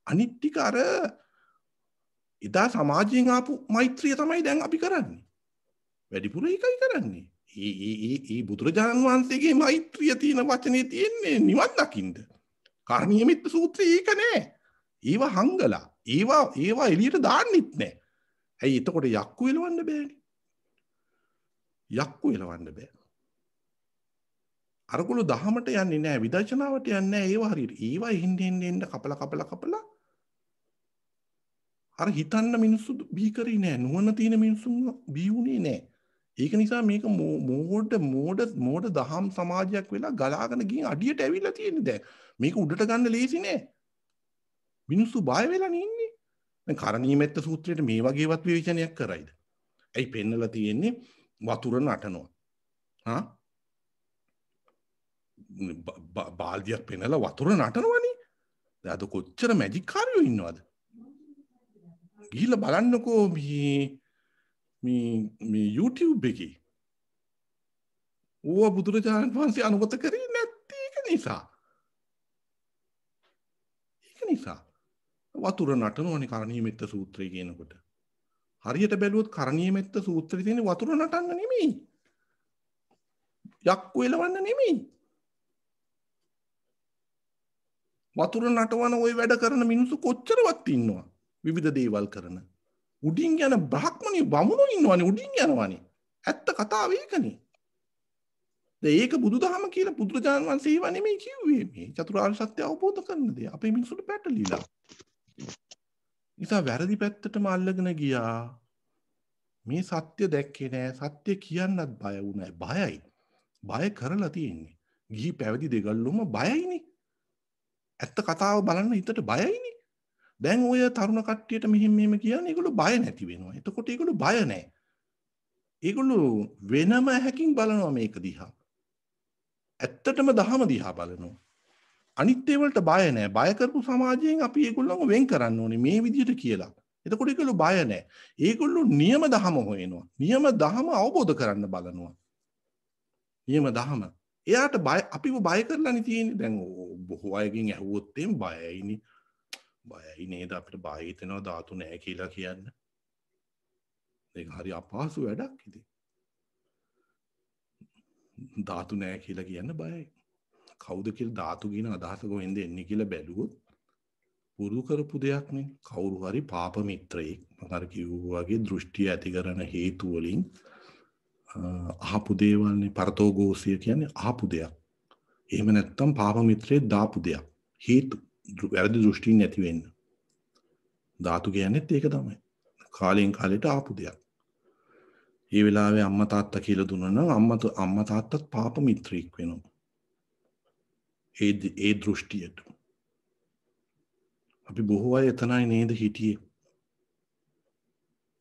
S1: අනිත් ටික අර එදා සමාජයෙන් ආපු මෛත්‍රිය තමයි දැන් අපි කරන්නේ. වැඩිපුර ඒකයි කරන්නේ. ඒ බුදුරජාණන් වහන්සේගේ මෛත්‍රිය තියෙන වචනේ තියෙන්නේ නිවන් දකින්න. කරණීය මෙත්ත සූත්‍රය ඒක නෑ. ඒවා හංගලා. ඒවා එළියට දාන්නෙත් නෑ. ඇයි එතකොට යක්කු එලවන්න බෑනේ. යක්කු එලවන්න බෑ. අරගොල්ලෝ දහමට යන්නේ නෑ, විදර්ශනාවට යන්නේ නෑ. ඒවා හරියට. ඒවා එන්න කපලා අර හිතන්න මිනිස්සු බී කරේ නෑ. නුවණ තියෙන මිනිස්සුන් බී වුණේ නෑ. ඒක නිසා මේක මෝඩ දහම් සමාජයක් වෙලා ගලාගෙන ගිහින් අඩියට ඇවිල්ලා තියෙන්නේ දැන්. මේක උඩට ගන්න ලේසි නෑ. මිනිස්සු බය වෙලා ඉන්නේ. දැන් කරණීය මෙත්ත සූත්‍රයේ මේ වගේවත් විවේචනයක් කරයිද? ඇයි පෙන්නලා තියෙන්නේ වතුර නටනවා. හා? බාල්දියක් පෙන්නලා වතුර නටනවනේ. දැන් අද කොච්චර මැජික් කාර්යෝ ඉන්නවද? ගිහිල්ලා බලන්නකෝ මේ YouTube එකේ. ඕවා බුදුරජාණන් වහන්සේ අනුමත කරේ නැත්තේ ඒක නිසා. වතුර නටනවනේ කරණීය මෙත්ත සූත්‍රය කියනකොට. හරියට බැලුවොත් කරණීය මෙත්ත සූත්‍රයේ තියෙන වතුර නටන්න නෙමෙයි. යක්කු එලවන්න නෙමෙයි. වතුර නටවන ওই වැඩ කරන මිනිස්සු කොච්චරවත් ඉන්නවා. විවිධ දේවල් කරන. උඩින් යන බ්‍රහ්මණිය බමුණෝ ඉන්නවනේ උඩින් යනවනේ. ඇත්ත කතාව ඒකනේ. දැන් ඒක බුදුදහම කියලා බුදුරජාණන් වහන්සේ ඒව නෙමෙයි කිව්වේ. මේ චතුරාර්ය සත්‍ය අවබෝධ කරන දේ. අපේ මිනිස්සුන්ට පැටලිලා. නිසා වැරදි පැත්තටම අල්ලගෙන ගියා. මේ සත්‍ය දැක්කේ නෑ. සත්‍ය කියන්නත් බය වුණා. බයයි. බය කරලා තියෙන්නේ. ගිහි පැවිදි දෙගල්ලොම බයයිනේ. ඇත්ත කතාව බලන්න හිතට බයයිනේ. දැන් ඔය තරුණ කට්ටියට මෙහෙම කියන්නේ ඒගොල්ලෝ බය නැති වෙනවා. එතකොට ඒගොල්ලෝ බය නැහැ. ඒගොල්ලෝ වෙනම හැකින් බලනවා මේක දිහා. ඇත්තටම දහම දිහා බලනවා. අනිත් ඒවලට බය නැහැ. බය කරපු සමාජයෙන් අපි ඒගොල්ලන්ව වෙන් කරන්න ඕනේ මේ විදිහට කියලා. එතකොට ඒගොල්ලෝ බය නැහැ. ඒගොල්ලෝ නියම දහම හොයනවා. නියම දහම අවබෝධ කරන්න බලනවා. නියම දහම. එයාට බය අපිව බය කරලානේ තියෙන්නේ. දැන් බොහෝ අයගෙන් ඇහුවොත් එම් බයයිනේ. බයයි නේද අපිට බය හිතෙනවා ධාතු නැහැ කියලා කියන්න. ඒක හරි අපහසු වැඩක් ඉතින්. ධාතු නැහැ කියලා කියන්න බයයි. කවුද කියලා ධාතු කියන අදහස කොහෙන්ද එන්නේ කියලා බැලුවොත් පුරුදු කරපු දෙයක් නේ. කවුරු හරි පාප මිත්‍රයෙක් මම අර කිව්වා වගේ දෘෂ්ටි ඇති කරන හේතු වලින් අහපු දේවල්නේ පරතෝගෝසිය කියන්නේ අහපු දෙයක්. එහෙම නැත්නම් පාප මිත්‍රයෙක් දාපු දෙයක්. හේතු වැරදි දෘෂ්ටි නැති වෙන්න. ධාතු කියන්නේත් ඒක තමයි. කාලෙන් කාලෙට ආපු දෙයක්. ඒ වෙලාවේ අම්මා තාත්තා කියලා දුන්නා නම් අම්මා තාත්තත් පාප මිත්‍රෙක් වෙනවා. ඒ දෘෂ්ටියට. අපි බොහෝ අය එතනයි නේද හිටියේ.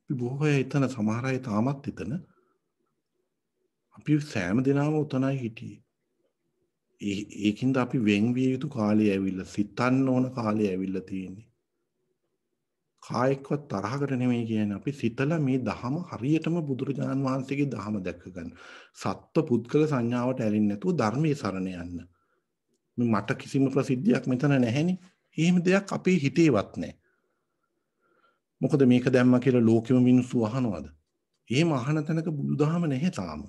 S1: අපි බොහෝ අය එතන සමහර අය තාමත් එතන. අපි සෑම දිනම උතනයි හිටියේ. ඒකින්ද අපි වෙන් විය යුතු කාලය ඇවිල්ලා සිතන්න ඕන කාලය ඇවිල්ලා තියෙන්නේ. කායිකවත් තරහකට නෙමෙයි කියන්නේ අපි සිතලා මේ දහම හරියටම බුදුරජාණන් වහන්සේගේ දහම දැක්ක ගන්න. සත්ව පුද්ගල සංඥාවට ඇලෙන්නේ නැතුව ධර්මයේ සරණ යන්න. මේ මට කිසිම ප්‍රසිද්ධියක් මෙතන නැහෙනේ. එහෙම දෙයක් අපේ හිතේවත් නැහැ. මොකද මේක දැම්මා කියලා ලෝකෙම මිනිස්සු අහනවද? එහෙම අහන තැනක බුදුදහම නැහැ තාම.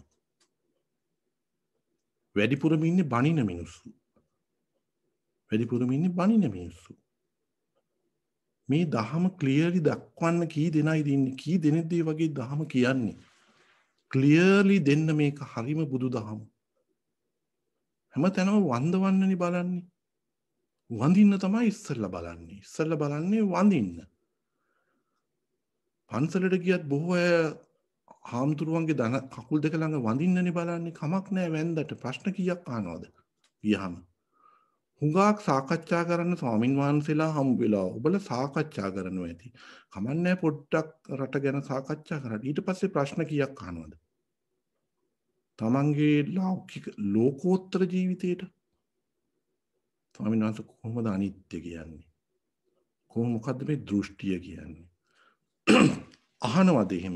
S1: වැඩිපුරම ඉන්නේ බණින මිනිස්සු. වැඩිපුරම ඉන්නේ බණින මිනිස්සු. මේ දහම ක්ලියර්ලි දක්වන්න කී දෙනයිද ඉන්නේ? කී දෙනෙක්ද මේ වගේ දහම කියන්නේ? ක්ලියර්ලි දෙන්න මේක හරිම බුදුදහම. හැමතැනම වන්දවන්නනේ බලන්නේ. වඳින්න තමයි ඉස්සෙල්ලා බලන්නේ. ඉස්සෙල්ලා බලන්නේ වඳින්න. පන්සලට ගියත් බොහෝ අය හාමුදුරුවන්ගේ දන කකුල් දෙක ළඟ වඳින්නනේ බලන්නේ. කමක් නැහැ වැන්දට. ප්‍රශ්න කීයක් අහනවද? ගියහම. හුඟක් සාකච්ඡා කරන්න ස්වාමින් වහන්සේලා හම්බ වෙලා ඔබලා සාකච්ඡා කරනවා ඇති. කමන්නේ පොඩ්ඩක් රට ගැන සාකච්ඡා කරලා ඊට පස්සේ ප්‍රශ්න කීයක් අහනවද? තමන්ගේ ලෞකික ලෝකෝත්තර ජීවිතේට ස්වාමීන් වහන්සේ කොහොමද අනිත්‍ය කියන්නේ? මොකද්ද මේ දෘෂ්ටිය කියන්නේ? අහනවද එහෙම?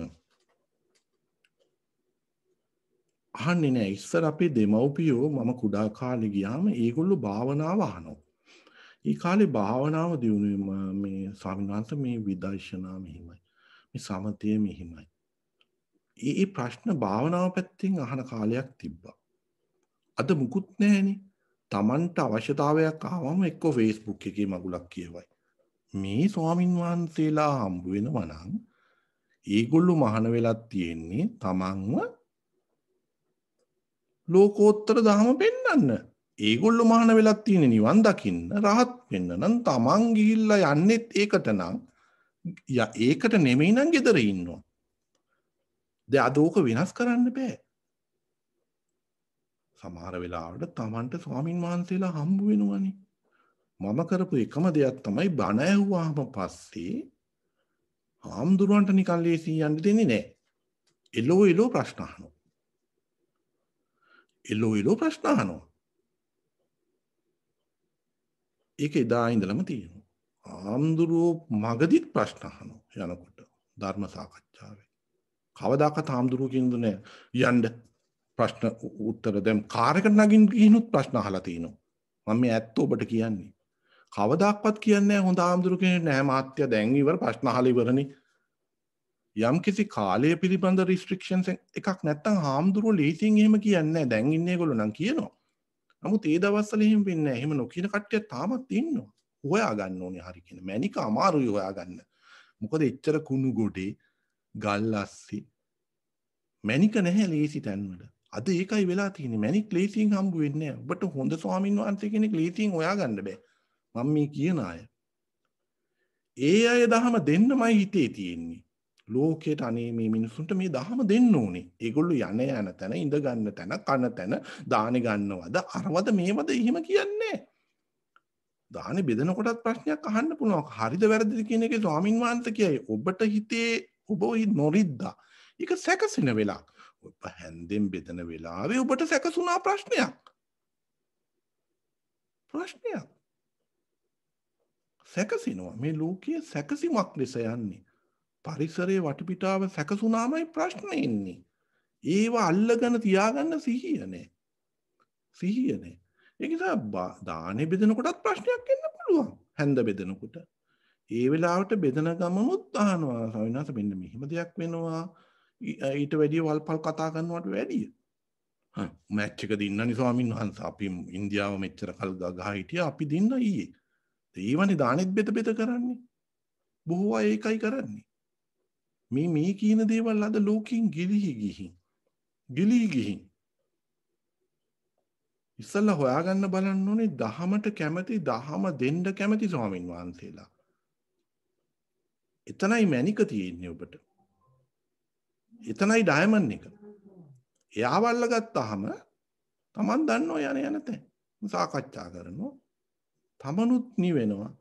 S1: අහන්නේ නැහැ. ඉස්සර අපේ දෙමව්පියෝ මම කුඩා කාලේ ගියාම ඒගොල්ලෝ භාවනාව අහනවා. ඒ කාලේ භාවනාව දිනුනේ මේ ස්වාමීන් වහන්සේ මේ විදර්ශනා මෙහිමයි. මේ සමතය මෙහිමයි. ඒ ප්‍රශ්න භාවනාව පැත්තෙන් අහන කාලයක් තිබ්බා. අද මුකුත් නැහැනේ. Tamanට අවශ්‍යතාවයක් ආවම එක්ක Facebook එකේ මගුලක් කියවයි. මේ ස්වාමින් වහන්සේලා හම්බ වෙනවා නම් ඒගොල්ලෝ මහාන වෙලක් තියෙන්නේ තමන්ව ලෝකෝත්තර ධර්ම පෙන්වන්න. ඒගොල්ලෝ මහාන වෙලක් තියෙන්නේ නිවන් දකින්න රහත් වෙන්න නම් තමන් ගිහිල්ලා යන්නෙත් ඒකට නම් ඒකට නෙමෙයි නම් ගෙදර ඉන්නවා. දැන් අද ඕක වෙනස් කරන්න බෑ. සමහර වෙලාවට තමන්ට ස්වාමින් වහන්සේලා හම්බ වෙනවනේ. මම කරපු එකම දෙයක් තමයි බණ ඇහුවාම පස්සේ හාමුදුරුවන්ට නිකන් ලේසි යන්න දෙන්නේ නැහැ. එලෝ ප්‍රශ්න අහනවා. එලෝ ප්‍රශ්න අහනවා. ඒක එදා ඉඳලම තියෙනවා. හාමුදුරුවෝ මගදිත් ප්‍රශ්න අහනවා යනකොට ධර්ම සාකච්ඡාවේ. කවදාකවත් හාමුදුරුවෝ කියන්නේ යන්න ප්‍රශ්න උත්තර දැන් කාර් එකට නගින්න ගිහිනුත් ප්‍රශ්න අහලා තිනවා. මම මේ ඇත්ත ඔබට කියන්නේ. කවදාක්වත් කියන්නේ නැහැ හොඳ හාමුදුරුවෝ කෙනෙක් නෑ මාත්‍ය දැන් ඉවර ප්‍රශ්න අහලා ඉවරනේ. යම් කිසි කාලය පිළිබඳ රිස්ට්‍රික්ෂන්ස් එකක් නැත්තම් හාමුදුරුවෝ ලේසියෙන් එහෙම කියන්නේ නැහැ. දැන් ඉන්නේ ඒගොල්ලෝ නම් කියනවා. නමුත් ඒ දවස්වල එහෙම වෙන්නේ නැහැ. එහෙම නොකියන කට්ටිය තාමත් ඉන්නවා. හොයා ගන්න ඕනේ හරි කියන. මැනික අමාරුයි හොයා ගන්න. මොකද එච්චර කුණු ගොඩේ ගල් අස්සේ මැනික නැහැ ලේසි තැන්වල. අද ඒකයි වෙලා තියෙන්නේ. මැනික් ලේසියෙන් හම්බ වෙන්නේ නැහැ. ඔබට හොඳ ස්වාමින් වහන්සේ කෙනෙක් ලේසියෙන් හොයා ගන්න බෑ. මම මේ කියන අය. ඒ අය දහම දෙන්නමයි හිතේ තියෙන්නේ. ලෝකයට අනේ මේ මිනිස්සුන්ට මේ දහම දෙන්න ඕනේ. ඒගොල්ලෝ යන තැන ඉඳ ගන්න තැන කන තැන දානේ ගන්නවද අරවද මේවද එහෙම කියන්නේ. දානේ බෙදනකොටත් ප්‍රශ්නයක් අහන්න පුළුවන්. හරිද වැරදිද කියන එකේ ස්වාමින් වහන්සේ කියයි. ඔබට හිතේ ඔබ නොරිද්දා. ඒක සැකසෙන වෙලාව. ඔබ හැන්දෙන් බෙදන වෙලාවේ ඔබට සැකසුණා ප්‍රශ්නයක්. සැකසෙනවා. මේ ලෝකයේ සැකසීමක් ලෙස යන්නේ. පරිසරයේ වටපිටාව සැකසුනාමයි ප්‍රශ්න එන්නේ. ඒව අල්ලගෙන තියාගන්න සිහිය නැහැ. ඒ නිසා දානේ බෙදනකොටත් ප්‍රශ්නයක් එන්න පුළුවන්. හැන්ද බෙදනකොට. ඒ වෙලාවට බෙදන ගමනුත් අහනවා සවිනාස මෙන්න මෙහෙම දෙයක් වෙනවා. ඊට වැඩිය වල්පල් කතා කරනවට වැඩිය. මැච් එක දින්නනේ ස්වාමීන් වහන්සේ. අපි ඉන්දියාව මෙච්චර කල් ගහ හිටියා අපි දින්න ඊයේ. ඒවනේ දානෙත් බෙද කරන්නේ. බොහෝ අය ඒකයි කරන්නේ. මේ කියන දේවල් අද ලෝකෙන් ගිලිහි ගිහින් ඉස්සල්ලා හොයාගන්න බලන්න ඕනේ දහමට කැමති දහම දෙන්න කැමති ස්වාමින් වහන්සේලා. එතනයි මැනික තියෙන්නේ ඔබට. එතනයි ඩයමන්ඩ් එක. එයාව අල්ලගත්තාම Taman දන්නෝ යන තැන. සාකච්ඡා කරනවා. තමනුත් නිවෙනවා.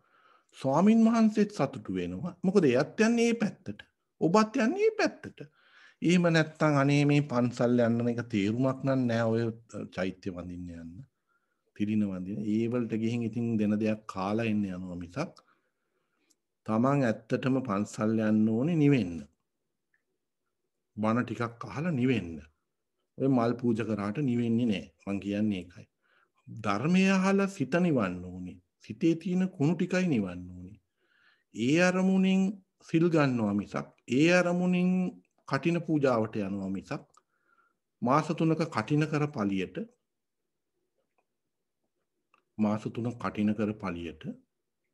S1: ස්වාමින් වහන්සේත් සතුටු වෙනවා. මොකද එයත් යන්නේ මේ පැත්තට. ඔබත් යන්නේ මේ පැත්තට. එහෙම නැත්නම් අනේ මේ පන්සල් යන්න එක තේරුමක් නෑ ඔය චෛත්‍ය වඳින්න යන්න. පිරින වඳින. ඒ වලට ගිහින් ඉතින් දෙන දෙයක් කාලා එන්න යනවා මිසක් තමන් ඇත්තටම පන්සල් යන්න ඕනේ නිවෙන්න. බණ ටිකක් අහලා නිවෙන්න. ඔය මල් පූජා කරාට නිවෙන්නේ නැහැ. මං කියන්නේ ඒකයි. ධර්මය අහලා සිත නිවන්න ඕනේ. සිතේ තියෙන කුණු ටිකයි නිවන්න ඕනේ. ඒ අරමුණෙන් සිල් ගන්නවා මිසක් ඒ අරමුණෙන් කටින පූජාවට යනවා මිසක් මාස 3ක කටින කර පළියට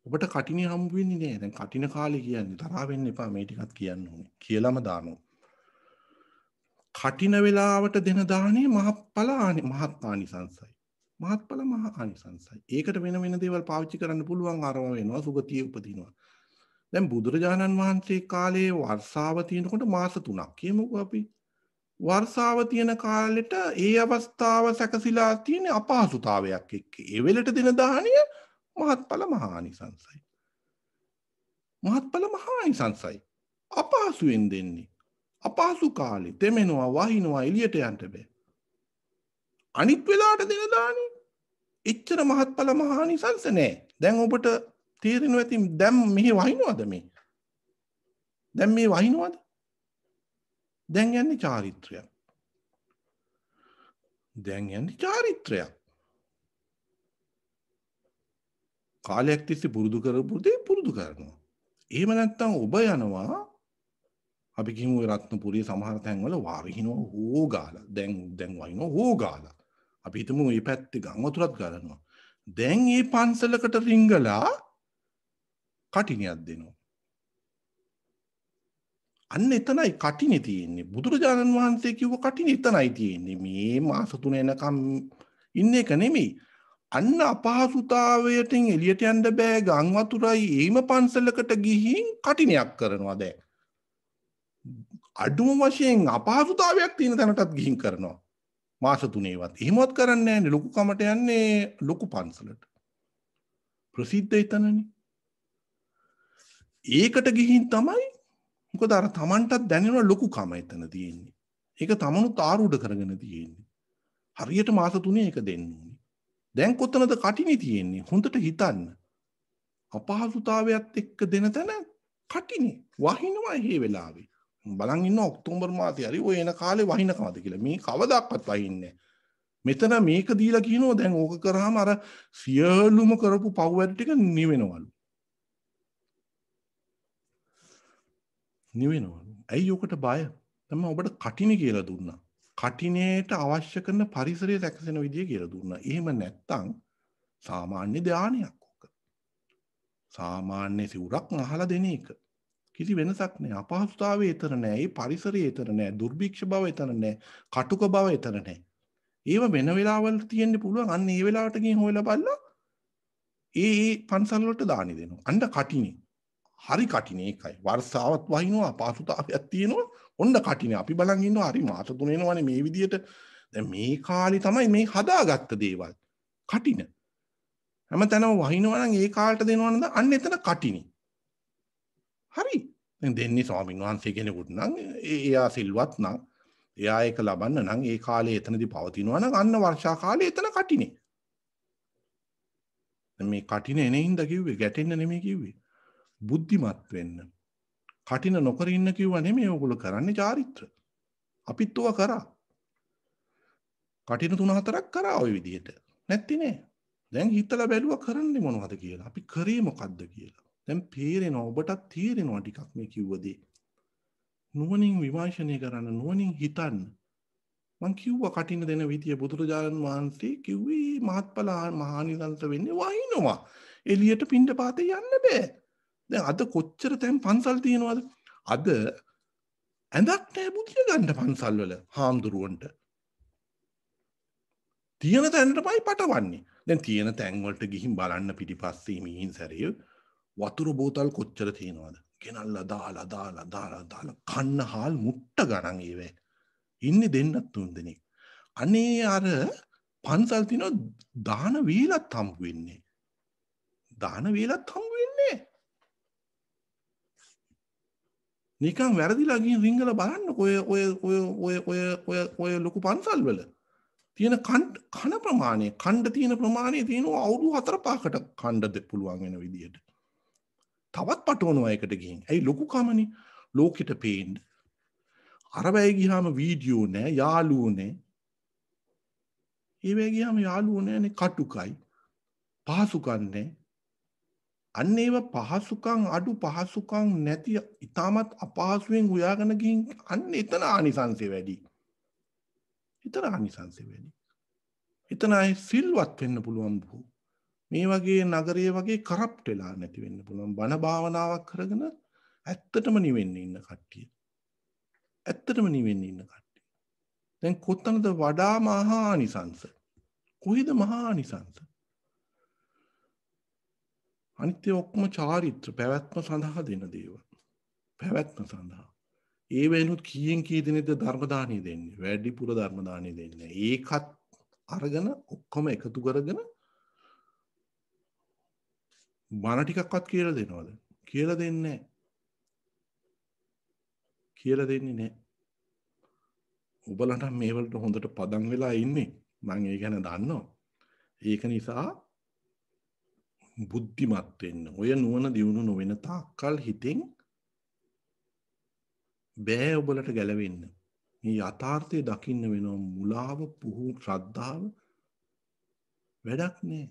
S1: ඔබට කටිනේ හම්බ වෙන්නේ නැහැ. දැන් කටින කාලේ කියන්නේ තරහ වෙන්න එපා මේ ටිකත් කියන්න ඕනේ. කියලාම දානවා. කටින වෙලාවට දෙන දාහනේ මහත්ඵල ආනිසංසයි. මහත්ඵල මහා ආනිසංසයි. ඒකට වෙන වෙන දේවල් පාවිච්චි කරන්න පුළුවන් අරව වෙනවා සුගතිය උපදිනවා. දැන් බුදුරජාණන් වහන්සේ කාලේ වර්ෂාව තියෙනකොට මාස 3ක් කියමුකෝ අපි. වර්ෂාව තියෙන කාලෙට ඒ අවස්ථාව සැකසීලා තියෙන අපහසුතාවයක් එක්ක. ඒ වෙලට දෙන දාහනිය මහත්ඵල මහා ආනිසංසයි. මහත්ඵල මහා ආනිසංසයි. අපහසුයෙන් දෙන්නේ. අපහසු කාලේ තෙමෙනවා වහිනවා එළියට යන්න බෑ. අනිත් වෙලාවට දෙන දාහනිය එච්චර මහත්ඵල මහා ආනිසංස නෑ. දැන් ඔබට තේරෙනවා ඇති දැන් මෙහි වහිනවද මේ? දැන් මේ වහිනවද? දැන් යන්නේ චාරිත්‍රයක්. කාලයක් තිස්සේ පුරුදු කරපු දේ පුරුදු කරනවා. එහෙම නැත්නම් ඔබ යනවා අපි කියමු රත්නපුරේ සමහර තැන්වල වහිනවා හොගාලා. දැන් වහිනවා හොගාලා. අපි හිතමු මේ පැත්තේ ගම් වතුරත් ගලනවා. දැන් මේ පන්සලකට රිංගලා කටිනියක් දෙනවා. අන්න එතනයි කටිනේ තියෙන්නේ. බුදුරජාණන් වහන්සේ කිව්ව කටිනේ එතනයි තියෙන්නේ. මේ මාස 3 එනකම් ඉන්න එක නෙමෙයි. අන්න අපහසුතාවයටින් එළියට යන්න බෑ ගම් වතුරයි ඒම පන්සලකට ගිහින් කටිනයක් කරනවා දැන්. අඩුම වශයෙන් අපහසුතාවයක් තියෙන තැනටත් ගිහින් කරනවා. මාස 3ේවත්. එහෙමවත් කරන්නේ නැහැ. ලොකු කමට යන්නේ ලොකු පන්සලට. ප්‍රසිද්ධ එතනනේ. ඒකට ගිහින් තමයි මොකද අර තමන්ටත් දැනෙන ලොකුකම එතන තියෙන්නේ. ඒක තමනුත් ආරූඪ කරගෙන තියෙන්නේ. හරියට මාස 3 එක දෙන්න ඕනේ. දැන් කොතනද කටිනේ තියෙන්නේ? හොඳට හිතන්න. අපහසුතාවයත් එක්ක දෙන තැන කටිනේ වහිනවා මේ වෙලාවේ. බලන් ඉන්න ඔක්තෝබර් මාසයේ හරි ඔය එන කාලේ වහිනකමද කියලා. මේ කවදාවත් වහින්නේ නැහැ. මෙතන මේක දීලා කියනවා දැන් ඕක කරාම අර සියලුම කරපු පව් වැඩ ටික නිවෙනවලු. ඇයි ඔකට බය? තමයි ඔබට කටිනේ කියලා දුන්නා. කටිනේට අවශ්‍ය කරන පරිසරය සැකසෙන විදිය කියලා දුන්නා. එහෙම නැත්තම් සාමාන්‍ය ධානයක් ඔක. සාමාන්‍ය සිවුරක් අහලා දෙන එක. කිසි වෙනසක් නැහැ. අපහසුතාවය ඊතර නැහැ. ඒ පරිසරය ඊතර නැහැ. දුර්භික්ෂ බව ඊතර නැහැ. කටුක බව ඊතර නැහැ. ඒව වෙන වෙලාවල් තියෙන්න පුළුවන්. අන්න ඒ වෙලාවට ගිහින් හොයලා බලලා ඒ පන්සල් වලට දානි දෙනවා. අන්න කටිනේ. හරි කටිනේ ඒකයි. වර්ෂාවත් වහිනවා අපහසුතාවයක් තියෙනවා. ඔන්න කටිනේ. අපි බලන් ඉන්නවා හරි මාස 3 එනවනේ මේ විදියට. දැන් මේ කාලේ තමයි මේ හදාගත්ත දේවල්. කටින. හැමතැනම වහිනවා නම් ඒ කාලට දෙනවනද අන්න එතන කටිනේ. හරි. දැන් දෙන්නේ ස්වාමීන් වහන්සේ කෙනෙකුට නම් එයා සිල්වත් නම් එයා ඒක ලබන්න නම් ඒ කාලේ එතනදී පවතිනවා නම් අන්න වර්ෂා කාලේ එතන කටිනේ. දැන් මේ කටිනේ එනින්ද කිව්වේ ගැටෙන්න නෙමෙයි කිව්වේ. බුද්ධිමත් වෙන්න. කටින නොකර ඉන්න කිව්වා නෙමෙයි ඕගොල්ලෝ කරන්නේ චාරිත්‍ර. අපිත් ඔවා කරා. කටින 3-4ක් කරා ওই විදිහට. නැත්ති නේ. දැන් හිතලා බැලුවා කරන්නේ මොනවද කියලා. අපි කරේ මොකද්ද කියලා. දැන් පේරෙනවා ඔබටත් තේරෙනවා ටිකක් මේ කිව්වදී. නුවණින් විමර්ශනය කරන්න නුවණින් හිතන්න. මං කිව්වා කටින දෙන විදිය බුදුරජාණන් වහන්සේ කිව්වේ මහත්ඵල මහානිසංස වෙන්නේ වහිනවා. එළියට පින්ඩ පාතේ යන්න බෑ. දැන් අද කොච්චර තැන් පන්සල් තියෙනවද? අද ඇඳක් නැහැ බුදිය ගන්න පන්සල් වල හාමුදුරුවන්ට. තියෙන තැනටමයි පටවන්නේ. දැන් තියෙන තැන් වලට ගිහින් බලන්න පිටිපස්සේ මිහින් සැරේ වතුර බෝතල් කොච්චර තියෙනවද? ගෙනල්ලා දාලා කන්න හාල් මුට්ට ගණන් ඒවේ. ඉන්නේ දෙන්නත් තුන් දෙනෙක්. අනේ අර පන්සල් තියන දාන වේලත් හම්බ වෙන්නේ. නිකන් වැරදිලා ගිහින් රිංගලා බලන්න ඔය ලොකු පන්සල් වල තියෙන කන ප්‍රමාණය ඛණ්ඩ තියෙන ප්‍රමාණය තියෙනවා අවුරුදු 4-5කට ඛණ්ඩ පුළුවන් වෙන විදියට. තවත් පටවනවා එකට ගිහින්. ඇයි ලොකු කමනේ ලෝකෙට පේන්න. අර වෙයි ගියාම වීඩියෝ නෑ, යාළුවෝ නෑ. ඒ වෙයි ගියාම යාළුවෝ නෑනේ, කටුකයි. පහසුකම් නෑ. අන්න ඒව පහසුකම් අඩු පහසුකම් නැති ඉතාමත් අපහසුවෙන් හොයාගෙන ගිහින් අන්න එතන ආනිසංසය වැඩි. එතන ආනිසංසය වැඩි. එතන අය සිල්වත් වෙන්න පුළුවන් බොහෝ. මේ වගේ නගරයේ වගේ කරප්ට් වෙලා නැති වෙන්න පුළුවන්. බණ භාවනාවක් කරගෙන ඇත්තටම නිවෙන්න ඉන්න කට්ටිය. ඇත්තටම නිවෙන්න ඉන්න කට්ටිය. දැන් කොතනද වඩා මහා ආනිසංස? කොහෙද මහා ආනිසංස? අනිත්‍ය ඔක්කොම චාරිත්‍ර පැවැත්ම සඳහා දෙන දේවල්. පැවැත්ම සඳහා. ඒ වෙනුත් කීයෙන් කී දෙනෙක්ද ධර්ම දාණය දෙන්නේ? වැඩිපුර ධර්ම දාණය දෙන්නේ. ඒකත් අරගෙන ඔක්කොම එකතු කරගෙන බණ ටිකක්වත් කියලා දෙනවද? කියලා දෙන්නේ නැහැ. කියලා දෙන්නේ නැහැ. ඔබලට මේ වලට හොඳට පදම් වෙලා ඉන්නේ. මම ඒ ගැන දන්නවා. ඒක නිසා බුද්ධිමත් වෙන්න. ඔය නුවණ දියුණු නොවන තාක්කල් හිතෙන් බෑ ඔබලට ගැලවෙන්න. මේ යථාර්ථය දකින්න වෙනවා. මුලාව, පුහු, ශ්‍රද්ධාව වැඩක් නෑ.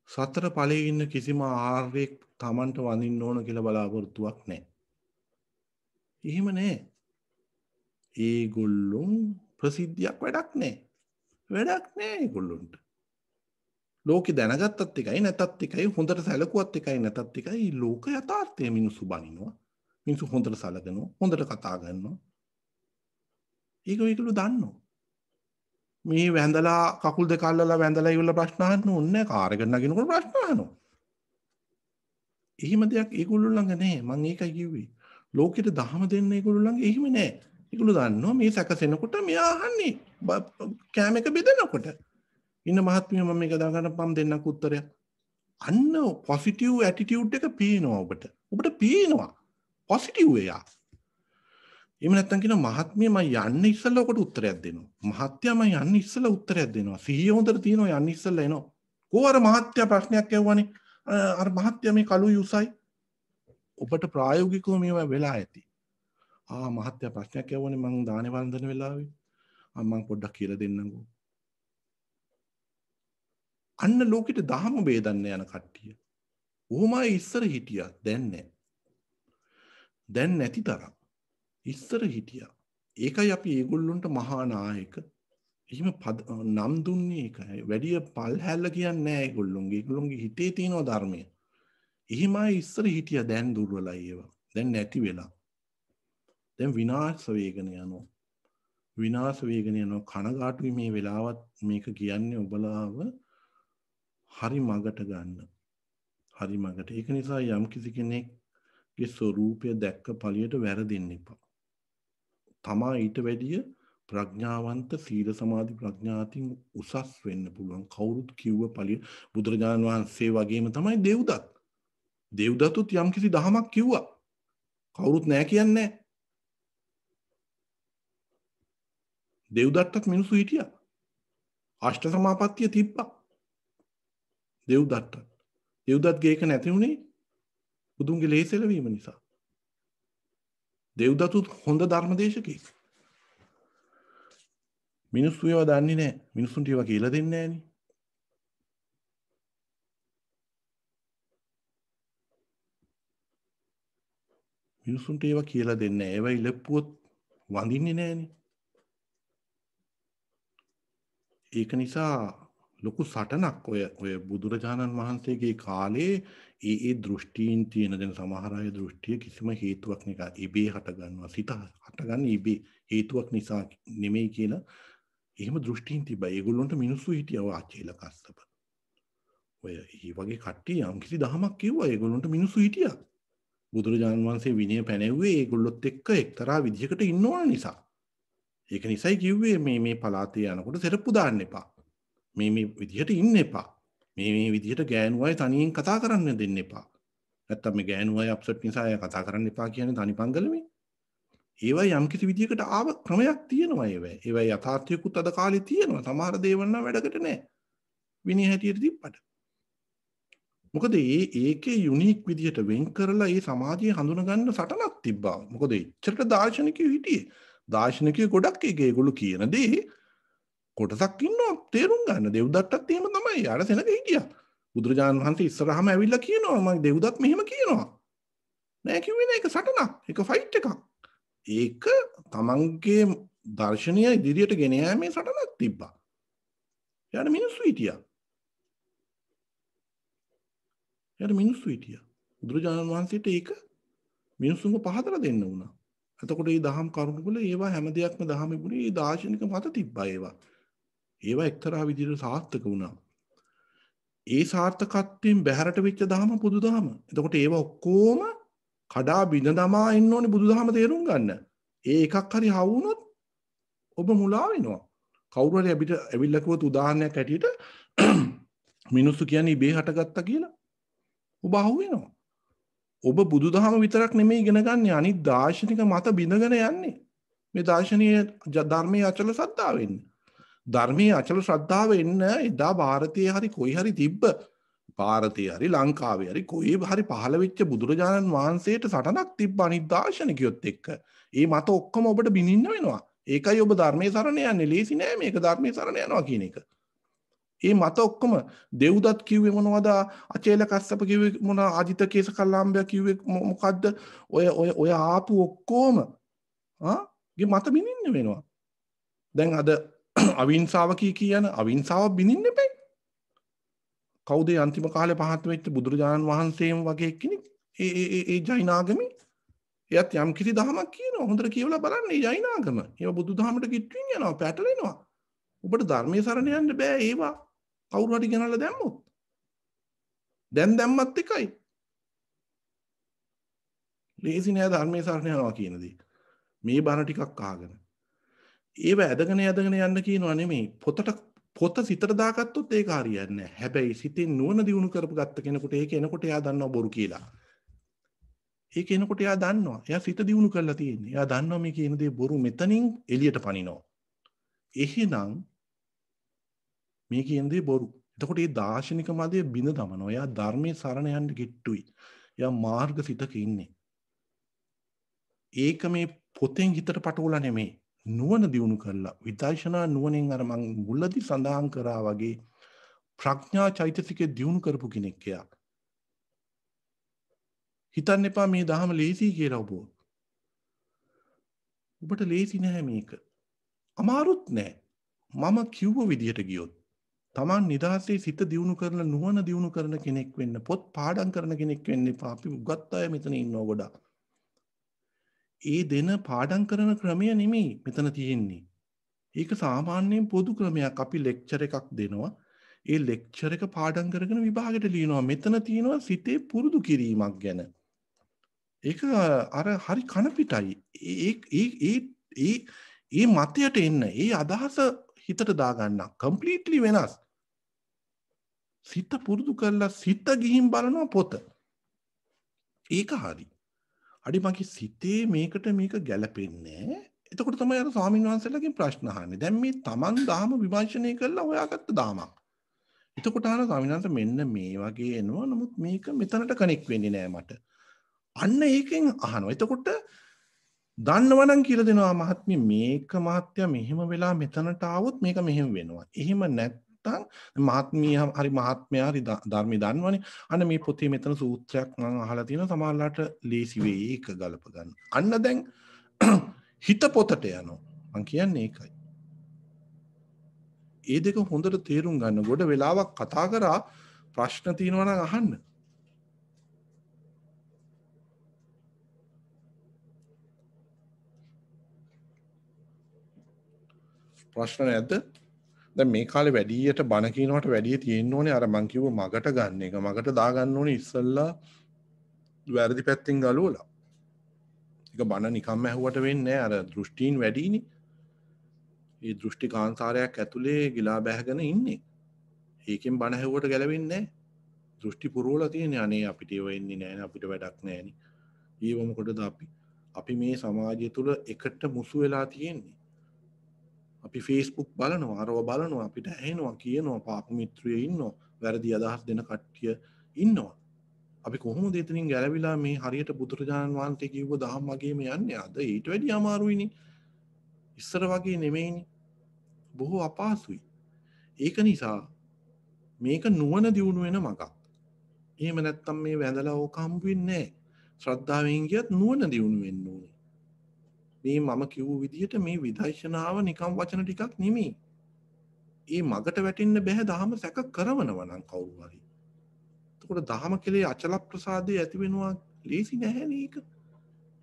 S1: සතර ඵලයේ ඉන්න කිසිම ආර්යෙක් Tamanට වඳින්න ඕන කියලා බලාපොරොත්තුවක් නෑ. එහෙම නෑ. ඒගොල්ලොන් ප්‍රසිද්ධියක් වැඩක් නෑ. වැඩක් නෑ ඒගොල්ලොන්ට. ලෝකෙ දැනගත්තත් එකයි නැතත් එකයි, හොඳට සැලකුවත් එකයි නැතත් එකයි, ලෝක යථාර්ථය මිනිස්සු බනිනවා. මිනිස්සු හොඳට සලකනවා, හොඳට කතා කරනවා. ඒගොල්ලෝ දන්නවා. මේ වැඳලා කකුල් දෙක අල්ලලා වැඳලා ඉවරලා ප්‍රශ්න අහන්න ඕනේ නැහැ. කාර් එකට නගිනකොට ප්‍රශ්න අහනවා. එහෙම දෙයක් ඒගොල්ලෝ ළඟ නැහැ. මම ඒකයි කිව්වේ. ලෝකෙට දහම දෙන්න ඒගොල්ලෝ ළඟ එහෙම නැහැ. ඒගොල්ලෝ දන්නවා මේ සැකසෙනකොට මෙයා අහන්නේ කෑම එක බෙදනකොට. ඉන්න මහත්මිය මම මේක දාගන්න පම් දෙන්නක උත්තරයක්. අන්න පොසිටිව් ඇටිටියුඩ් එක පේනවා ඔබට. ඔබට පේනවා. පොසිටිව් එයා. එහෙම නැත්නම් කියන මහත්මිය මම යන්න ඉස්සෙල්ලා ඔකට උත්තරයක් දෙනවා. මහත්යා මම යන්න ඉස්සෙල්ලා උත්තරයක් දෙනවා. සිහිය හොඳට තියෙනවා යන්න ඉස්සෙල්ලා එනවා. කොහොර මහත්යා ප්‍රශ්නයක් ඇහුවානේ. අර මහත්යා මේ කළුයි උසයි. ඔබට ප්‍රායෝගිකව මේවා වෙලා ඇති. මහත්යා ප්‍රශ්නයක් ඇහුවානේ මම දානේ වන්දන වෙලාවේ. මම පොඩ්ඩක් කියලා දෙන්නම්කෝ. අන්න ලෝකෙට දහම බේදන්න යන කට්ටිය. ඔහොමයි ඉස්සර හිටියා. දැන් නැහැ. දැන් නැති තරම්. ඉස්සර හිටියා. ඒකයි අපි ඒගොල්ලොන්ට මහා නායක. එහෙම නම් දුන්නේ ඒකයි. වැඩි පල් හැල්ල කියන්නේ නැහැ ඒගොල්ලොන්ගේ. ඒගොල්ලොන්ගේ හිතේ තියෙන ධර්මය. එහෙමයි ඉස්සර හිටියා. දැන් දුර්වලයි ඒවා. දැන් නැති වෙලා. දැන් විනාශ වේගන යනවා. විනාශ වේගන යනවා. කනගාටුයි මේ වෙලාවත් මේක කියන්නේ ඔබලාව හරි මගට ගන්න. හරි මගට. ඒක නිසා යම් කිසි කෙනෙක්ගේ ස්වરૂපය දැක්ක පළියට වැරදින්න එපා. තමා ඊට වැඩිය ප්‍රඥාවන්ත සීල සමාධි ප්‍රඥාතින් උසස් වෙන්න පුළුවන්. කවුරුත් කිව්ව පළිය බුදුරජාණන් වහන්සේ වගේම තමයි දෙව්දත්. දෙව්දතුත් යම් කිසි දහමක් කිව්වා. කවුරුත් නෑ කියන්නේ. දෙව්දත්තත් මිනිස්සු හිටියා. අෂ්ට සමාපත්තිය තිබ්බා. දෙව්දත්තත්. දෙව්දත්ගේ ඒක නැති වුණේ බුදුන්ගේ ලේසෙල වීම නිසා. දෙව්දතුත් හොඳ ධර්මදේශකයෙක්. මිනිස්සු ඒවා දන්නේ නැහැ. මිනිස්සුන්ට ඒවා කියලා දෙන්නේ නැහනේ. මිනිස්සුන්ට ඒවා කියලා දෙන්නේ නැහැ. ඒවා ඉලප්පුවොත් වඳින්නේ නැහනේ. ඒක නිසා ලොකු සටනක් ඔය බුදුරජාණන් වහන්සේගේ කාලේ ඒ දෘෂ්ටීන් තියෙන දැන් සමහර අය දෘෂ්ටිය කිසිම හේතුවක් නිකා ඉබේ හට ගන්නවා. සිත හටගන්නේ ඉබේ හේතුවක් නිසා නෙමෙයි කියලා එහෙම දෘෂ්ටීන් තිබ්බා. ඒගොල්ලොන්ට මිනිස්සු හිටියා ආචේල කස්සප. ඔය මේ වගේ කට්ටිය යම් කිසි දහමක් කිව්වා. ඒගොල්ලොන්ට මිනිස්සු හිටියා. බුදුරජාණන් වහන්සේ විනය පැනෙව්වේ ඒගොල්ලොත් එක්ක එක්තරා විදිහකට ඉන්න ඕන නිසා. ඒක නිසායි කිව්වේ මේ පළාතේ යනකොට සෙරප්පු දාන්න එපා. මේ විදිහට ඉන්න එපා. මේ විදිහට ගෑනු අය තනියෙන් කතා කරන්න දෙන්න එපා. නැත්තම් මේ ගෑනු අය අප්සෙට් නිසා අය කතා කරන්න එපා කියන්නේ තනි පංගලමේ. ඒවා යම් කිසි විදිහකට ආව ක්‍රමයක් තියෙනවා ඒවා. ඒවා යථාර්ථයකුත් අද කාලේ තියෙනවා. සමහර දේවල් නම් වැඩකට නැහැ. විනය හැටියට තිබ්බට. මොකද ඒකේ යුනික් විදිහට වෙන් කරලා ඒ සමාජයේ හඳුනගන්න සටනක් තිබ්බා. මොකද එච්චරට දාර්ශනිකයෝ හිටියේ. දාර්ශනිකයෝ ගොඩක් ඒගොල්ලෝ කියන දේ කොටසක් ඉන්නවා තේරුම් ගන්න. දෙව්දත්තත් එහෙම තමයි. යාර සෙනග හිටියා. බුදුරජාණන් වහන්සේ ඉස්සරහම ඇවිල්ලා කියනවා මම දෙව්දත් මෙහෙම කියනවා. නෑ කිව්වේ නෑ ඒක සටනක්. ඒක ෆයිට් එකක්. ඒක තමන්ගේ දර්ශනය ඉදිරියට ගෙන යාමේ සටනක් තිබ්බා. යාට මිනිස්සු හිටියා. බුදුරජාණන් වහන්සේට ඒක මිනිස්සුන්ව පහදලා දෙන්න වුණා. එතකොට මේ දහම් කරුණු වල ඒවා හැම දෙයක්ම දහමේ බුනේ මේ දාර්ශනික මත තිබ්බා ඒවා. ඒවා එක්තරා විදිහට සාර්ථක වුණා. ඒ සාර්ථකත්වයෙන් බැහැරට වෙච්ච දහම බුදුදහම. එතකොට ඒවා ඔක්කොම කඩා බිඳ දමා එන්න ඕනේ බුදුදහම තේරුම් ගන්න. ඒ එකක් හරි හවුනොත් ඔබ මුලා වෙනවා. කවුරු හරි අපිට ඇවිල්ලා කිව්වොත් උදාහරණයක් ඇටියට මිනිස්සු කියන්නේ ඉබේ හටගත්තා කියලා. ඔබ අහු වෙනවා. ඔබ බුදුදහම විතරක් නෙමෙයි ඉගෙන ගන්න අනිත් දාර්ශනික මත බිඳගෙන යන්නේ. මේ දාර්ශනීය ධර්මයේ අචල ශ්‍රද්ධාව වෙන්න. ධර්මයේ අචල ශ්‍රද්ධාව එන්න එදා ಭಾರತයේ හරි කොයි හරි තිබ්බ ಭಾರತයේ හරි ලංකාවේ හරි කොයි හරි පහළ වෙච්ච බුදුරජාණන් වහන්සේට සටනක් තිබ්බ අනිත් දාර්ශනිකයොත් එක්ක. ඒ මත ඔක්කොම ඔබට බිනින්න වෙනවා. ඒකයි ඔබ ධර්මයේ සරණ යන්නේ. ලේසි නෑ මේක ධර්මයේ සරණ යනවා කියන එක. ඒ මත ඔක්කොම දෙව්දත් කිව්වේ මොනවද? අචේල කස්සප කිව්වේ මොන? ආජිත කේස කල්ලාම්බය කිව්වේ මොකද්ද? ඔය ආපු ඔක්කොම ගේ මත බිනින්න වෙනවා. දැන් අද අවින්සාව කියන අවින්සාව බිනින්න එපයි. කවුද අන්තිම කාලේ පහත් වෙච්ච බුදුරජාණන් වහන්සේම වගේ කෙනෙක්? ඒ ජෛනාගමේ එයත් යම් කිසි දහමක් කියනවා. හොඳට කියවලා බලන්න මේ ජෛනාගම. ඒවා බුදුදහමට කිට්ටුවෙන් යනවා, පැටලෙනවා. ඔබට ධර්මයේ සරණ යන්න බෑ ඒවා. කවුරු හරි ගෙනල්ලා දැම්මොත්. දැන් දැම්මත් එකයි. ලේසි නෑ ධර්මයේ සරණ යනවා කියන දේ. මේ බණ ටිකක් අහගෙන. ඒව ඇදගෙන යන්න කියනවා නෙමෙයි. පොත සිතට දාගත්තොත් ඒක හරියන්නේ නැහැ. හැබැයි සිතෙන් නුවණ දියුණු කරපු ගත්ත කෙනෙකුට ඒක එනකොට එයා දන්නවා බොරු කියලා. ඒක එනකොට එයා දන්නවා. එයා සිත දියුණු කරලා තියෙන්නේ. එයා දන්නවා මේ කියන දේ බොරු මෙතනින් එළියට පනිනවා. එහෙනම් මේ කියන දේ බොරු. එතකොට මේ දාර්ශනික මදයේ බිඳ දමනවා. එයා ධර්මයේ සරණ යන්න කිට්ටුයි. එයා මාර්ගසිතක ඉන්නේ. ඒක මේ පොතෙන් හිතට පටවලා නෙමෙයි. නුවණ දියුණු කරලා විදර්ශනා නුවණෙන් අර මං මුලදී සඳහන් කරා වගේ ප්‍රඥා චෛතසිකේ දියුණු කරපු කෙනෙක් එයා. හිතන්න එපා මේ දහම ලේසි කියලා ඔබ. ඔබට ලේසි නෑ මේක. අමාරුත් නෑ. මම කිව්ව විදිහට ගියොත් Taman නිදහසේ සිත දියුණු කරලා නුවණ දියුණු කරන කෙනෙක් වෙන්න, පොත් පාඩම් කරන කෙනෙක් වෙන්න එපා. අපි උගත් අය මෙතන ඉන්නවා ගොඩක්. ඒ දෙන පාඩම් කරන ක්‍රමය නෙමෙයි මෙතන තියෙන්නේ. ඒක සාමාන්‍යයෙන් පොදු ක්‍රමයක්. අපි ලෙක්චර් එකක් දෙනවා. ඒ ලෙක්චර් එක පාඩම් කරගෙන විභාගෙට ලියනවා. මෙතන තියෙනවා සිතේ පුරුදු කිරීමක් ගැන. ඒක අර හරි කන පිටයි. ඒ මතයට එන්න, ඒ අදහස හිතට දාගන්න කම්ප්ලීට්ලි වෙනස්. සිත පුරුදු කරලා සිත ගිහින් බලනවා පොත. ඒක හරි. අඩි මගේ සිතේ මේකට මේක ගැලපෙන්නේ. එතකොට තමයි අර ස්වාමීන් වහන්සේලාගෙන් ප්‍රශ්න අහන්නේ. දැන් මේ Taman දහම විමර්ශනය කරලා හොයාගත්ත දාමක්. එතකොට අහන ස්වාමීන් වහන්සේ මෙන්න මේ වගේ එනවා. නමුත් මේක මෙතනට කනෙක්ට් වෙන්නේ නෑ මට. අන්න ඒකෙන් අහනවා. එතකොට දන්නවනම් කියලා දෙනවා මහත්මිය මේක මහත්ය මෙහෙම වෙලා මෙතනට ආවොත් මේක මෙහෙම වෙනවා. එහෙම නැත්නම් මහත්මිය හරි මහත්මයා හරි ධර්මي දන්නවනේ. අන්න මේ පොතේ මෙතන සූත්‍රයක් මම අහලා තියෙනවා. සමහරලාට ලේසි වෙයි ඒක ගලප ගන්න. අන්න දැන් හිත පොතට යනවා. මං කියන්නේ ඒකයි. ඒ දෙක හොඳට තේරුම් ගන්න. ගොඩ වෙලාවක් කතා කරා ප්‍රශ්න තියෙනවා නම් අහන්න. ප්‍රශ්න නැද්ද? දැන් මේ කාලේ වැඩියට බණ කියනවට වැඩිය තියෙන්න ඕනේ අර මං කිව්ව මගට ගන්න එක. මගට දා ගන්න ඕනේ ඉස්සල්ලා වැරදි පැත්තෙන් ගලවලා. ඒක බණ නිකම්ම ඇහුවට වෙන්නේ නැහැ. අර දෘෂ්ටීන් වැඩිනේ. ඒ දෘෂ්ටි කාන්තාරයක් ඇතුලේ ගිලා බැහැගෙන ඉන්නේ. ඒකෙන් බණ ඇහුවට ගැලවෙන්නේ නැහැ. දෘෂ්ටි පුරවලා තියෙන්නේ අනේ අපිට ඒව එන්නේ නැහැ අපිට වැඩක් නැහැ නේ. ඊව මොකටද අපි මේ සමාජය තුල එකට මුසු වෙලා තියෙන්නේ. අපි Facebook බලනවා, අරව බලනවා, අපිට ඇහෙනවා, කියනවා, පාප මිත්‍රයෝ ඉන්නවා, වැරදි අදහස් දෙන කට්ටිය ඉන්නවා. අපි කොහොමද එතනින් ගැලවිලා මේ හරියට බුදුරජාණන් වහන්සේ කිව්ව දහම් වගේම යන්නේ? අද ඊට වැඩි අමාරුයිනේ. ඉස්සර වගේ නෙමෙයිනේ. බොහෝ අපහසුයි. ඒක නිසා මේක නුවණ දියුණු වෙන මගක්. එහෙම නැත්තම් මේ වැඳලා ඕක හම්බ වෙන්නේ නැහැ. ශ්‍රද්ධාවෙන් ගියත් නුවණ දියුණු වෙන්න ඕනේ. මේ මම කිව්ව විදිහට මේ විදර්ශනාව නිකම් වචන ටිකක් නෙමෙයි. ඒ මගට වැටෙන්න බෑ දහම සැක කරවනවා නම් කවුරු හරි. එතකොට දහම කෙලේ අචල ප්‍රසාදේ ඇති වෙනවා ලේසි නැහැනේ ඒක.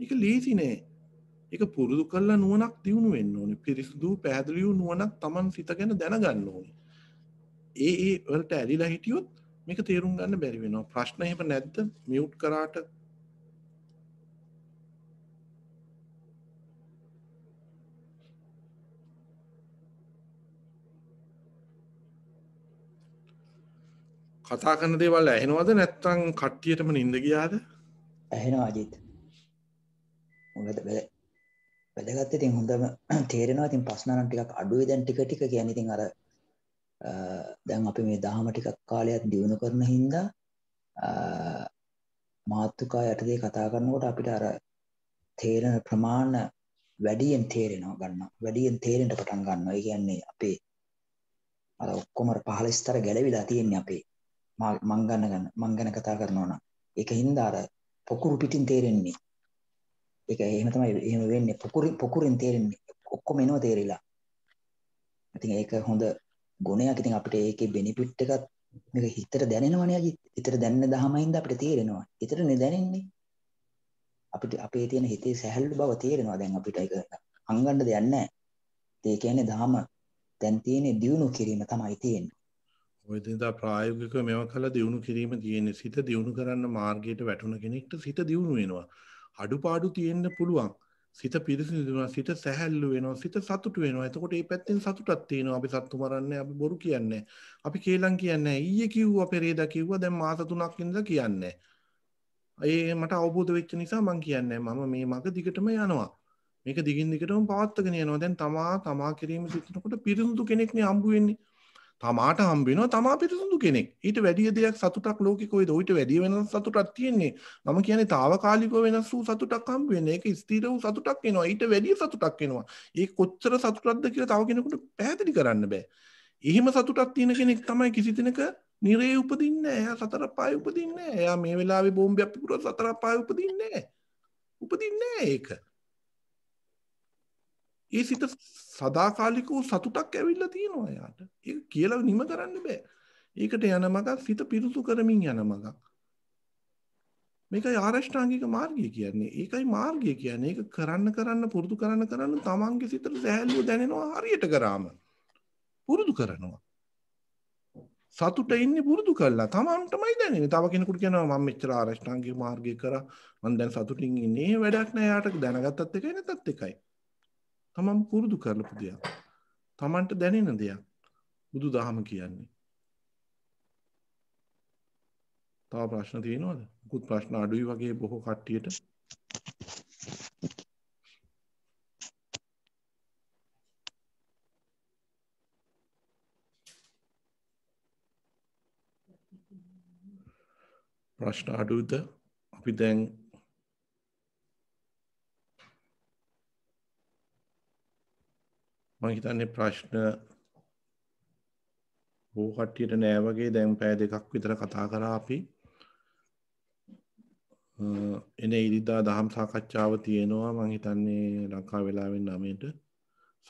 S1: ඒක ලේසි නෑ. ඒක පුරුදු කරලා නුවණක් දියුණු වෙන්න ඕනේ. පිරිසුදු පැහැදිලි වූ නුවණක් Taman සිත ගැන දැනගන්න ඕනේ. ඒ වලට ඇලිලා හිටියොත් මේක තේරුම් ගන්න බැරි වෙනවා. ප්‍රශ්න එහෙම නැද්ද? මියුට් කරාට කතා කරන දේවල් ඇහෙනවද නැත්නම් කට්ටියටම නිින්ද ගියාද?
S2: ඇහෙනවා අජිත්. වැදගත් ඉතින් හොඳම තේරෙනවා. ඉතින් ප්‍රශ්න නම් ටිකක් අඩුයි දැන් ටික ටික කියන්නේ. ඉතින් අර දැන් අපි මේ දහම ටිකක් කාලයක් දිනු කරන හින්දා මාතෘකා යටතේ කතා කරනකොට අපිට අර තේරෙන ප්‍රමාණ වැඩියෙන් තේරෙනවා ගන්නවා. වැඩියෙන් තේරෙන්න පටන් ගන්නවා. ඒ කියන්නේ අපේ අර ඔක්කොම 15 ස්තර ගැලවිලා තියෙන්නේ අපේ මං ගැන කතා කරනවා නම් ඒකින්ද අර පොකුරු පිටින් තේරෙන්නේ. ඒක එහෙම තමයි එහෙම වෙන්නේ. පොකුරින් තේරෙන්නේ. ඔක්කොම එනවා තේරිලා. ඉතින් ඒක හොඳ ගුණයක්. ඉතින් අපිට ඒකේ බෙනිෆිට් එකක් මේක හිතට දැනෙනවනේ අජිත්. හිතට දැනෙන දහමින්ද අපිට තේරෙනවා. හිතටනේ දැනෙන්නේ. අපිට අපේ තියෙන හිතේ සැහැල්ලු බව තේරෙනවා. දැන් අපිට ඒක අංගන්න දෙයක් නැහැ. ඒ කියන්නේ දහම දැන් තියෙන්නේ දියුණු කිරීම තමයි තියෙන්නේ.
S1: ඔය දිනදා ප්‍රායෝගිකව මේවා කළා දියුණු කිරීම තියෙන්නේ. සිත දියුණු කරන්න මාර්ගයට වැටුණ කෙනෙක්ට සිත දියුණු වෙනවා. අඩුපාඩු තියෙන්න පුළුවන්. සිත පිරිසිදු වෙනවා, සිත සැහැල්ලු වෙනවා, සිත සතුටු වෙනවා. එතකොට මේ පැත්තෙන් සතුටක් තියෙනවා. අපි සත්තු මරන්නේ, අපි බොරු කියන්නේ, අපි කේලම් කියන්නේ. ඊයේ කිව්වා, පෙරේදා කිව්වා, දැන් මාස 3ක් ඉඳලා කියන්නේ. ඒ මට අවබෝධ වෙච්ච නිසා මම කියන්නේ මම මේ මග දිගටම යනවා. මේක දිගින් දිගටම පවත්වාගෙන යනවා. දැන් තමා කිරීම සිටිනකොට පිරිසුදු කෙනෙක්නේ හම්බ වෙන්නේ. තමාට හම්බ වෙනවා තමා පිරිසුදු කෙනෙක්. ඊට වැඩි දෙයක් සතුටක් ලෝකෙ කොයිද? ඊට වැඩි වෙනස් සතුටක් තියෙන්නේ. මම කියන්නේ తాවකාලිකව වෙනස් වූ සතුටක් හම්බ වෙන්නේ. ඒක ස්ථිර වූ සතුටක් එනවා. ඊට වැඩි සතුටක් එනවා. ඒක කොච්චර සතුටක්ද කියලා තව කෙනෙකුට පැහැදිලි කරන්න බෑ. එහෙම සතුටක් තියෙන කෙනෙක් තමයි කිසි දිනක නිරේ උපදින්නේ නැහැ. එයා සතර පාය උපදින්නේ නැහැ. එයා මේ වෙලාවේ බෝම්බයක් පිපුරුවා සතර පාය උපදින්නේ නැහැ. උපදින්නේ නැහැ ඒක. ඒ සිත සදාකාලික වූ සතුටක් ඇවිල්ලා තියෙනවා එයාට. ඒක කියලා නිම කරන්න බෑ. ඒකට යන මගක් සිත පිරිසු කරමින් යන මගක්. මේකයි ආරෂ්ඨාංගික මාර්ගය කියන්නේ. ඒකයි මාර්ගය කියන්නේ. ඒක කරන්න පුරුදු කරන්න තමන්ගේ සිතට සැහැල්ලුව දැනෙනවා හරියට කරාම. පුරුදු කරනවා. සතුට ඉන්නේ පුරුදු කළා. තමන්ටමයි දැනෙන්නේ. තව කෙනෙකුට කියනවා මම මෙච්චර ආරෂ්ඨාංගික මාර්ගය කරා. මම දැන් සතුටින් ඉන්නේ. වැඩක් නෑ. යාට දැනගත්තත් එකයි නැතත් එකයි. තමන් පුරුදු කරලපු දෙයක්. තමන්ට දැනෙන දෙයක්. බුදු දහම කියන්නේ. තව ප්‍රශ්න තියෙනවද? මුකුත් ප්‍රශ්න අඩුයි වගේ බොහෝ කට්ටියට. ප්‍රශ්න අඩුද? අපි දැන් මම හිතන්නේ ප්‍රශ්න බොහෝ කට්ටියට නෑ වගේ. දැන් පැය දෙකක් විතර කතා කරා අපි. එනේ ඉරිදා දහම් සාකච්ඡාව තියෙනවා. මම හිතන්නේ ලංකා වෙලාවෙන් 9ට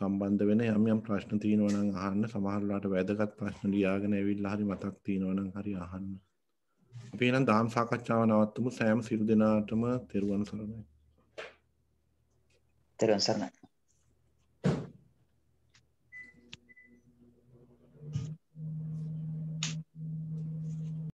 S1: සම්බන්ධ වෙන යම් ප්‍රශ්න තියෙනවා නම් අහන්න. සමහර වෙලාවට වැදගත් ප්‍රශ්න ලියාගෙන ඇවිල්ලා හරි මතක් තියෙනවා නම් හරි අහන්න. අපි එහෙනම් දහම් සාකච්ඡාව නවත්තමු. සෑම සියලු දෙනාටම තෙරුවන් සරණයි.
S2: තෙරුවන් සරණයි.